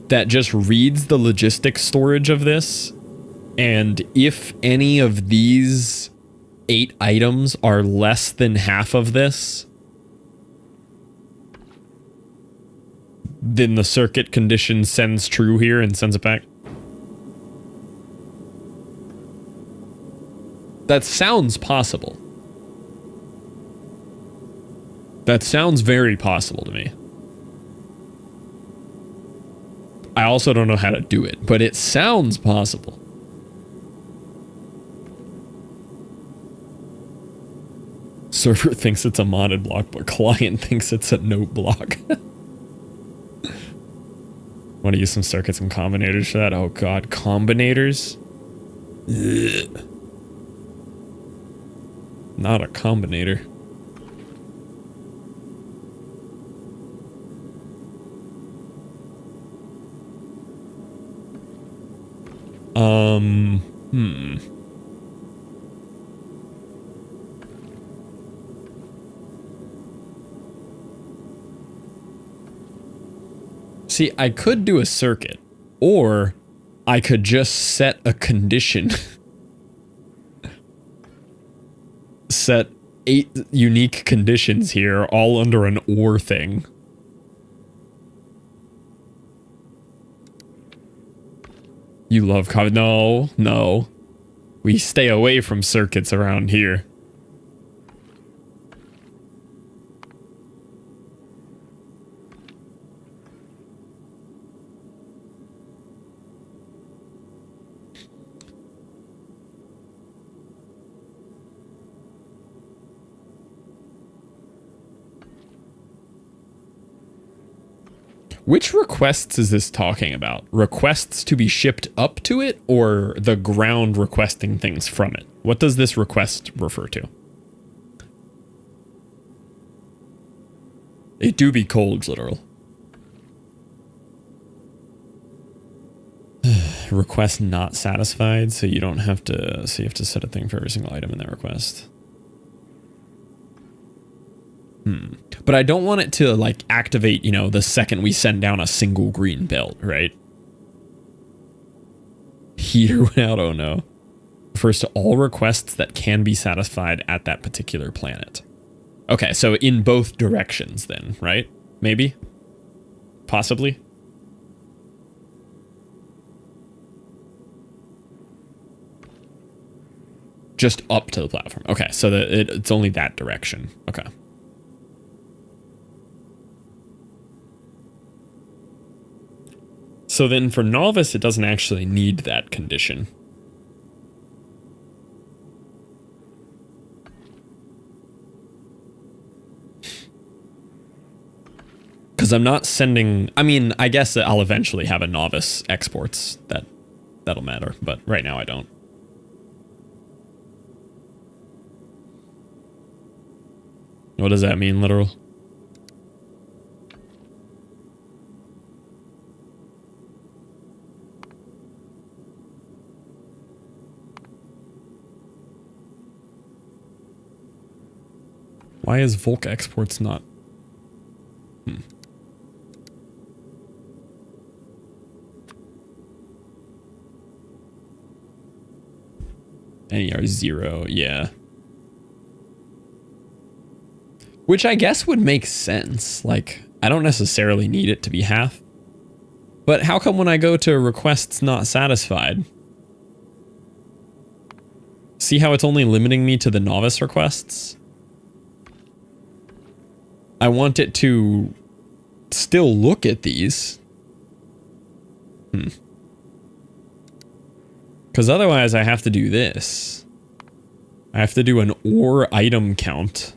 that just reads the logistics storage of this? And if any of these 8 items are less than half of this, then the circuit condition sends true here and sends it back? That sounds possible. That sounds very possible to me. I also don't know how to do it, but it sounds possible. Server thinks it's a modded block, but client thinks it's a note block. Want to use some circuits and combinators for that? Oh god, combinators? Ugh. Not a combinator. See, I could do a circuit, or I could just set a condition. Set 8 unique conditions here, all under an OR thing. You love no, no. We stay away from circuits around here. Which requests is this talking about? Requests to be shipped up to it, or the ground requesting things from it? What does this request refer to? It do be cold, literal. Request not satisfied, so you don't have to, so you have to set a thing for every single item in that request. But I don't want it to, like, activate, you know, the second we send down a single green belt, right? Heater went out, oh no. Refers to all requests that can be satisfied at that particular planet. Okay, so in both directions then, right? Maybe? Possibly? Just up to the platform. Okay, so it's only that direction. Okay. So then for novice, it doesn't actually need that condition. Because I'm not sending... I mean, I guess I'll eventually have a novice exports. That'll matter, but right now I don't. What does that mean, literal? Why is Volk exports not... NER 0, yeah. Which I guess would make sense. Like, I don't necessarily need it to be half. But how come when I go to requests not satisfied? See how it's only limiting me to the novice requests? I want it to still look at these. Because otherwise I have to do this. I have to do an ore item count.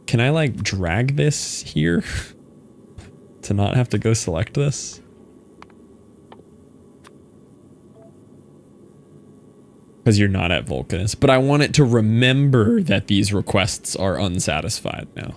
Can I like drag this here? To not have to go select this? Because you're not at Vulcanus. But I want it to remember that these requests are unsatisfied now.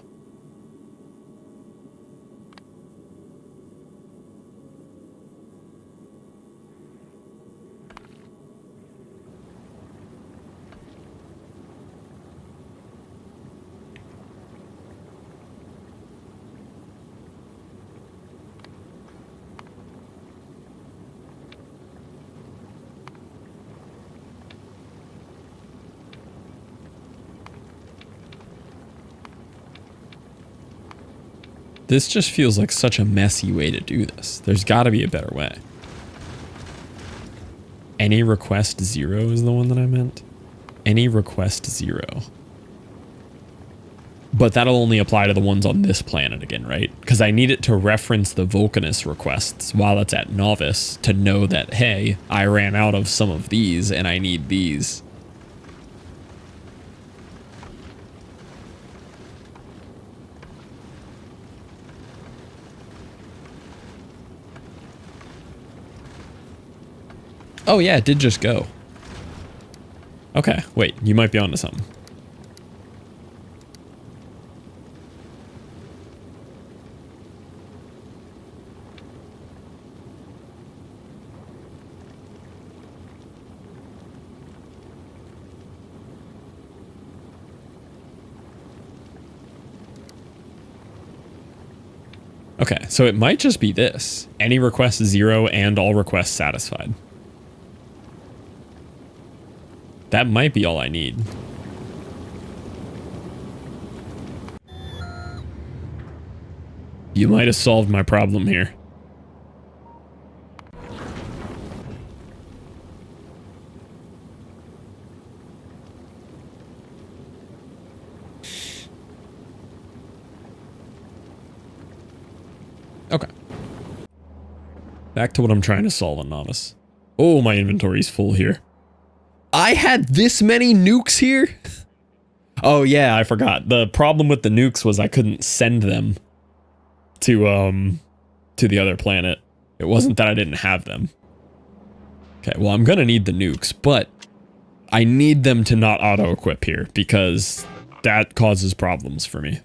This just feels like such a messy way to do this. There's got to be a better way. Any request 0 is the one that I meant. Any request 0. But that'll only apply to the ones on this planet again, right? Because I need it to reference the Vulcanus requests while it's at novice to know that, hey, I ran out of some of these and I need these. Oh yeah, it did just go. Okay, wait, you might be onto something. Okay, so it might just be this. Any request 0 and all requests satisfied. That might be all I need. You might have solved my problem here. Okay. Back to what I'm trying to solve on Novice. Oh, my inventory's full here. I had this many nukes here? Oh yeah, I forgot. The problem with the nukes was I couldn't send them to the other planet. It wasn't that I didn't have them. Okay, well I'm gonna need the nukes, but I need them to not auto-equip here because that causes problems for me.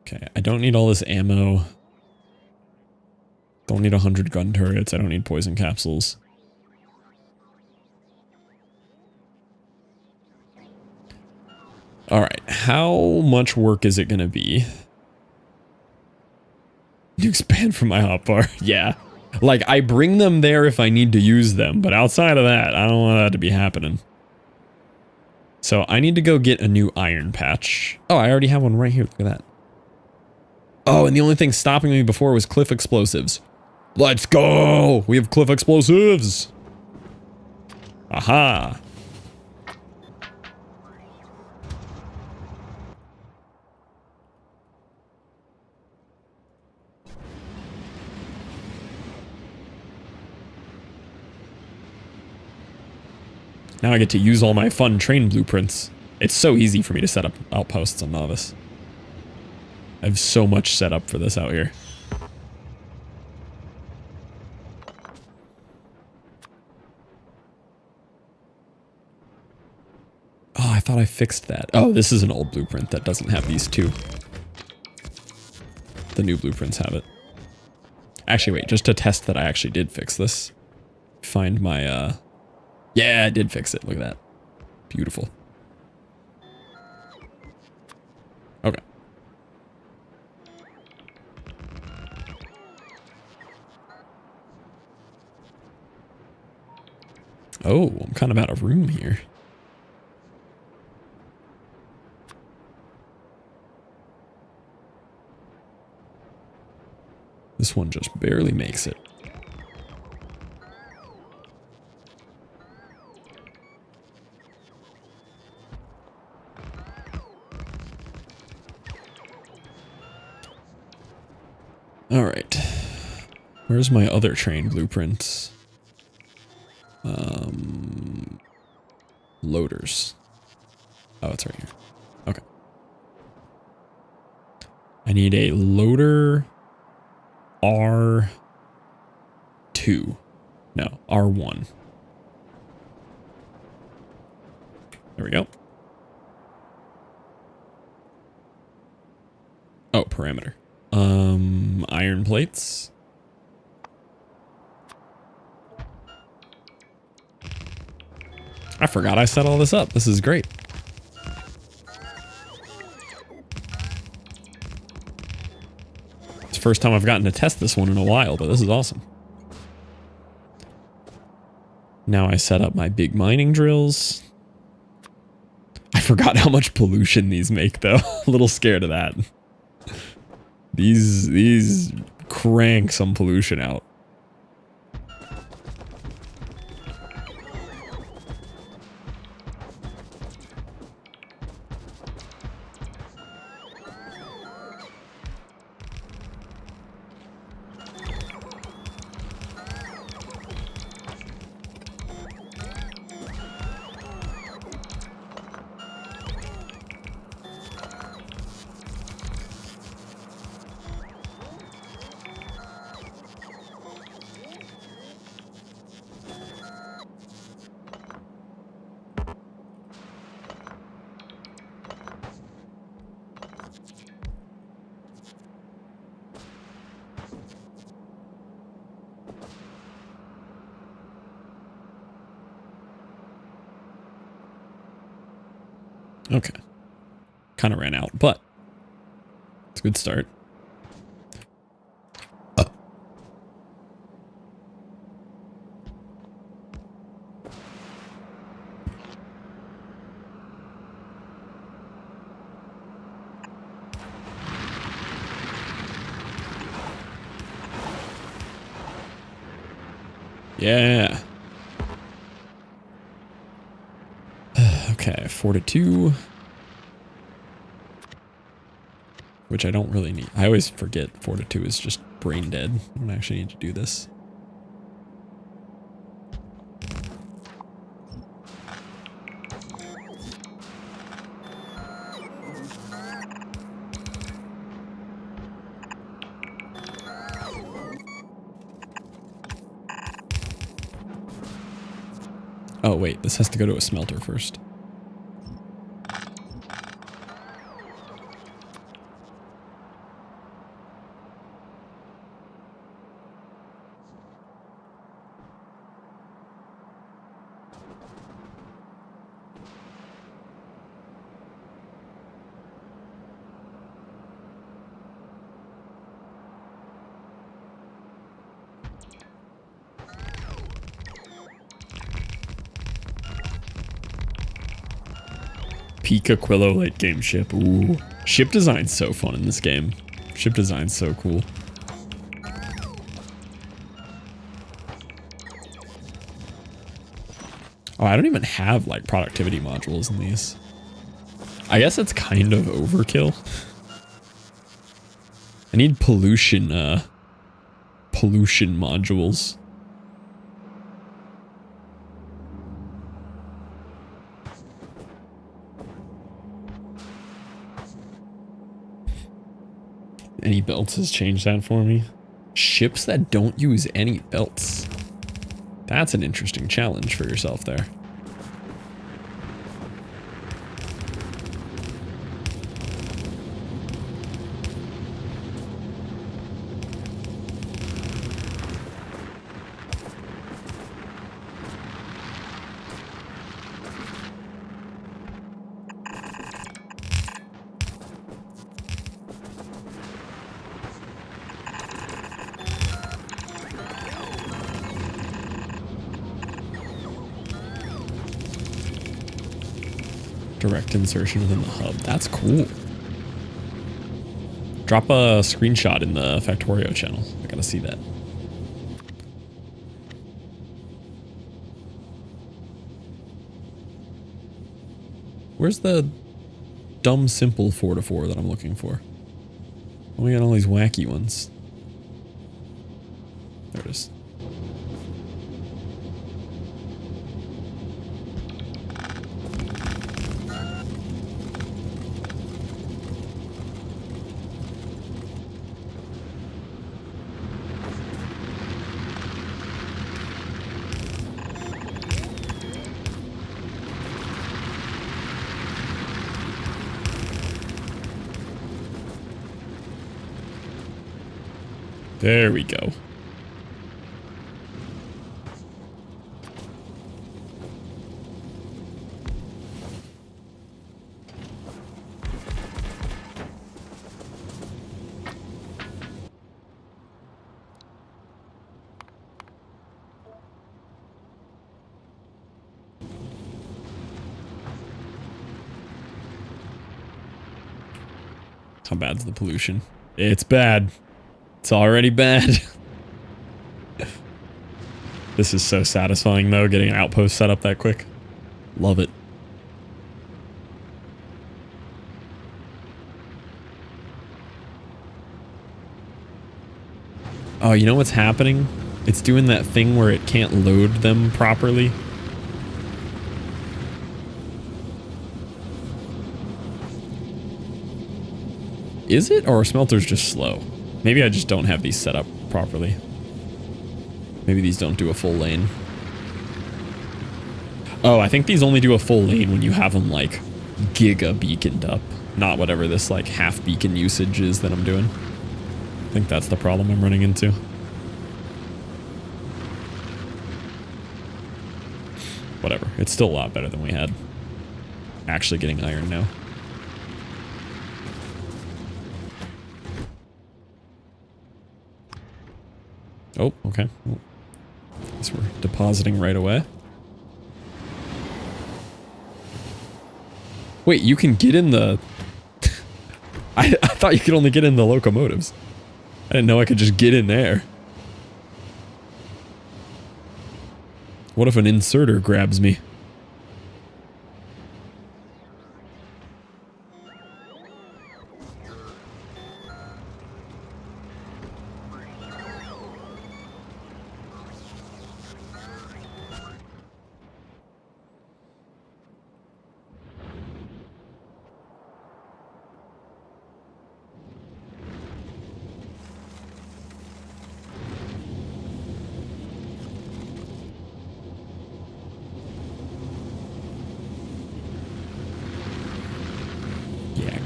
Okay, I don't need all this ammo. Don't need 100 gun turrets. I don't need poison capsules. Alright, how much work is it gonna be to expand from my hotbar? Yeah. Like, I bring them there if I need to use them, but outside of that, I don't want that to be happening. So, I need to go get a new iron patch. Oh, I already have one right here. Look at that. Oh, and the only thing stopping me before was cliff explosives. Let's go! We have cliff explosives! Aha! Now I get to use all my fun train blueprints. It's so easy for me to set up outposts on Novice. I have so much set up for this out here. Oh, I thought I fixed that. Oh, this is an old blueprint that doesn't have these two. The new blueprints have it. Actually, wait, just to test that I actually did fix this. Find my, yeah, I did fix it. Look at that. Beautiful. Okay. Oh, I'm kind of out of room here. This one just barely makes it. All right. Where's my other train blueprints? Loaders. Oh, it's right here. Okay. I need a loader R2. No, R1. There we go. Oh, parameter. Iron plates. I forgot I set all this up. This is great. It's the first time I've gotten to test this one in a while, but this is awesome. Now I set up my big mining drills. I forgot how much pollution these make, though. A little scared of that. These crank some pollution out. Okay. Kind of ran out, but it's a good start. Yeah. Okay, 42. Which I don't really need. I always forget 42 is just brain dead. I don't actually need to do this. Oh wait, this has to go to a smelter first. Peak Aquilo late game ship. Ooh. Ship design's so fun in this game. Ship design's so cool. Oh, I don't even have like productivity modules in these. I guess it's kind of overkill. I need pollution modules. Any belts has changed that for me. Ships that don't use any belts. That's an interesting challenge for yourself there. Direct insertion within the hub. That's cool. Drop a screenshot in the Factorio channel. I gotta see that. Where's the dumb simple 4-4 that I'm looking for? Oh, we got all these wacky ones. There it is. There we go. How bad's the pollution? It's bad. It's already bad. This is so satisfying though, getting an outpost set up that quick. Love it. Oh, you know what's happening? It's doing that thing where it can't load them properly. Is it? Or are smelters just slow? Maybe I just don't have these set up properly. Maybe these don't do a full lane. Oh, I think these only do a full lane when you have them like giga beaconed up. Not whatever this like half beacon usage is that I'm doing. I think that's the problem I'm running into. Whatever. It's still a lot better than we had. Actually getting iron now. Oh, okay. Well, guess we're depositing right away. Wait, you can get in the... I thought you could only get in the locomotives. I didn't know I could just get in there. What if an inserter grabs me?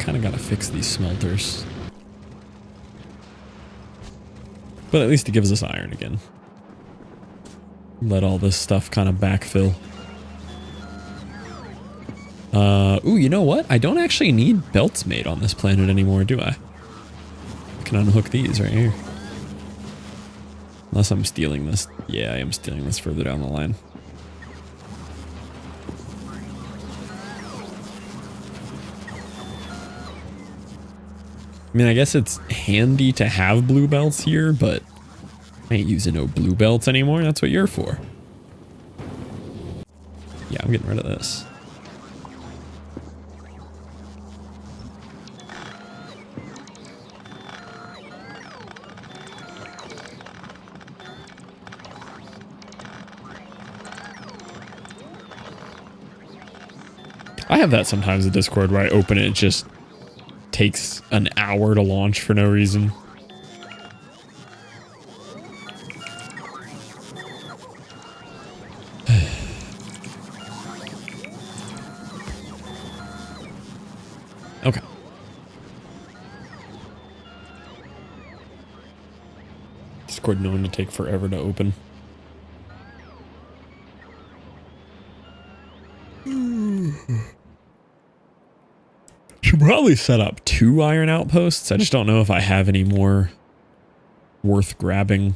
Kind of got to fix these smelters. But at least it gives us iron again. Let all this stuff kind of backfill. Ooh, you know what? I don't actually need belts made on this planet anymore, do I? I can unhook these right here. Unless I'm stealing this. Yeah, I am stealing this further down the line. I mean, I guess it's handy to have blue belts here, but I ain't using no blue belts anymore. That's what you're for. Yeah, I'm getting rid of this. I have that sometimes in Discord where I open it, it just takes an hour to launch for no reason. Okay. Discord known to take forever to open. Should probably set up 2 iron outposts. I just don't know if I have any more worth grabbing.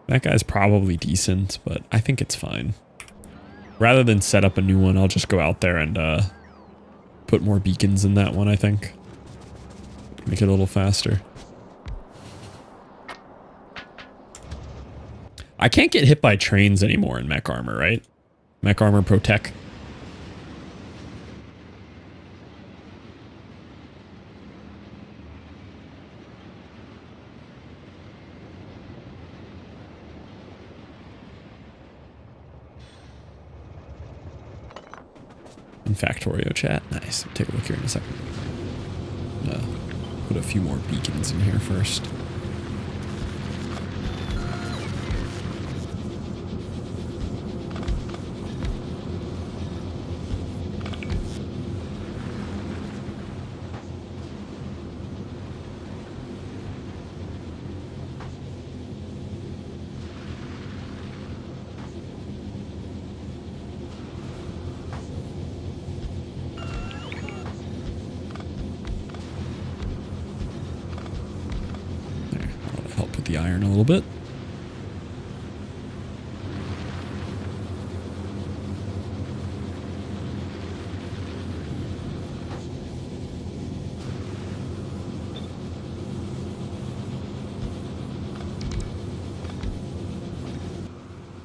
That guy's probably decent, but I think it's fine. Rather than set up a new one, I'll just go out there and put more beacons in that one, I think. Make it a little faster. I can't get hit by trains anymore in mech armor, right? Mech armor protect. In Factorio chat. Nice. Take a look here in a second. Put a few more beacons in here first. The iron a little bit.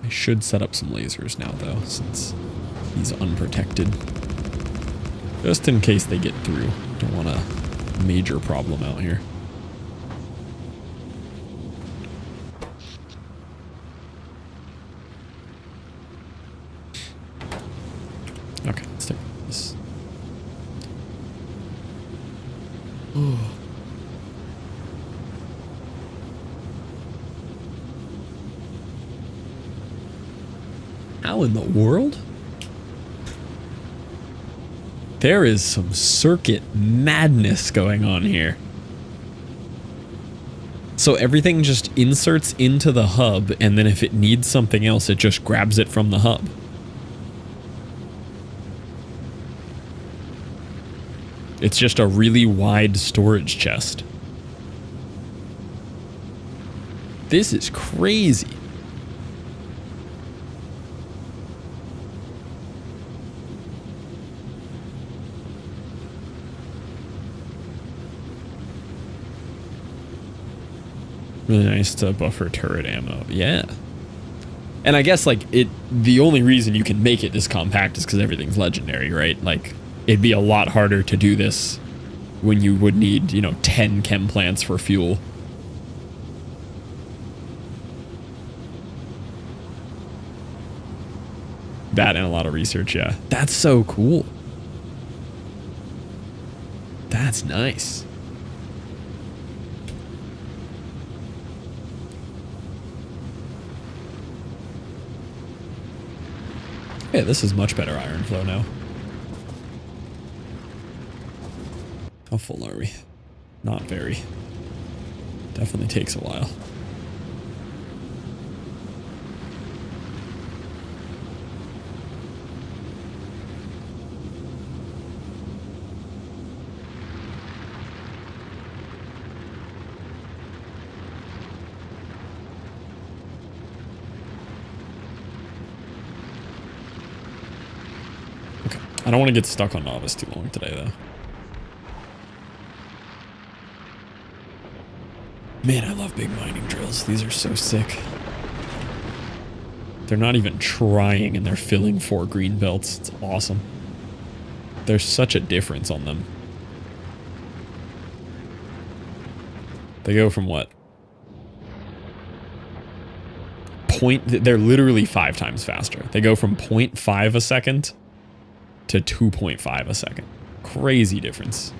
I should set up some lasers now though, since he's unprotected. Just in case they get through. Don't want a major problem out here. Okay, let's take this. Ooh. How in the world? There is some circuit madness going on here. So everything just inserts into the hub, and then if it needs something else, it just grabs it from the hub. It's just a really wide storage chest. This is crazy. Really nice to buffer turret ammo. Yeah. And I guess like the only reason you can make it this compact is because everything's legendary, right? Like it'd be a lot harder to do this when you would need, you know, 10 chem plants for fuel. That and a lot of research, yeah. That's so cool. That's nice. Yeah, this is much better iron flow now. How full are we? Not very. Definitely takes a while. Okay. I don't want to get stuck on novice too long today, though. Man, I love big mining drills. These are so sick. They're not even trying and they're filling 4 green belts. It's awesome. There's such a difference on them. They go from what? They're literally 5 times faster. They go from 0.5 a second to 2.5 a second. Crazy difference.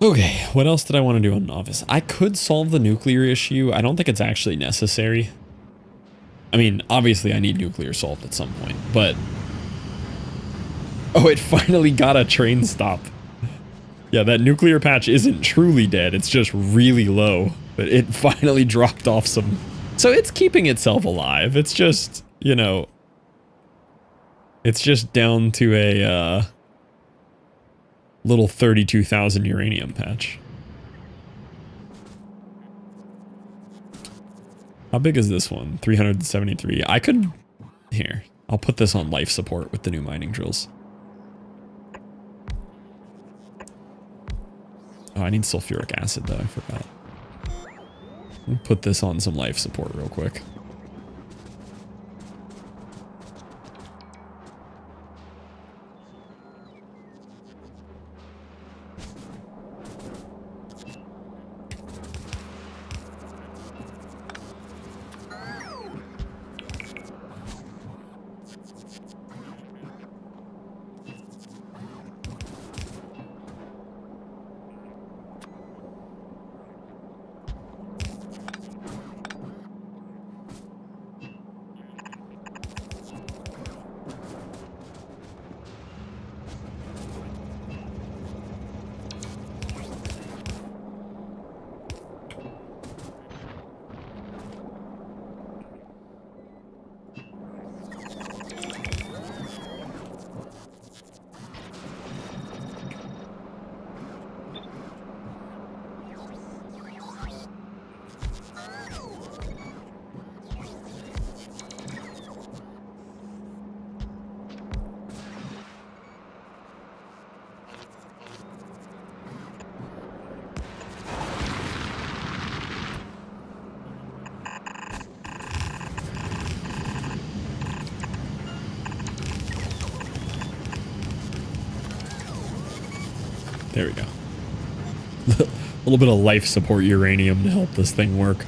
Okay, what else did I want to do on Novice? I could solve the nuclear issue. I don't think it's actually necessary. I mean, obviously I need nuclear solved at some point, but... Oh, it finally got a train stop. Yeah, that nuclear patch isn't truly dead, it's just really low. But it finally dropped off some... So it's keeping itself alive, it's just, you know... It's just down to a, little 32,000 uranium patch. How big is this one? 373. I could... Here. I'll put this on life support with the new mining drills. Oh, I need sulfuric acid though, I forgot. Let me put this on some life support real quick. There we go. A little bit of life support uranium to help this thing work.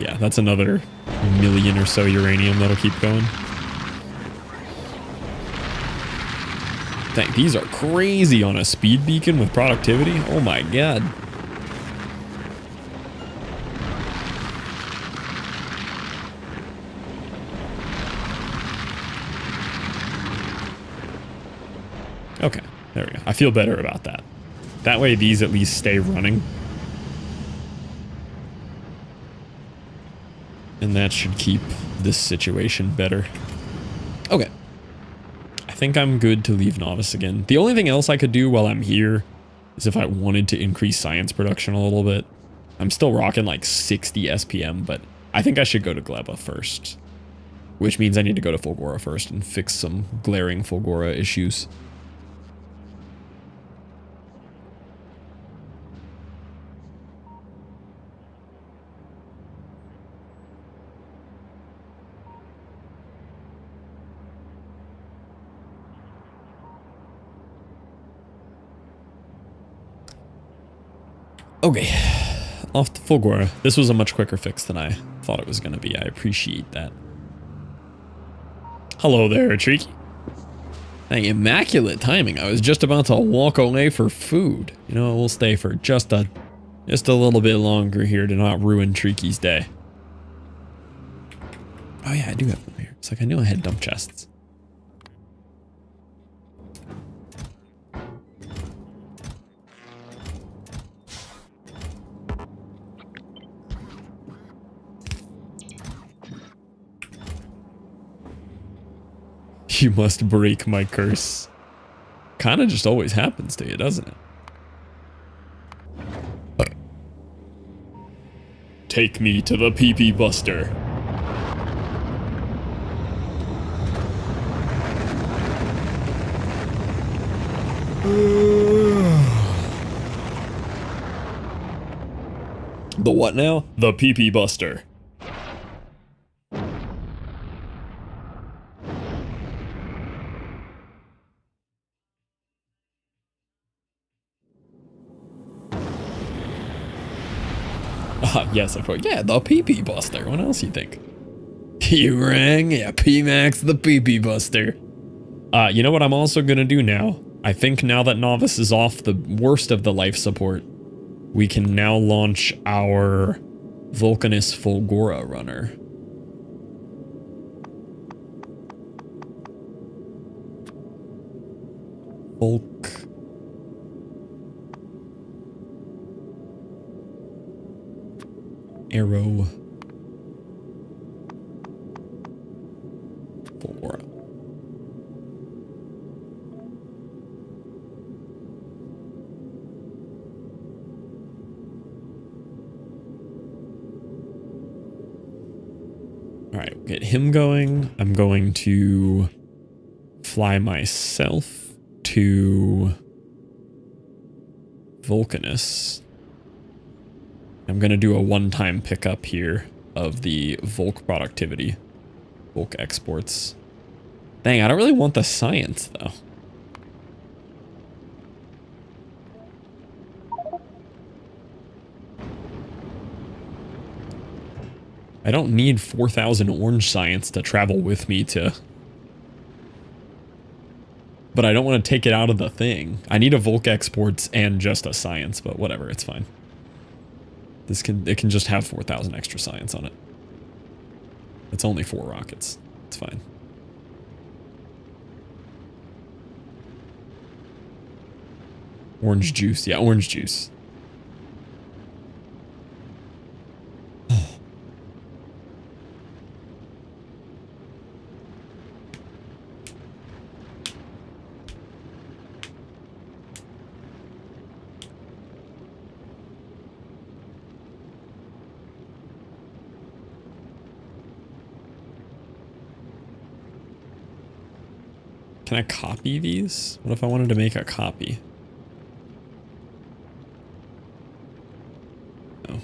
Yeah, that's another 1,000,000 or so uranium that'll keep going. Dang, these are crazy on a speed beacon with productivity. Oh my god. Okay, there we go. I feel better about that. That way these at least stay running. And that should keep this situation better. Okay. I think I'm good to leave Novice again. The only thing else I could do while I'm here is if I wanted to increase science production a little bit. I'm still rocking like 60 SPM, but I think I should go to Gleba first. Which means I need to go to Fulgora first and fix some glaring Fulgora issues. Okay, off to Fulgora. This was a much quicker fix than I thought it was going to be. I appreciate that. Hello there, Tricky. Dang, immaculate timing. I was just about to walk away for food. You know, we'll stay for just a little bit longer here to not ruin Triky's day. Oh yeah, I do have them here. It's like I knew I had dump chests. You must break my curse. Kind of just always happens to you, doesn't it? Take me to the pee-pee buster. The what now? The pee-pee buster. Yes, of course. Yeah, the pee-pee buster. What else you think? You rang? Yeah, P-Max the pee-pee buster. You know what I'm also gonna do now? I think now that Novice is off the worst of the life support, we can now launch our Vulcanus Fulgora runner. Volk. Arrow. Fulgora. Alright, we'll get him going. I'm going to fly myself to Vulcanus. I'm going to do a one-time pickup here of the Volk productivity. Volk exports. Dang, I don't really want the science, though. I don't need 4,000 orange science to travel with me to... But I don't want to take it out of the thing. I need a Volk exports and just a science, but whatever, it's fine. It can just have 4,000 extra science on it. It's only 4 rockets. It's fine. Orange juice. Yeah, orange juice. Can I copy these? What if I wanted to make a copy? No.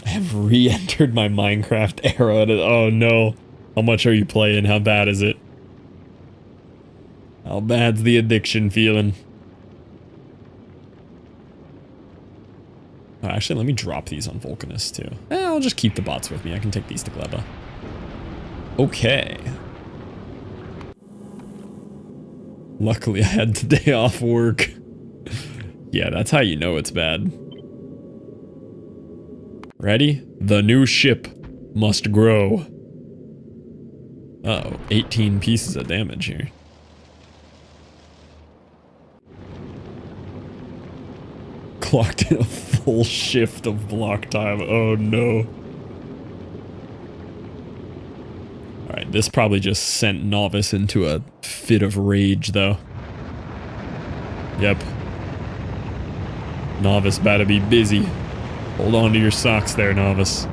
I have re-entered my Minecraft era. Oh no. How much are you playing? How bad is it? How bad's the addiction feeling? Oh, actually, let me drop these on Vulcanus too. I'll just keep the bots with me. I can take these to Gleba. Okay. Luckily, I had today off work. Yeah, that's how you know it's bad. Ready? The new ship must grow. Uh-oh, 18 pieces of damage here. Clocked in a full shift of block time. Oh no. Alright, this probably just sent Novice into a fit of rage, though. Yep. Novice better be busy. Hold on to your socks there, Novice.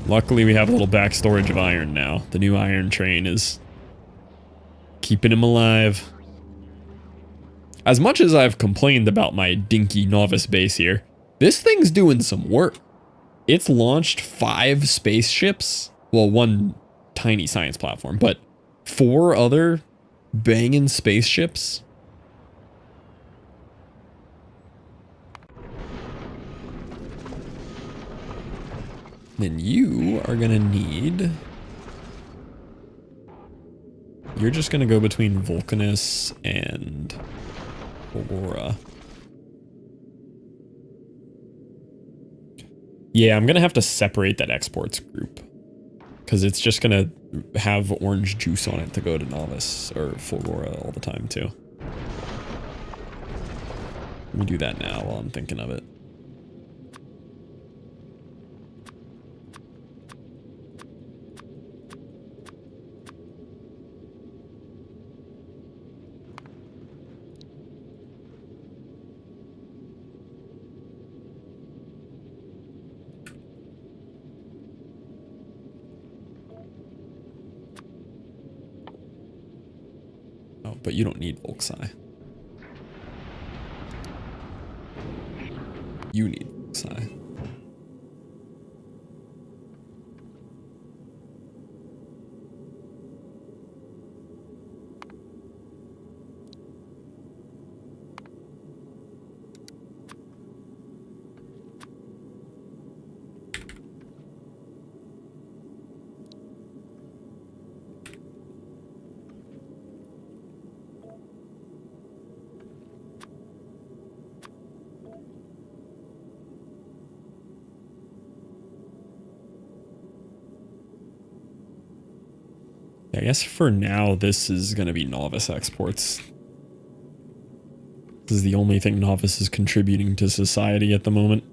Luckily, we have a little back storage of iron now. The new iron train is keeping him alive. As much as I've complained about my dinky Novice base here, this thing's doing some work. It's launched 5 spaceships. Well, 1 tiny science platform, but 4 other banging spaceships. Then you are gonna need... You're just gonna go between Vulcanus and Aurora. Yeah, I'm gonna have to separate that exports group. Because it's just gonna have orange juice on it to go to novice or Fulgora all the time too. Let me do that now while I'm thinking of it. Oh, but you don't need Volksai. You need Volksai. I guess for now, this is going to be novice exports. This is the only thing novice is contributing to society at the moment.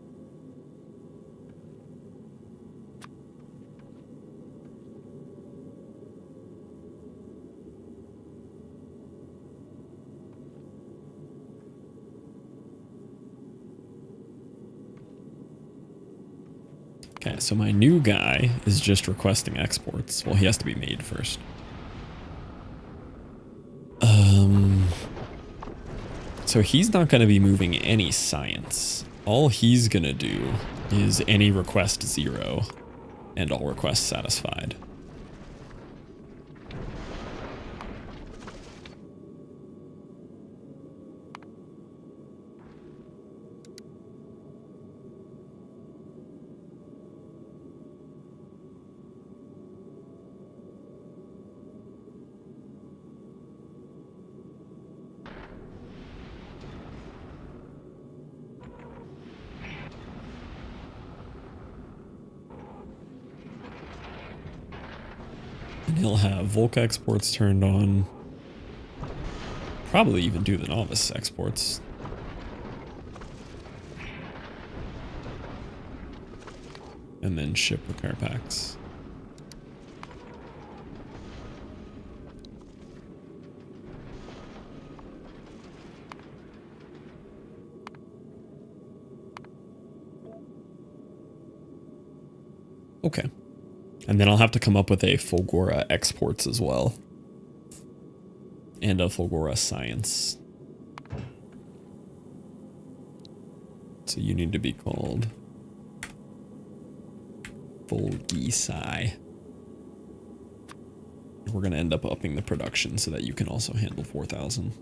Okay, so my new guy is just requesting exports. Well, he has to be made first. So he's not going to be moving any science. All he's going to do is any request 0 and all requests satisfied. And he'll have Volk exports turned on. Probably even do the novice exports. And then ship repair packs. Okay. And then I'll have to come up with a Fulgora exports as well. And a Fulgora science. So you need to be called Volgisai. We're going to end up upping the production so that you can also handle 4,000.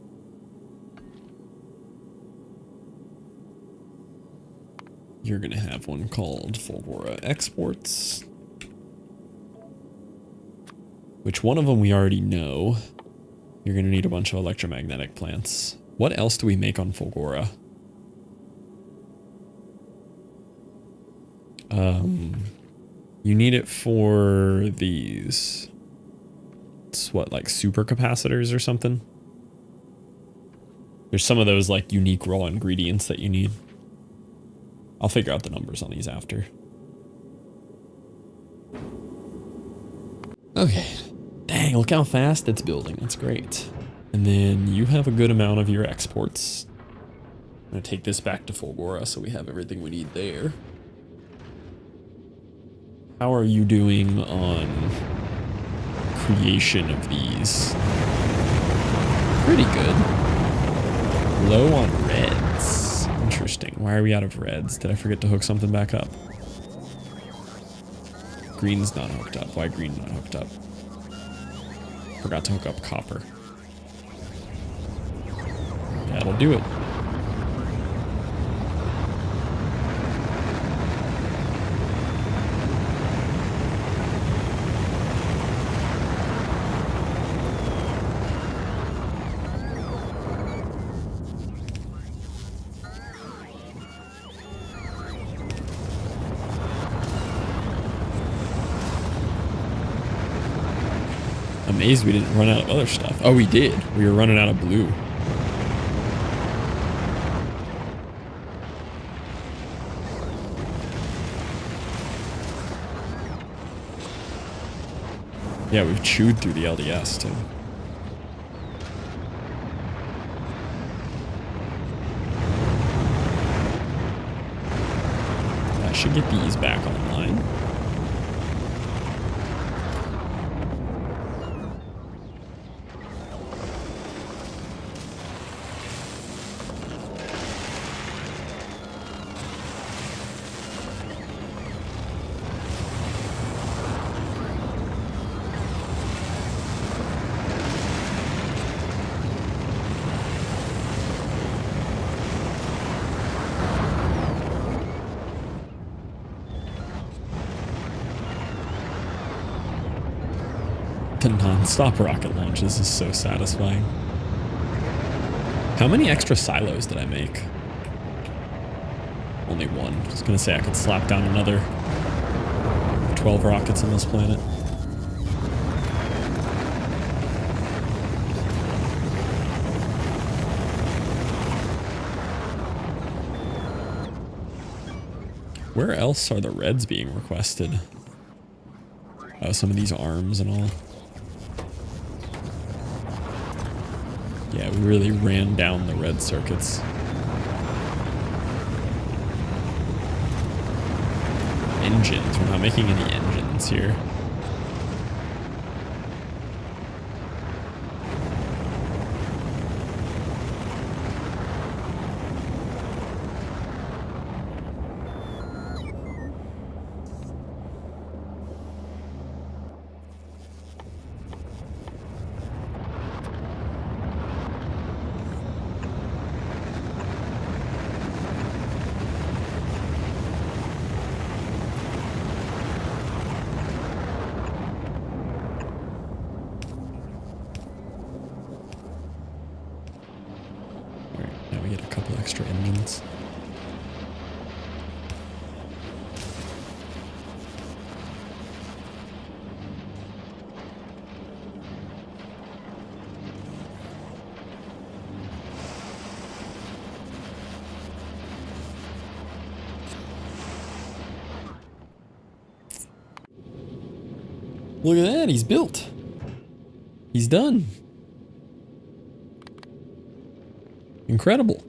You're going to have one called Fulgora exports. Which one of them we already know. You're going to need a bunch of electromagnetic plants. What else do we make on Fulgora? You need it for these. It's what, like supercapacitors or something? There's some of those like unique raw ingredients that you need. I'll figure out the numbers on these after. Okay. Dang, look how fast it's building. That's great. And then you have a good amount of your exports. I'm going to take this back to Fulgora so we have everything we need there. How are you doing on creation of these? Pretty good. Low on reds. Interesting. Why are we out of reds? Did I forget to hook something back up? Green's not hooked up. Why green not hooked up? Forgot to hook up copper. That'll do it. Amazed we didn't run out of other stuff. Oh, we did. We were running out of blue. Yeah, we've chewed through the LDS too. I should get these back online. The non-stop rocket launches is so satisfying. How many extra silos did I make? Only one. I was gonna say I could slap down another 12 rockets on this planet. Where else are the reds being requested? Oh, some of these arms and all. Yeah, we really ran down the red circuits. Engines. We're not making any engines here. Extra engines. Look at that, he's built. He's done. Incredible.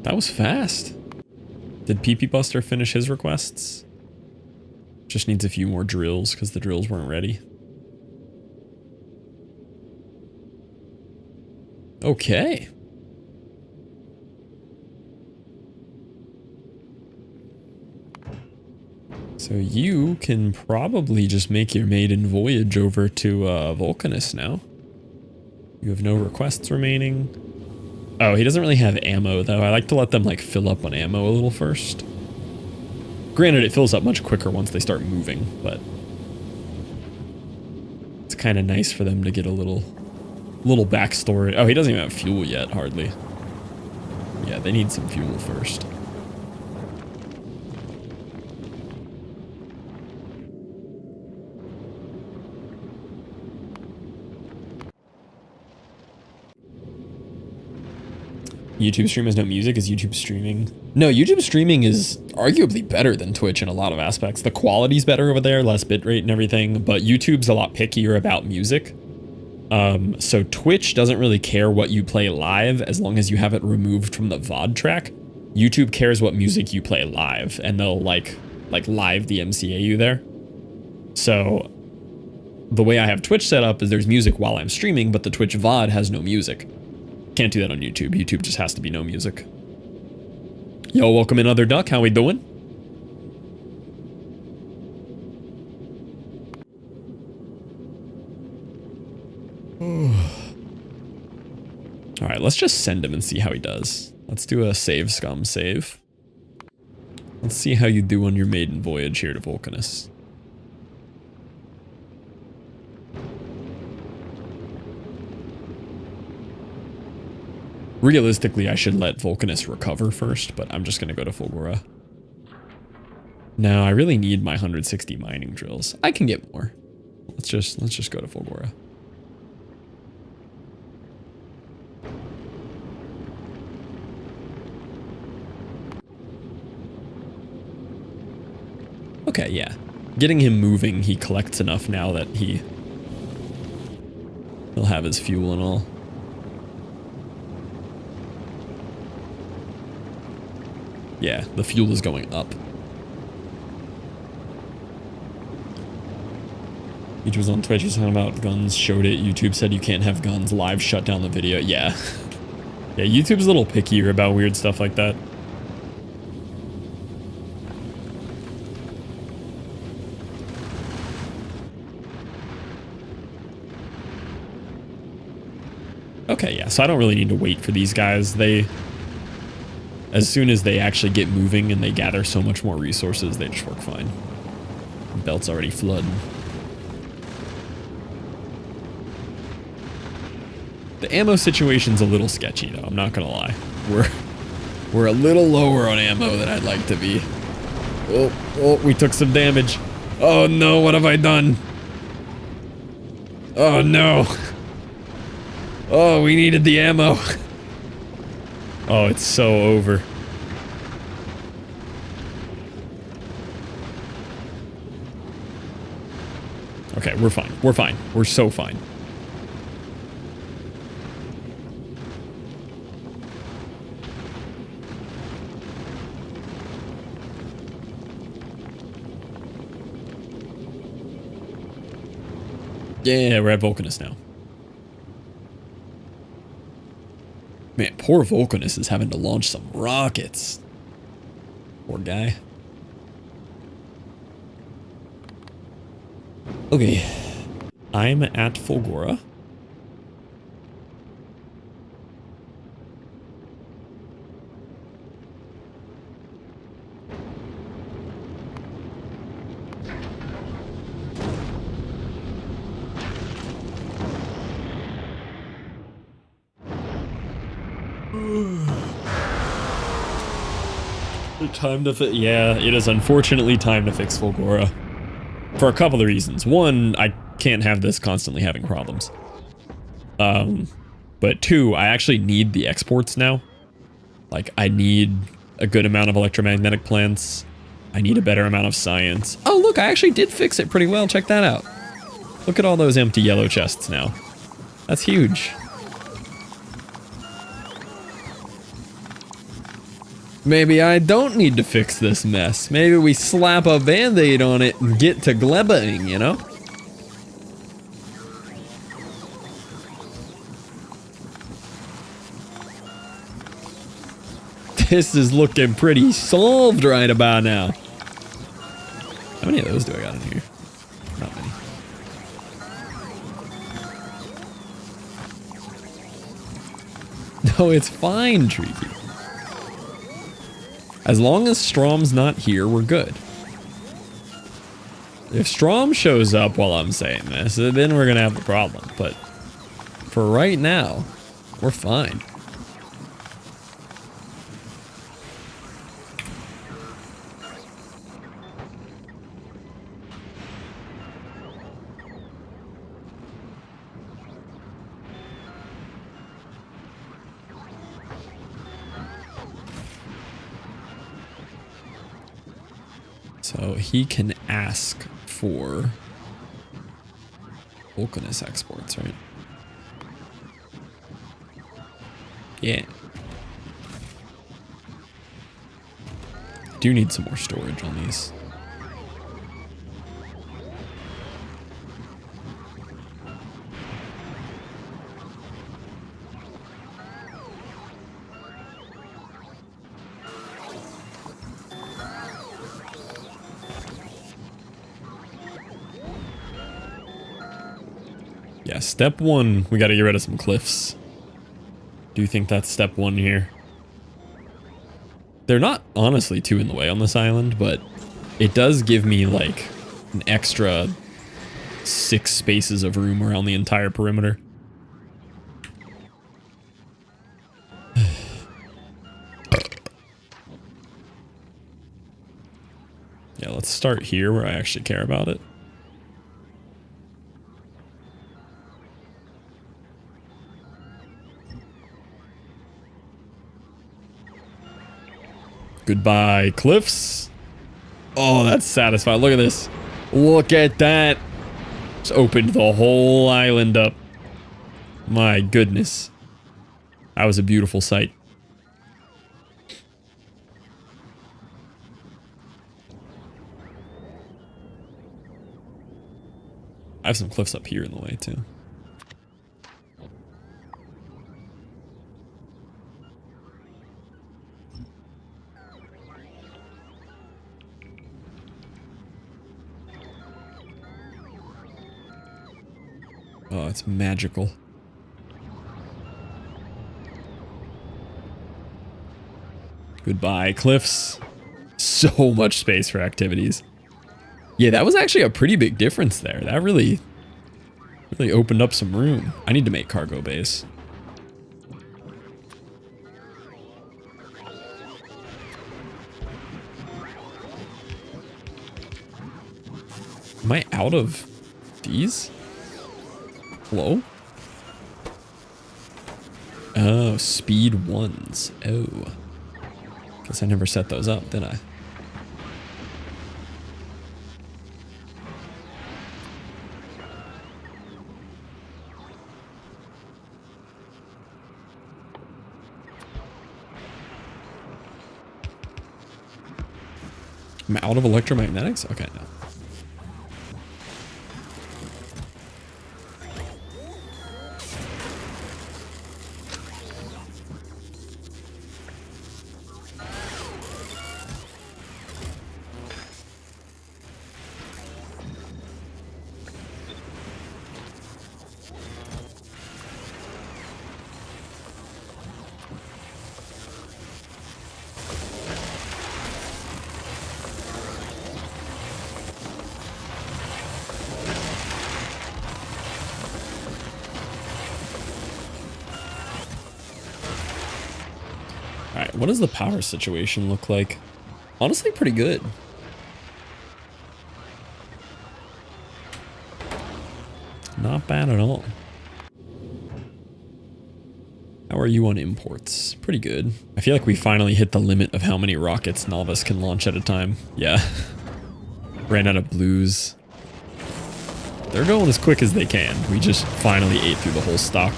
That was fast. Did PP Buster finish his requests? Just needs a few more drills because the drills weren't ready. Okay. So you can probably just make your maiden voyage over to Vulcanus now. You have no requests remaining. Oh, he doesn't really have ammo, though. I like to let them, like, fill up on ammo a little first. Granted, it fills up much quicker once they start moving, but it's kind of nice for them to get a little backstory. Oh, he doesn't even have fuel yet, hardly. Yeah, they need some fuel first. YouTube stream has no music. Is YouTube streaming? No, YouTube streaming is arguably better than Twitch in a lot of aspects. The quality's better over there, less bitrate and everything, but YouTube's a lot pickier about music. So Twitch doesn't really care what you play live as long as you have it removed from the VOD track. YouTube cares what music you play live, and they'll like live DMCA you there. So the way I have Twitch set up is there's music while I'm streaming, but the Twitch VOD has no music. Can't do that on YouTube. YouTube just has to be no music. Yo, welcome in, Other Duck. How we doing? All right, let's just send him and see how he does. Let's do a save scum save. Let's see how you do on your maiden voyage here to Vulcanus. Realistically, I should let Vulcanus recover first, but I'm just gonna go to Fulgora. No, I really need my 160 mining drills. I can get more. Let's just go to Fulgora. Okay, yeah. Getting him moving, he collects enough now that he'll have his fuel and all. Yeah, the fuel is going up. He was on Twitch, he's talking about guns, showed it, YouTube said you can't have guns, live shut down the video. Yeah. Yeah, YouTube's a little pickier about weird stuff like that. Okay, yeah, so I don't really need to wait for these guys. As soon as they actually get moving and they gather so much more resources, they just work fine. The belt's already flooding. The ammo situation's a little sketcy, though, I'm not gonna lie. We're a little lower on ammo than I'd like to be. Oh, we took some damage. Oh no, what have I done? Oh no. Oh, we needed the ammo. Oh, it's so over. Okay, we're fine. We're fine. We're so fine. Yeah, we're at Vulcanus now. Man, poor Vulcanus is having to launch some rockets. Poor guy. Okay. I'm at Fulgora. Time to fix. Yeah, it is unfortunately time to fix Fulgora. For a couple of reasons. One, I can't have this constantly having problems. But two, I actually need the exports now. Like, I need a good amount of electromagnetic plants. I need a better amount of science. Oh, look, I actually did fix it pretty well. Check that out. Look at all those empty yellow chests now. That's huge. Maybe I don't need to fix this mess. Maybe we slap a band-aid on it and get to glebaing, you know? This is looking pretty solved right about now. How many of those do I got in here? Not many. No, it's fine, Treaty. As long as Strom's not here, we're good. If Strom shows up while I'm saying this, then we're gonna have a problem. But for right now, we're fine. So he can ask for Vulcanus exports, right? Yeah. Do need some more storage on these. Yeah, step one, we gotta get rid of some cliffs. Do you think that's step one here? They're not honestly too in the way on this island, but it does give me like an extra 6 spaces of room around the entire perimeter. let's start here where I actually care about it. Goodbye, cliffs. Oh, that's satisfying. Look at this. Look at that. Just opened the whole island up. My goodness. That was a beautiful sight. I have some cliffs up here in the way, too. Oh, it's magical. Goodbye, cliffs. So much space for activities. Yeah, that was actually a pretty big difference there. That really opened up some room. I need to make cargo bays. Am I out of these? Hello? Oh, speed ones. Oh. Guess I never set those up, did I? I'm out of electromagnetics? Okay, no. Alright, what does the power situation look like? Honestly, pretty good. Not bad at all. How are you on imports? Pretty good. I feel like we finally hit the limit of how many rockets Novice can launch at a time. Yeah. Ran out of blues. They're going as quick as they can. We just finally ate through the whole stock.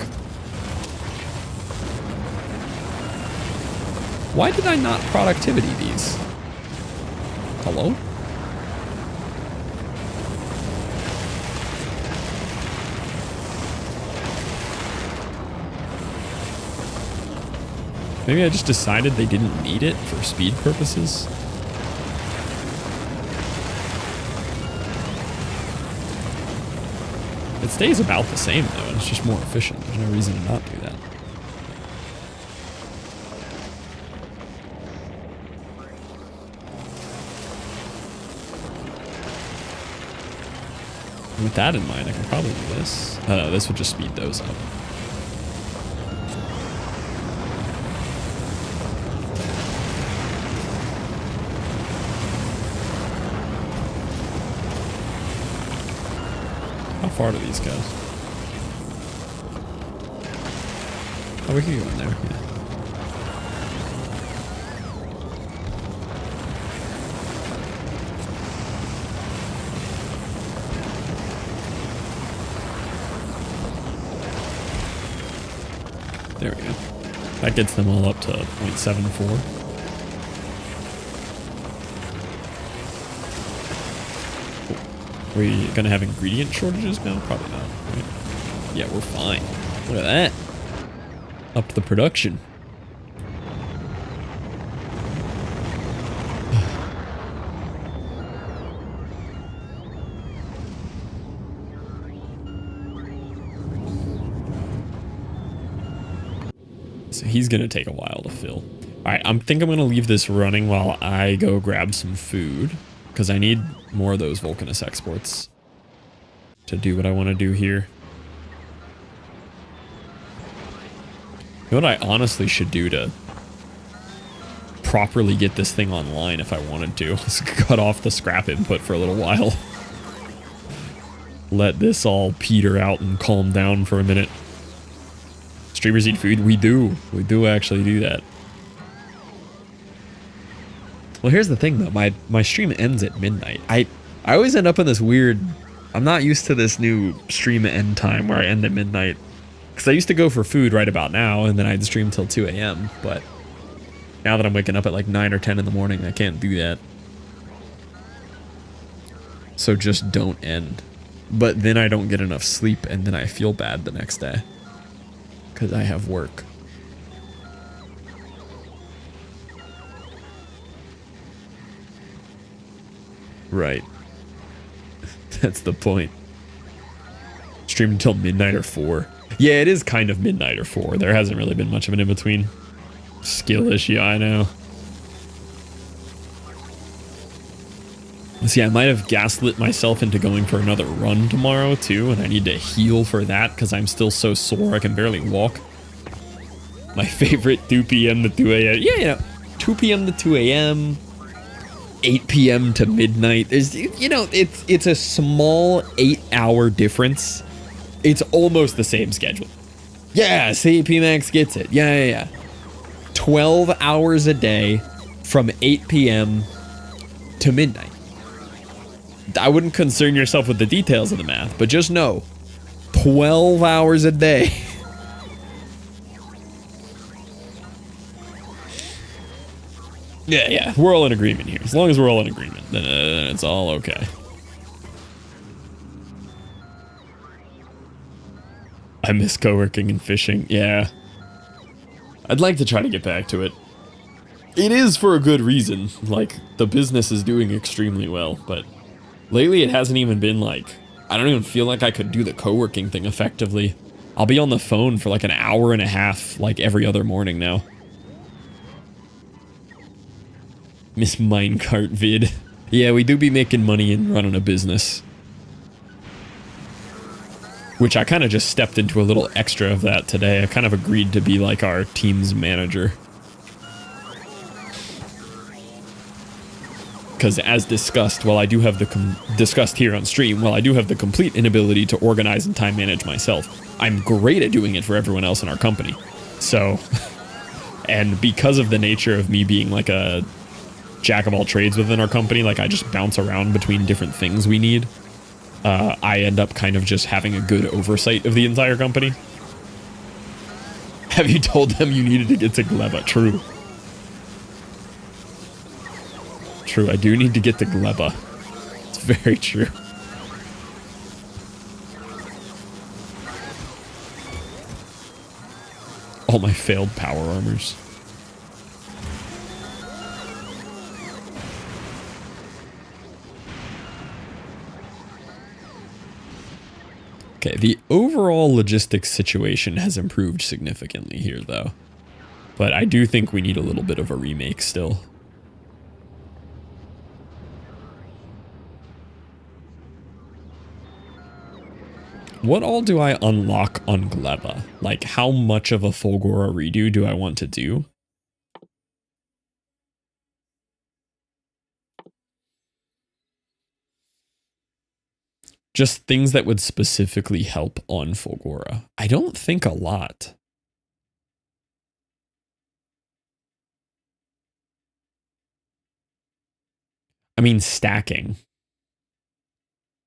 Why did I not productivity these? Hello? Maybe I just decided they didn't need it for speed purposes. It stays about the same though, and it's just more efficient. There's no reason to not do that. With that in mind, I can probably do this. This would just speed those up. How far do these go? Oh, we can go in there. Yeah. There we go. That gets them all up to 0.74. Are we gonna have ingredient shortages now? Probably not, right? Yeah, we're fine. Look at that. Up the production. So he's gonna take a while to fill. Alright, I think I'm gonna leave this running while I go grab some food. Because I need more of those vulcanus exports to do what I want to do here. You know what I honestly should do to properly get this thing online if I wanted to. Let's cut off the scrap input for a little while. Let this all peter out and calm down for a minute. Streamers eat food? We do. We do actually do that. Well, here's the thing, though. My stream ends at midnight. I always end up in this weird... I'm not used to this new stream end time where I end at midnight. Because I used to go for food right about now, and then I'd stream till 2 a.m. But now that I'm waking up at like 9 or 10 in the morning, I can't do that. So just don't end. But then I don't get enough sleep, and then I feel bad the next day. Because I have work. Right. That's the point. Stream until midnight or 4. Yeah, it is kind of midnight or 4. There hasn't really been much of an in-between. Skill issue, I know. See, I might have gaslit myself into going for another run tomorrow, too, and I need to heal for that, because I'm still so sore I can barely walk. My favorite 2 p.m. to 2 a.m. Yeah, you know, 2 p.m. to 2 a.m., 8 p.m. to midnight. There's, you know, it's a small 8-hour difference. It's almost the same schedule. Yeah, CP Max gets it. Yeah. 12 hours a day from 8 p.m. to midnight. I wouldn't concern yourself with the details of the math, but just know, 12 hours a day. Yeah, we're all in agreement here. As long as we're all in agreement, then it's all okay. I miss co-working and fishing. Yeah. I'd like to try to get back to it. It is for a good reason. Like, the business is doing extremely well, but lately it hasn't even been like, I don't even feel like I could do the co-working thing effectively. I'll be on the phone for like an hour and a half, like every other morning now. Miss Minecart vid. Yeah, we do be making money and running a business. Which I kind of just stepped into a little extra of that today. I kind of agreed to be like our team's manager. Because as discussed, while I do have the discussed here on stream, while I do have the complete inability to organize and time manage myself, I'm great at doing it for everyone else in our company. So, and because of the nature of me being like a jack of all trades within our company, like I just bounce around between different things we need, I end up kind of just having a good oversight of the entire company. Have you told them you needed to get to Gleba? True. True, I do need to get to Gleba. It's very true. All my failed power armors. Okay, the overall logistics situation has improved significantly here, though. But I do think we need a little bit of a remake still. What all do I unlock on Gleba? Like, how much of a Fulgora redo do I want to do? Just things that would specifically help on Fulgora. I don't think a lot. I mean, stacking.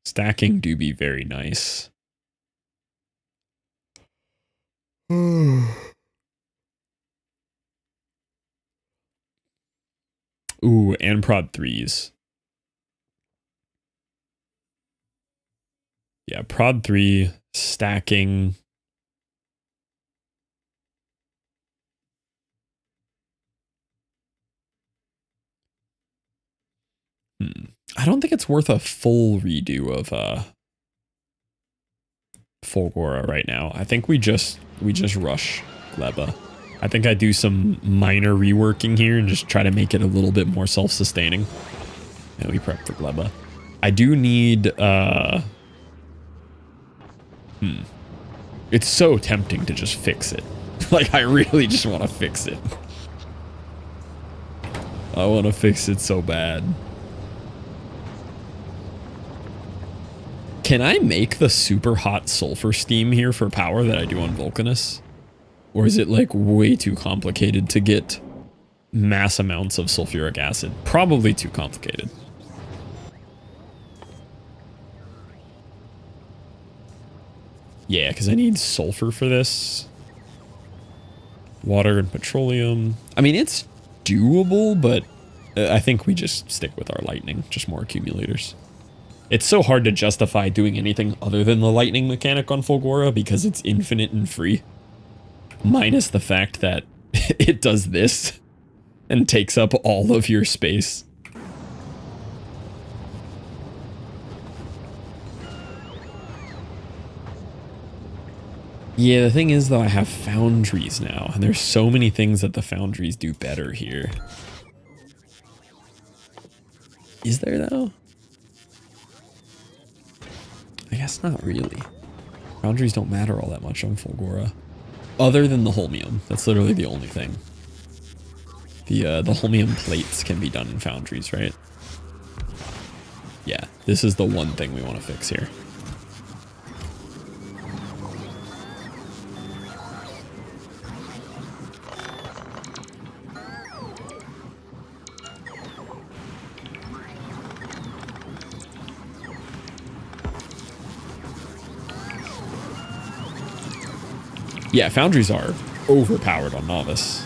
Stacking do be very nice. Ooh, and prod 3s. Yeah, prod 3, stacking. I don't think it's worth a full redo of Fulgora right now. I think we just rush Gleba. I think I do some minor reworking here and just try to make it a little bit more self-sustaining. And we prep for Gleba. I do need It's so tempting to just fix it. Like, I really just want to fix it. I want to fix it so bad. Can I make the super hot sulfur steam here for power that I do on Vulcanus? Or is it like way too complicated to get mass amounts of sulfuric acid? Probably too complicated. Yeah, because I need sulfur for this. Water and petroleum. I mean, it's doable, but I think we just stick with our lightning. Just more accumulators. It's so hard to justify doing anything other than the lightning mechanic on Fulgora because it's infinite and free. Minus the fact that it does this and takes up all of your space. Yeah, the thing is though, I have foundries now, and there's so many things that the foundries do better here. Is there though? I guess not really. Foundries don't matter all that much on Fulgora. Other than the holmium. That's literally the only thing. The holmium plates can be done in foundries, right? Yeah, this is the one thing we want to fix here. Yeah, foundries are overpowered on Novice.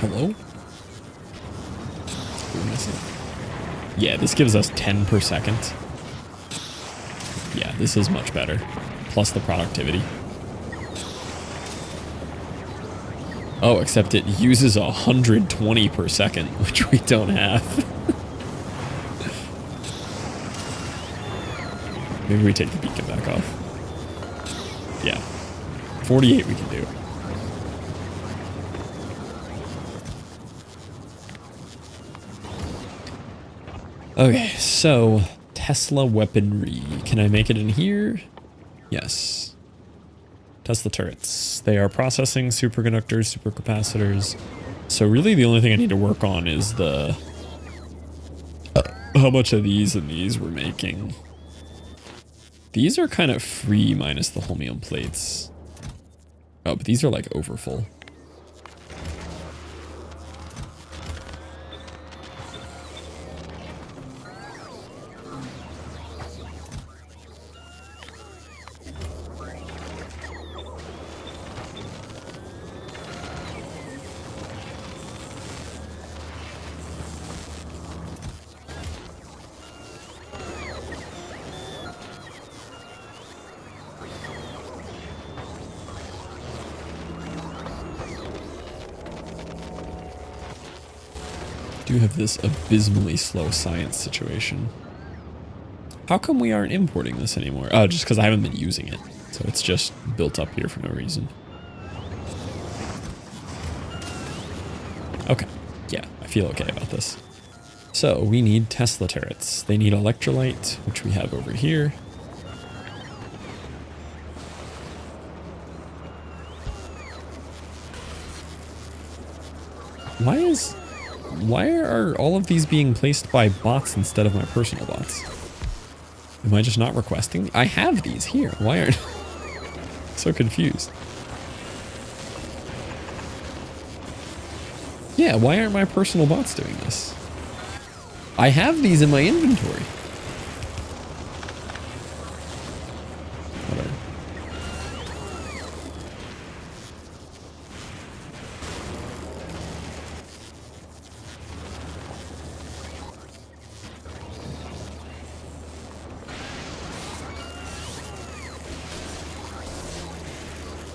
Hello? Yeah, this gives us 10 per second. Yeah, this is much better. Plus the productivity. Oh, except it uses 120 per second, which we don't have. Maybe we take the beacon back off. Yeah. 48 we can do. Okay, so Tesla weaponry. Can I make it in here? Yes. Tesla turrets. They are processing superconductors, supercapacitors. So really the only thing I need to work on is the how much of these and these we're making. These are kind of free minus the holmium plates. Oh, but these are like overfull. Do have this abysmally slow science situation. How come we aren't importing this anymore? Oh, just because I haven't been using it. So it's just built up here for no reason. Okay. Yeah, I feel okay about this. So we need Tesla turrets. They need electrolyte, which we have over here. Why are all of these being placed by bots instead of my personal bots? Am I just not requesting? I have these here. Why aren't... So confused. Yeah, why aren't my personal bots doing this? I have these in my inventory. Whatever.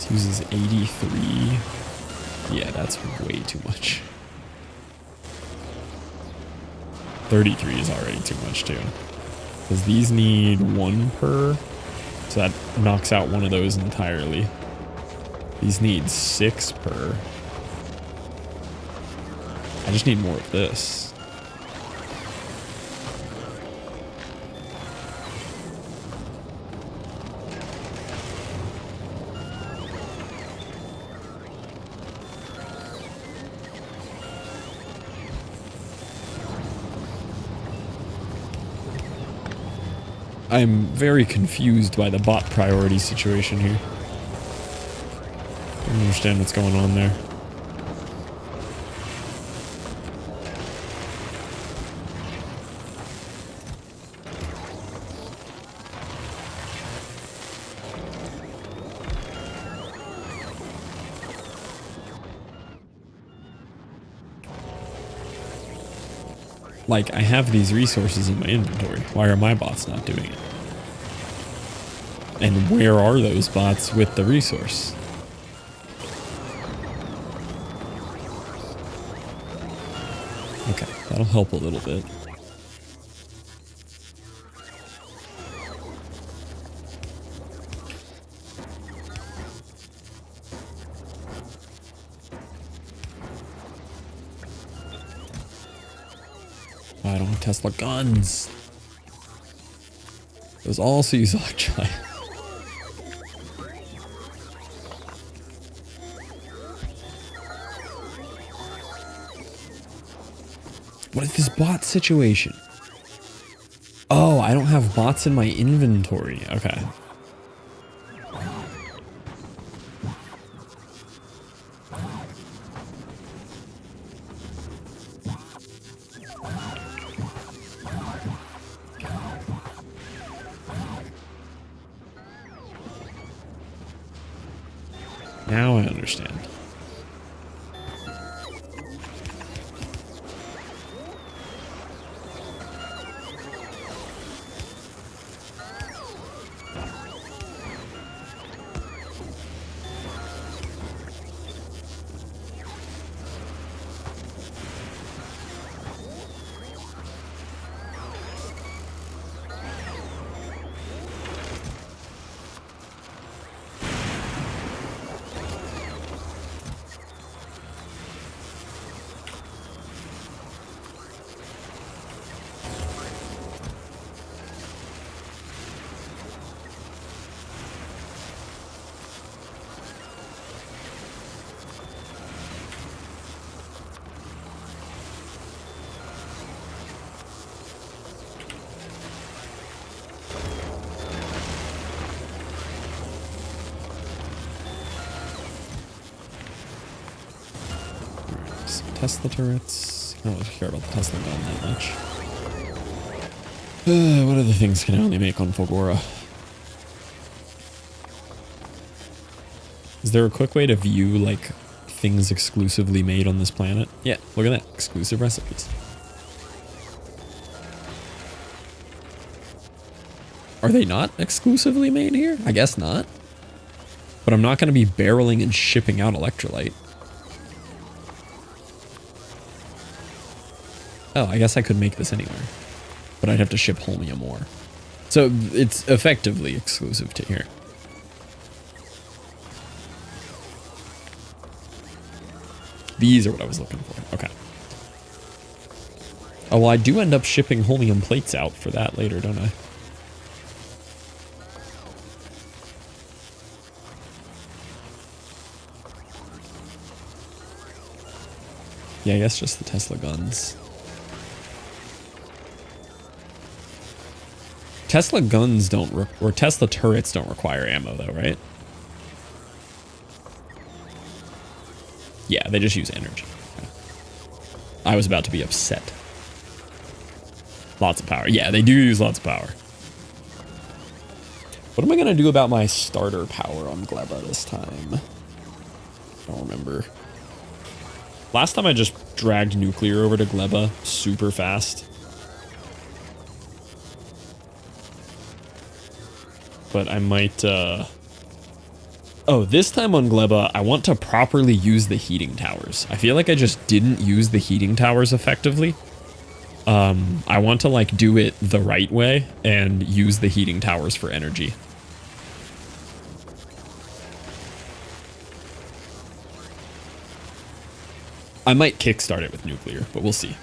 Uses 83. Yeah, that's way too much. 33 is already too much too. Because these need 1 per. So that knocks out one of those entirely. These need 6 per. I just need more of this. I'm very confused by the bot priority situation here. I don't understand what's going on there. Like, I have these resources in my inventory. Why are my bots not doing it? And where are those bots with the resource? Okay, that'll help a little bit. I don't have Tesla guns. Those also use electrolyte. What is this bot situation? Oh, I don't have bots in my inventory. Okay. Now I understand. Tesla turrets. I don't really care about the Tesla gun that much. What other things can I only make on Fulgora? Is there a quick way to view, like, things exclusively made on this planet? Yeah, look at that. Exclusive recipes. Are they not exclusively made here? I guess not. But I'm not going to be barreling and shipping out electrolyte. Oh, I guess I could make this anywhere. But I'd have to ship holmium ore. So it's effectively exclusive to here. These are what I was looking for. Okay. Oh, well, I do end up shipping holmium plates out for that later, don't I? Yeah, I guess just the Tesla guns. Tesla guns don't, or Tesla turrets don't require ammo though, right? Yeah, they just use energy. Okay. I was about to be upset. Lots of power. Yeah, they do use lots of power. What am I going to do about my starter power on Gleba this time? I don't remember. Last time I just dragged nuclear over to Gleba super fast. But I might, Oh, this time on Gleba, I want to properly use the heating towers. I feel like I just didn't use the heating towers effectively. I want to like do it the right way and use the heating towers for energy. I might kickstart it with nuclear, but we'll see.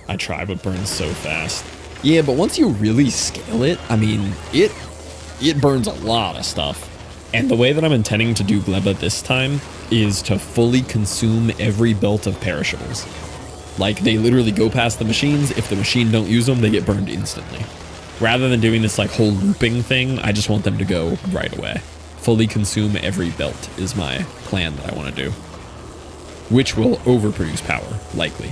I try, but burns so fast. Yeah, but once you really scale it, I mean, it burns a lot of stuff. And the way that I'm intending to do Gleba this time is to fully consume every belt of perishables. Like, they literally go past the machines. If the machine don't use them, they get burned instantly. Rather than doing this like whole looping thing, I just want them to go right away. Fully consume every belt is my plan that I want to do. Which will overproduce power, likely.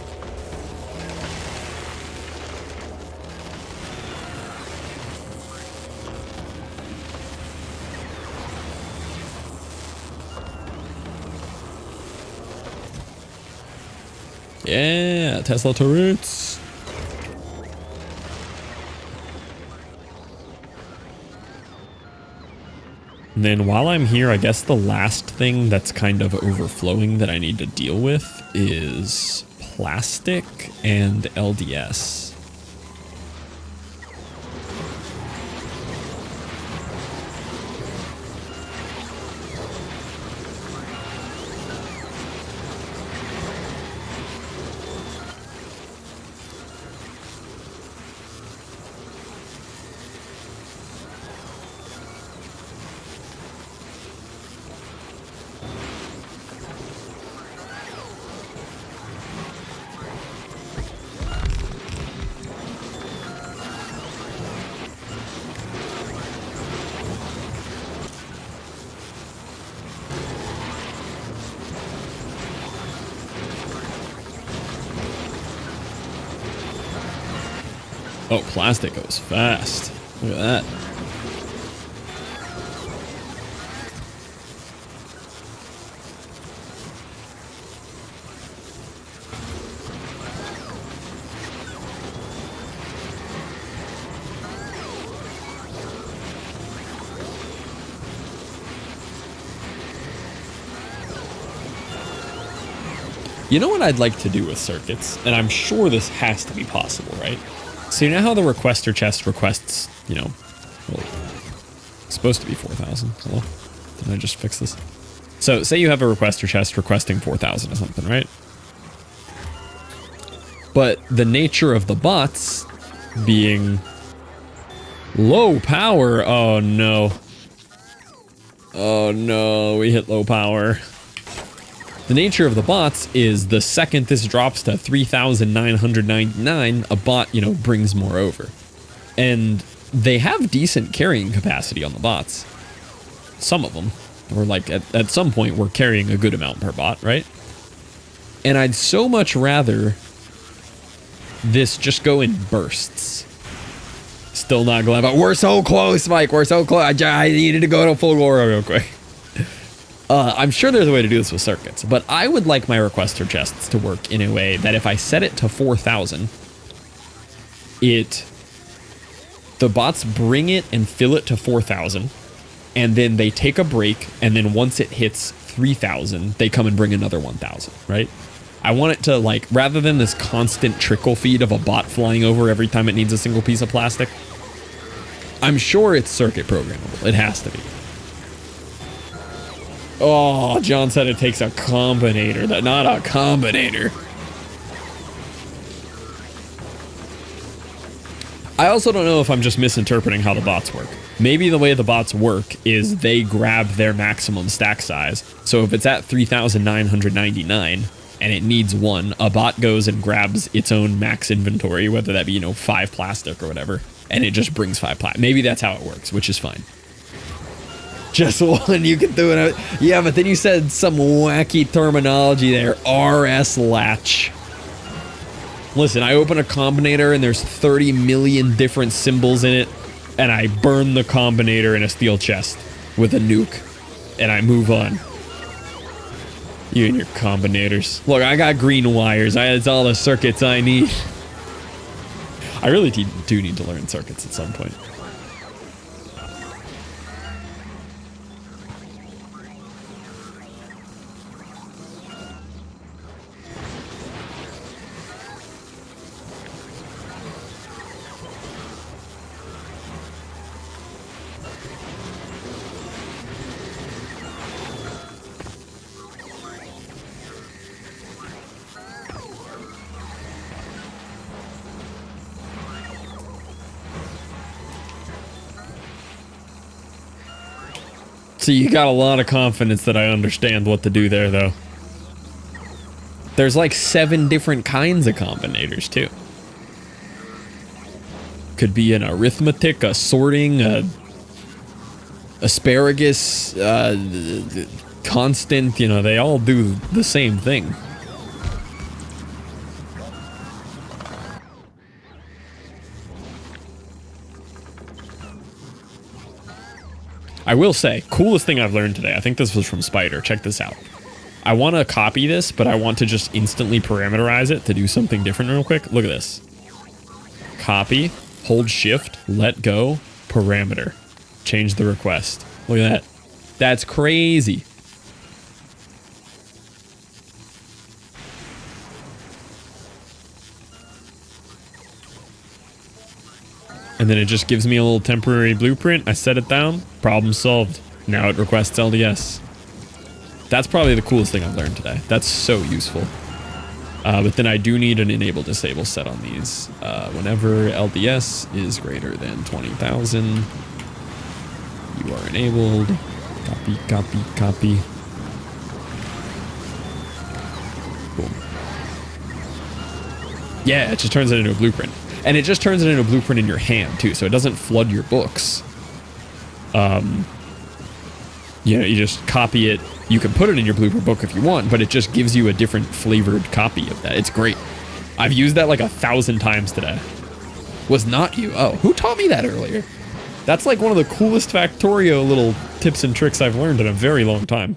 Yeah, Tesla turrets. And then while I'm here, I guess the last thing that's kind of overflowing that I need to deal with is plastic and LDS. Oh, plastic goes fast. Look at that. You know what I'd like to do with circuits? And I'm sure this has to be possible, right? So you know how the requester chest requests, you know, well, it's supposed to be 4,000. Hello? Did I just fix this? So say you have a requester chest requesting 4,000 or something, right? But the nature of the bots being low power. Oh no. Oh no, we hit low power. The nature of the bots is the second this drops to 3,999, a bot, you know, brings more over. And they have decent carrying capacity on the bots. Some of them. Or like at some point we're carrying a good amount per bot, right? And I'd so much rather this just go in bursts. Still not glad about. We're so close, Mike. We're so close. I needed to go to full glory real quick. I'm sure there's a way to do this with circuits, but I would like my requester chests to work in a way that if I set it to 4,000, the bots bring it and fill it to 4,000, and then they take a break, and then once it hits 3,000, they come and bring another 1,000, right? I want it to, like, rather than this constant trickle feed of a bot flying over every time it needs a single piece of plastic, I'm sure it's circuit programmable. It has to be. Oh, John said it takes a combinator. Not a combinator. I also don't know if I'm just misinterpreting how the bots work. Maybe the way the bots work is they grab their maximum stack size. So if it's at 3,999 and it needs one, a bot goes and grabs its own max inventory, whether that be, you know, 5 plastic or whatever, and it just brings 5 plastic. Maybe that's how it works, which is fine. Just one, you can do it. Yeah, but then you said some wacky terminology there. RS latch. Listen, I open a combinator and there's 30 million different symbols in it, and I burn the combinator in a steel chest with a nuke, and I move on. You and your combinators. Look, I got green wires. That's all the circuits I need. I really do need to learn circuits at some point. So you got a lot of confidence that I understand what to do there, though. There's like 7 different kinds of combinators, too. Could be an arithmetic, a sorting, a asparagus, constant, you know, they all do the same thing. I will say, coolest thing I've learned today, I think this was from Spider, check this out. I want to copy this, but I want to just instantly parameterize it to do something different real quick. Look at this. Copy, hold shift, let go, parameter. Change the request. Look at that. That's crazy. And then it just gives me a little temporary blueprint. I set it down, problem solved. Now it requests LDS. That's probably the coolest thing I've learned today. That's so useful. But then I do need an enable disable set on these. Whenever LDS is greater than 20,000, you are enabled. Copy, copy, copy. Boom. Yeah, it just turns it into a blueprint. And it just turns it into a blueprint in your hand, too, so it doesn't flood your books. You know, you just copy it. You can put it in your blueprint book if you want, but it just gives you a different flavored copy of that. It's great. I've used that like 1,000 times today. Was not you. Oh, who taught me that earlier? That's like one of the coolest Factorio little tips and tricks I've learned in a very long time.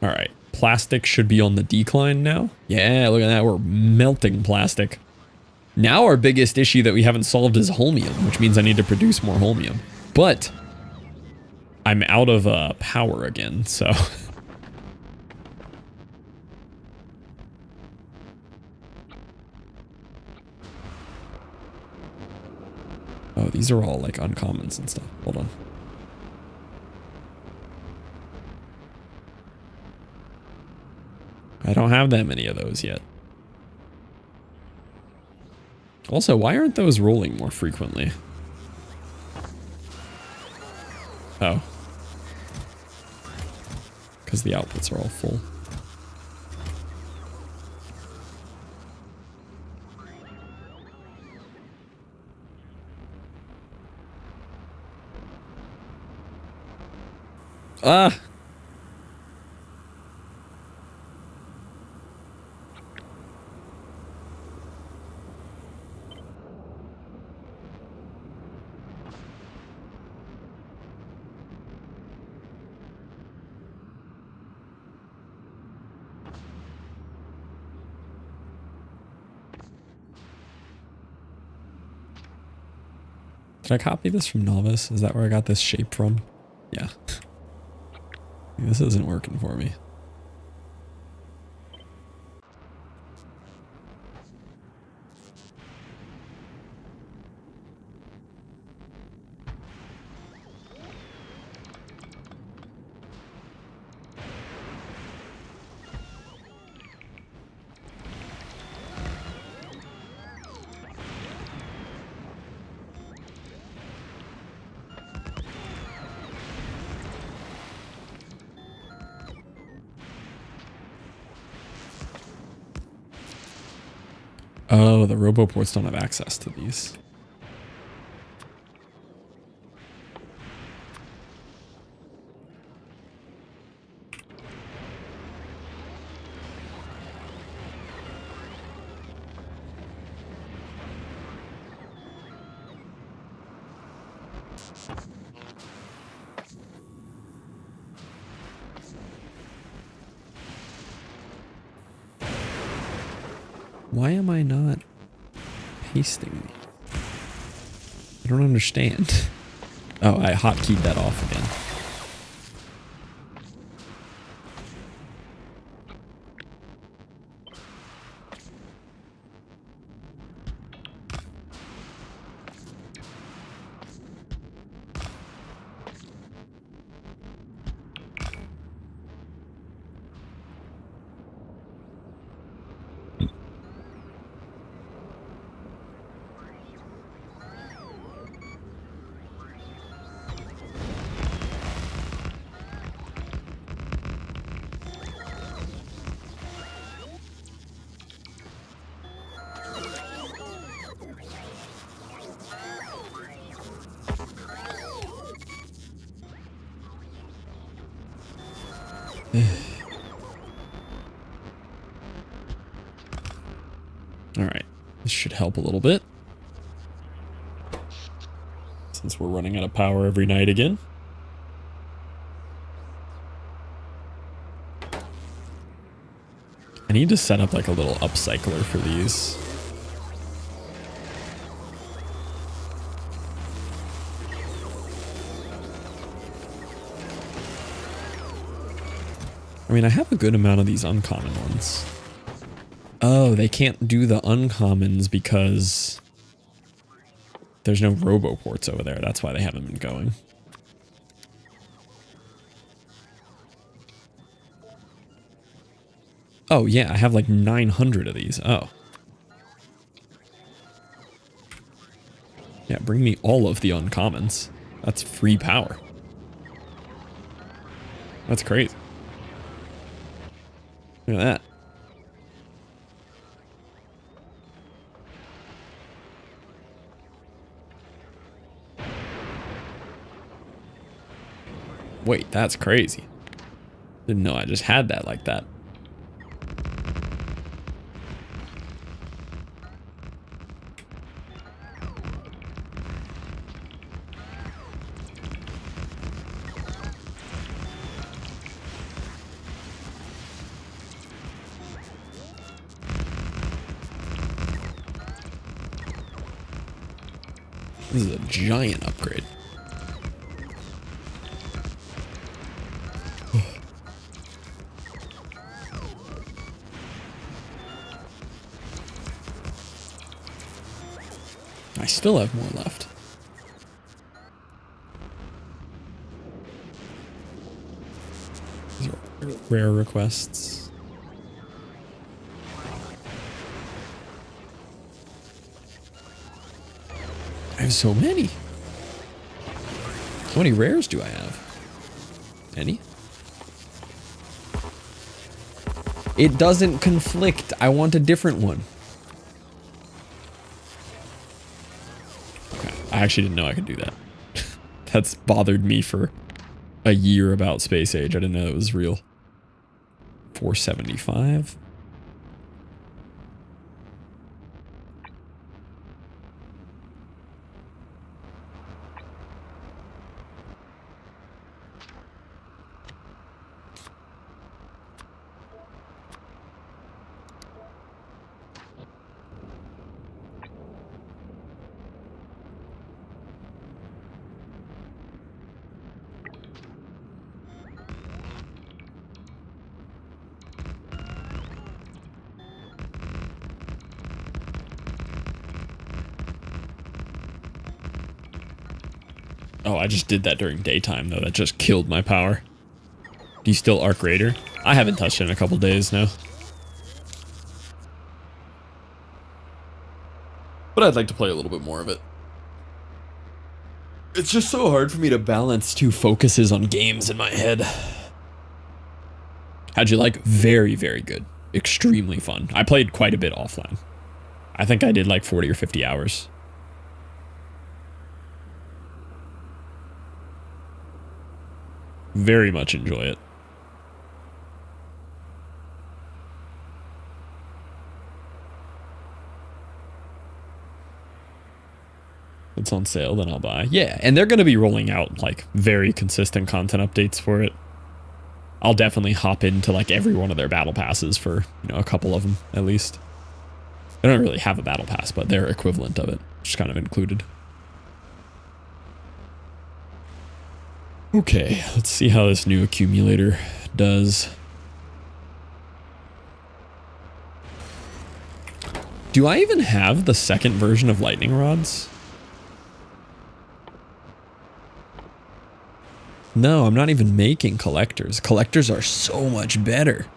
All right, plastic should be on the decline now. Yeah, look at that, we're melting plastic. Now our biggest issue that we haven't solved is holmium, which means I need to produce more holmium. But I'm out of power again, so. Oh, these are all like uncommons and stuff. Hold on. I don't have that many of those yet. Also, why aren't those rolling more frequently? Oh. Because the outputs are all full. Ah! Did I copy this from Novice? Is that where I got this shape from? Yeah. This isn't working for me. Oh, the roboports don't have access to these. Why am I not pasting? I don't understand. Oh, I hotkeyed that off again. Alright, this should help a little bit. Since we're running out of power every night again. I need to set up like a little upcycler for these. I mean, I have a good amount of these uncommon ones. Oh, they can't do the uncommons because there's no roboports over there. That's why they haven't been going. Oh, yeah, I have like 900 of these. Oh. Yeah, bring me all of the uncommons. That's free power. That's crazy. Look at that. Wait, that's crazy. Didn't know I just had that like that. This is a giant upgrade. I still have more left. These are rare requests. I have so many. How many rares do I have? Any? It doesn't conflict. I want a different one. Okay. I actually didn't know I could do that. That's bothered me for a year about Space Age. I didn't know it was real. 475. Oh, I just did that during daytime, though. That just killed my power. Do you still Arc Raider? I haven't touched it in a couple days now. But I'd like to play a little bit more of it. It's just so hard for me to balance two focuses on games in my head. How'd you like? Very, very good. Extremely fun. I played quite a bit offline. I think I did like 40 or 50 hours. Very much enjoy it. If it's on sale, then I'll buy. Yeah, and they're going to be rolling out like very consistent content updates for it. I'll definitely hop into like every one of their battle passes for, you know, a couple of them at least. They don't really have a battle pass, but they're equivalent of it, just kind of included. Okay, let's see how this new accumulator does. Do I even have the second version of lightning rods? No, I'm not even making collectors. Collectors are so much better.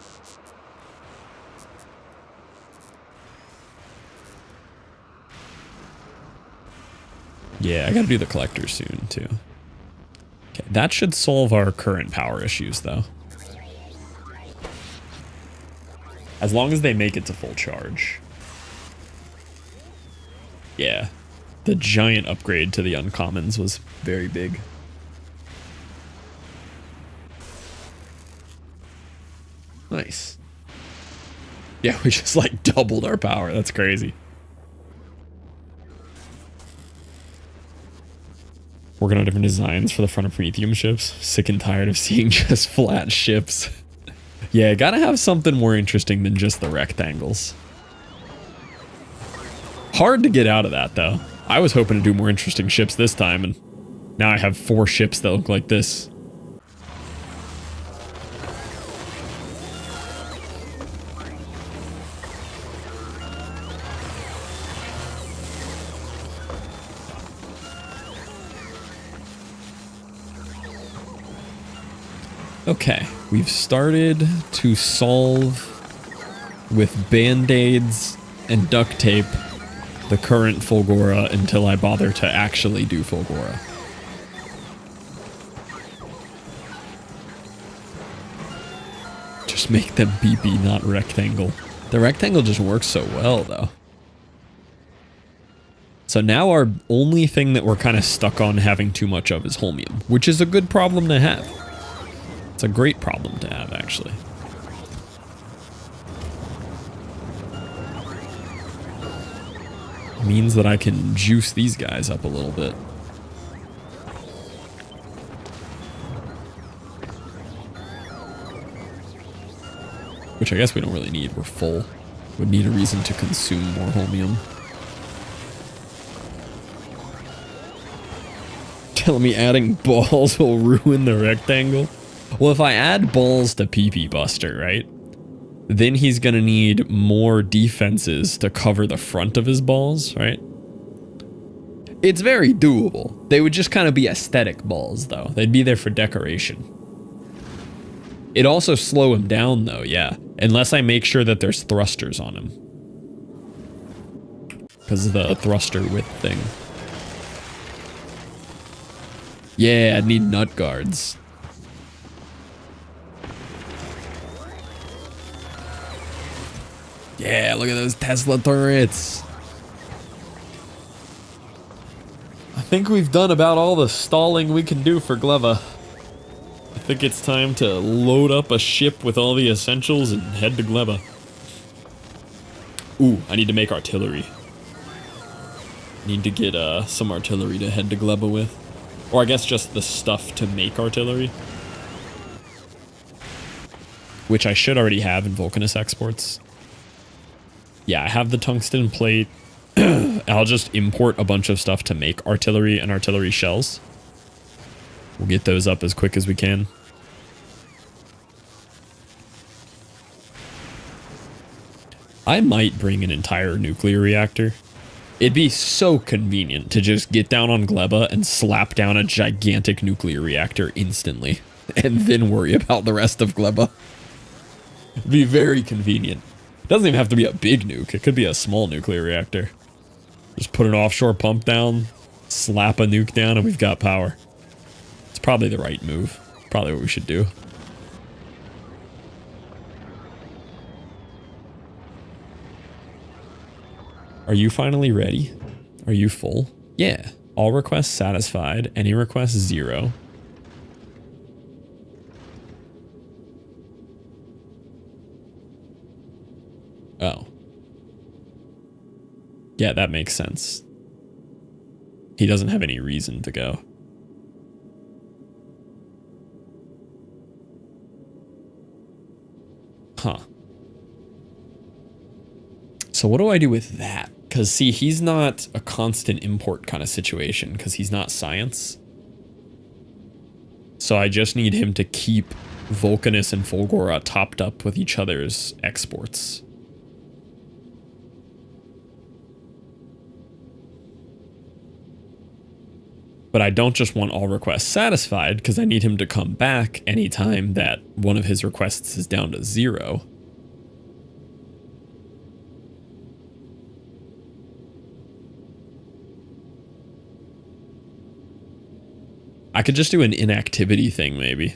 Yeah, I gotta do the collectors soon, too. Okay, that should solve our current power issues, though. As long as they make it to full charge. Yeah, the giant upgrade to the uncommons was very big. Nice. Yeah, we just like doubled our power. That's crazy. Working on different designs for the front of Prometheum ships. Sick and tired of seeing just flat ships. Yeah, gotta have something more interesting than just the rectangles. Hard to get out of that, though. I was hoping to do more interesting ships this time, and now I have 4 ships that look like this. Okay, we've started to solve with band-aids and duct tape the current Fulgora until I bother to actually do Fulgora. Just make them BP, not rectangle. The rectangle just works so well, though. So now our only thing that we're kind of stuck on having too much of is holmium, which is a good problem to have. It's a great problem to have, actually. Means that I can juice these guys up a little bit. Which I guess we don't really need. We're full. Would need a reason to consume more holmium. Telling me adding balls will ruin the rectangle? Well, if I add balls to PP Buster, right? Then he's gonna need more defenses to cover the front of his balls, right? It's very doable. They would just kind of be aesthetic balls, though. They'd be there for decoration. It'd also slow him down, though, yeah. Unless I make sure that there's thrusters on him. Because of the thruster width thing. Yeah, I'd need nut guards. Yeah, look at those Tesla turrets. I think we've done about all the stalling we can do for Gleva. I think it's time to load up a ship with all the essentials and head to Gleva. Ooh, I need to make artillery. Need to get some artillery to head to Gleba with. Or I guess just the stuff to make artillery. Which I should already have in vulcanus exports. Yeah, I have the tungsten plate. I'll just import a bunch of stuff to make artillery and artillery shells. We'll get those up as quick as we can. I might bring an entire nuclear reactor. It'd be so convenient to just get down on Gleba and slap down a gigantic nuclear reactor instantly. And then worry about the rest of Gleba. It'd be very convenient. It doesn't even have to be a big nuke. It could be a small nuclear reactor. Just put an offshore pump down, slap a nuke down, and we've got power. It's probably the right move. Probably what we should do. Are you finally ready? Are you full? Yeah. All requests satisfied. Any requests 0. Oh. Yeah, that makes sense. He doesn't have any reason to go. Huh. So what do I do with that? Because, see, he's not a constant import kind of situation because he's not science. So I just need him to keep Vulcanus and Fulgora topped up with each other's exports. But I don't just want all requests satisfied because I need him to come back anytime that one of his requests is down to 0. I could just do an inactivity thing, maybe.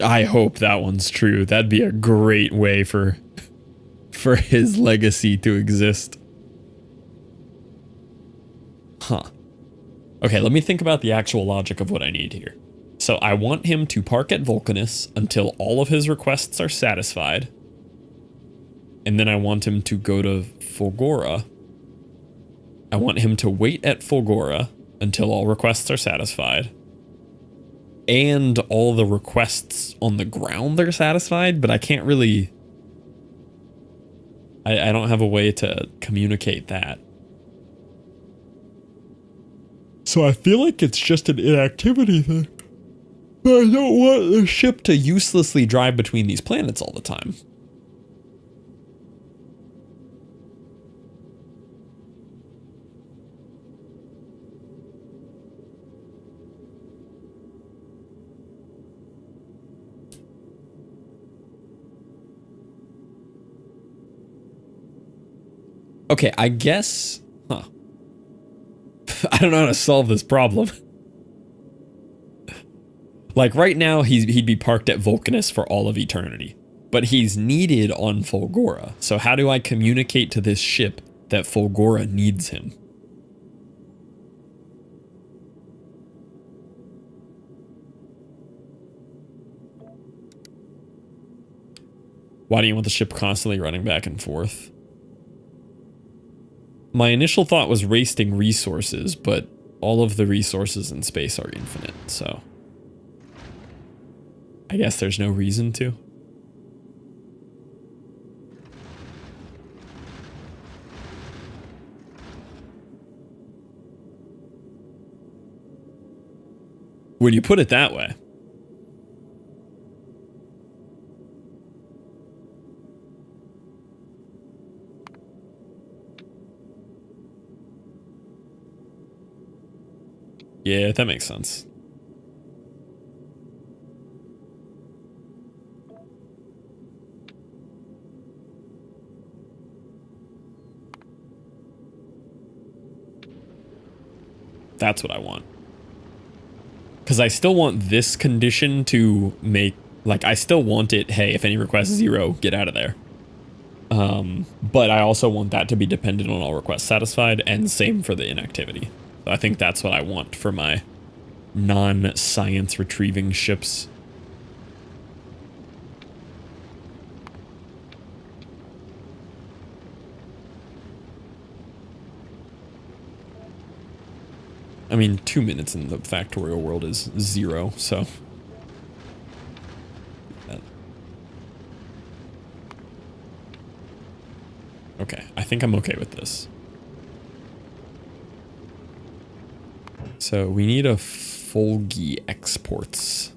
I hope that one's true. That'd be a great way for his legacy to exist. Huh. Okay, let me think about the actual logic of what I need here. So I want him to park at Vulcanus until all of his requests are satisfied. And then I want him to go to Fulgora. I want him to wait at Fulgora until all requests are satisfied. And all the requests on the ground are satisfied, but I can't really... I don't have a way to communicate that. So I feel like it's just an inactivity thing. But I don't want the ship to uselessly drive between these planets all the time. Okay, I guess... Huh. I don't know how to solve this problem. Like, right now, he'd be parked at Vulcanus for all of eternity. But he's needed on Fulgora. So how do I communicate to this ship that Fulgora needs him? Why do you want the ship constantly running back and forth? My initial thought was wasting resources, but all of the resources in space are infinite, so... I guess there's no reason to. When you put it that way. Yeah, that makes sense. That's what I want. Because I still want this condition to make... Like, I still want it, hey, if any request 0, get out of there. But I also want that to be dependent on all requests satisfied, and same for the inactivity. So I think that's what I want for my non-science retrieving ships. I mean, 2 minutes in the Factorio world is 0, so... Okay, I think I'm okay with this. So we need a Fulgi exports.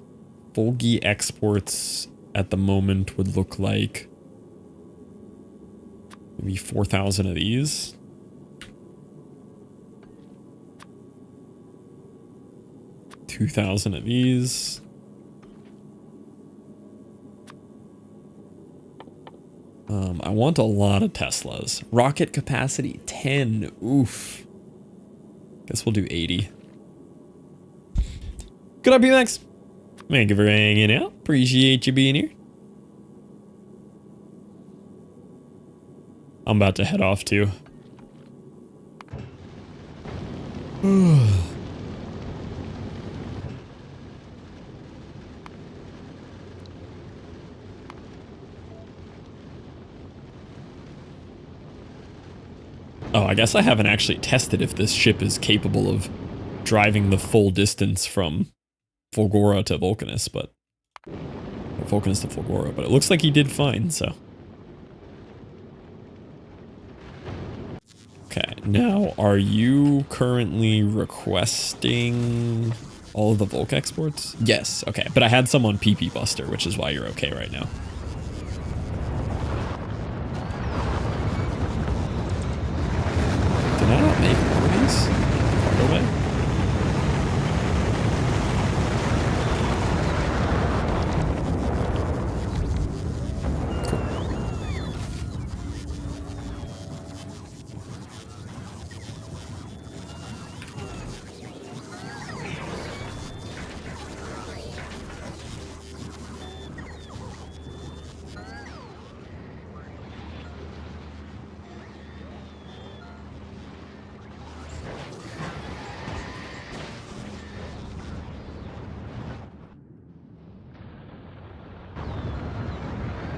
Fulgi exports at the moment would look like maybe 4,000 of these. $2,000 of these. I want a lot of Teslas. Rocket capacity 10. Oof. Guess we'll do 80. Good up, Max. Thank you for hanging out. Appreciate you being here. I'm about to head off too. Oh, I guess I haven't actually tested if this ship is capable of driving the full distance from Fulgora to Vulcanus, but... Vulcanus to Fulgora, but it looks like he did fine, so... Okay, now, are you currently requesting all of the Volk exports? Yes, okay, but I had some on PP Buster, which is why you're okay right now. Did I not make one of these? Cargo bay?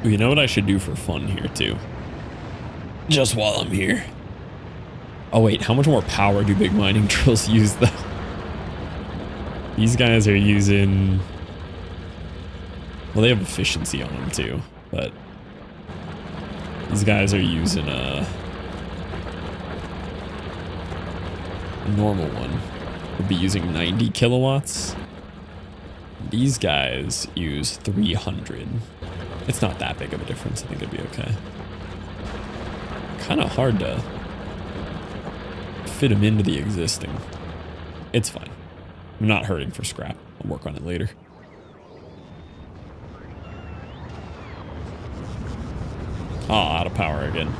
You know what I should do for fun here, too? Just while I'm here. Oh, wait, how much more power do big mining drills use, though? These guys are using... Well, they have efficiency on them, too, but... These guys are using a normal one. Would be using 90 kilowatts. These guys use 300. It's not that big of a difference. I think it'd be okay. Kind of hard to fit them into the existing. It's fine. I'm not hurting for scrap. I'll work on it later. Ah, out of power again.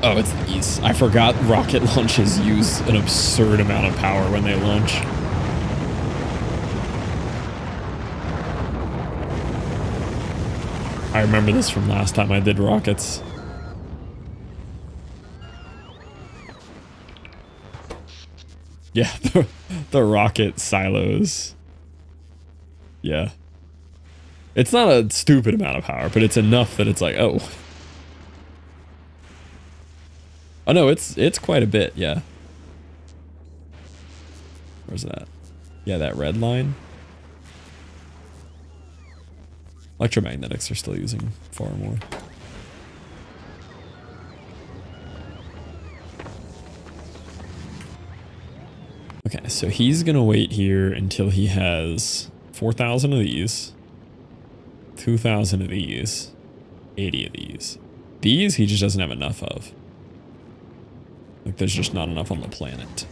Oh, it's these. I forgot rocket launches use an absurd amount of power when they launch. I remember this from last time I did rockets. Yeah, the rocket silos. Yeah. It's not a stupid amount of power, but it's enough that it's like, oh. Oh no, it's quite a bit, yeah. Where's that? Yeah, that red line. Electromagnetics are still using far more. Okay, so he's gonna wait here until he has 4,000 of these, 2,000 of these, 80 of these. These he just doesn't have enough of. Like there's just not enough on the planet.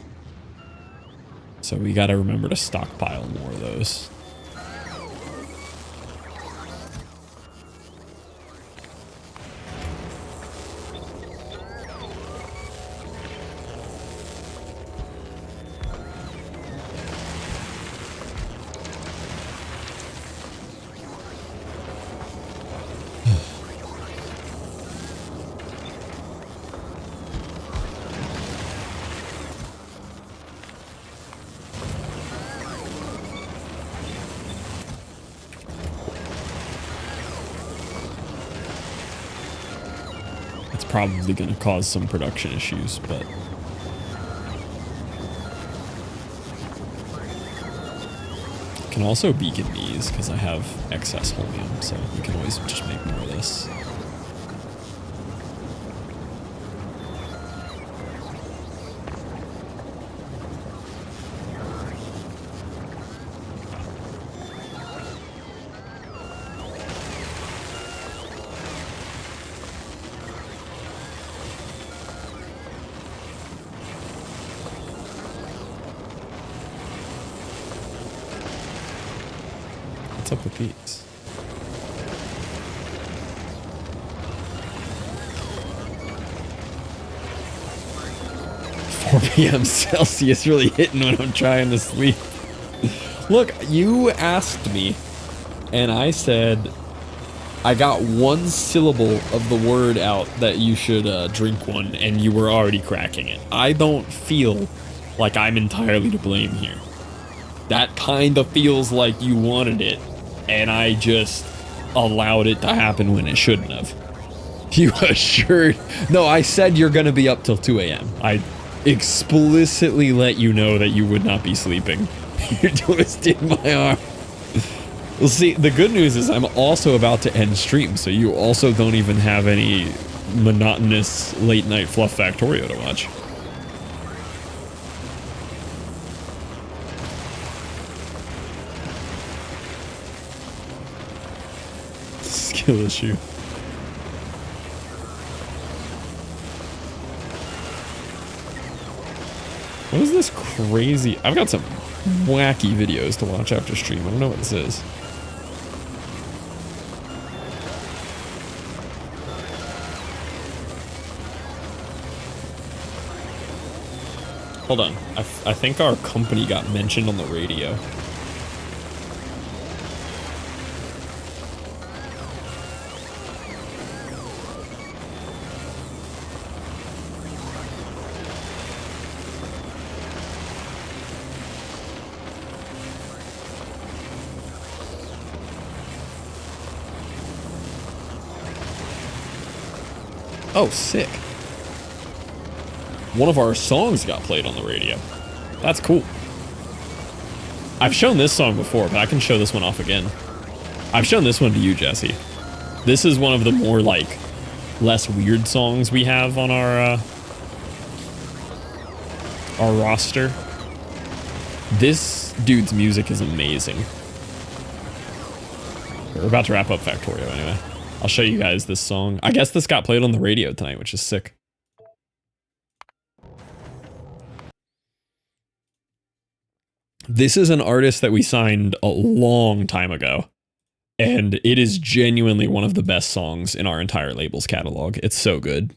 So we gotta remember to stockpile more of those. Probably going to cause some production issues, but I can also beacon these because I have excess holmium, so we can always just make more of this. What's up with these? PM Celsius really hitting when I'm trying to sleep. Look, you asked me, and I said I got one syllable of the word out that you should drink one, and you were already cracking it. I don't feel like I'm entirely to blame here. That kind of feels like you wanted it, and I just allowed it to happen when it shouldn't have. You assured... No, I said you're gonna be up till 2 a.m. I explicitly let you know that you would not be sleeping. You're twisting my arm. Well, see, the good news is I'm also about to end stream, so you also don't even have any monotonous late-night Fluff Factorio to watch. Skill issue. What is this crazy? I've got some wacky videos to watch after stream. I don't know what this is. Hold on. I think our company got mentioned on the radio. Oh, sick. One of our songs got played on the radio. That's cool. I've shown this song before, but I can show this one off again. I've shown this one to you, Jesse. This is one of the more, like, less weird songs we have on our roster. This dude's music is amazing. We're about to wrap up Factorio anyway. I'll show you guys this song. I guess this got played on the radio tonight, which is sick. This is an artist that we signed a long time ago, and it is genuinely one of the best songs in our entire label's catalog. It's so good.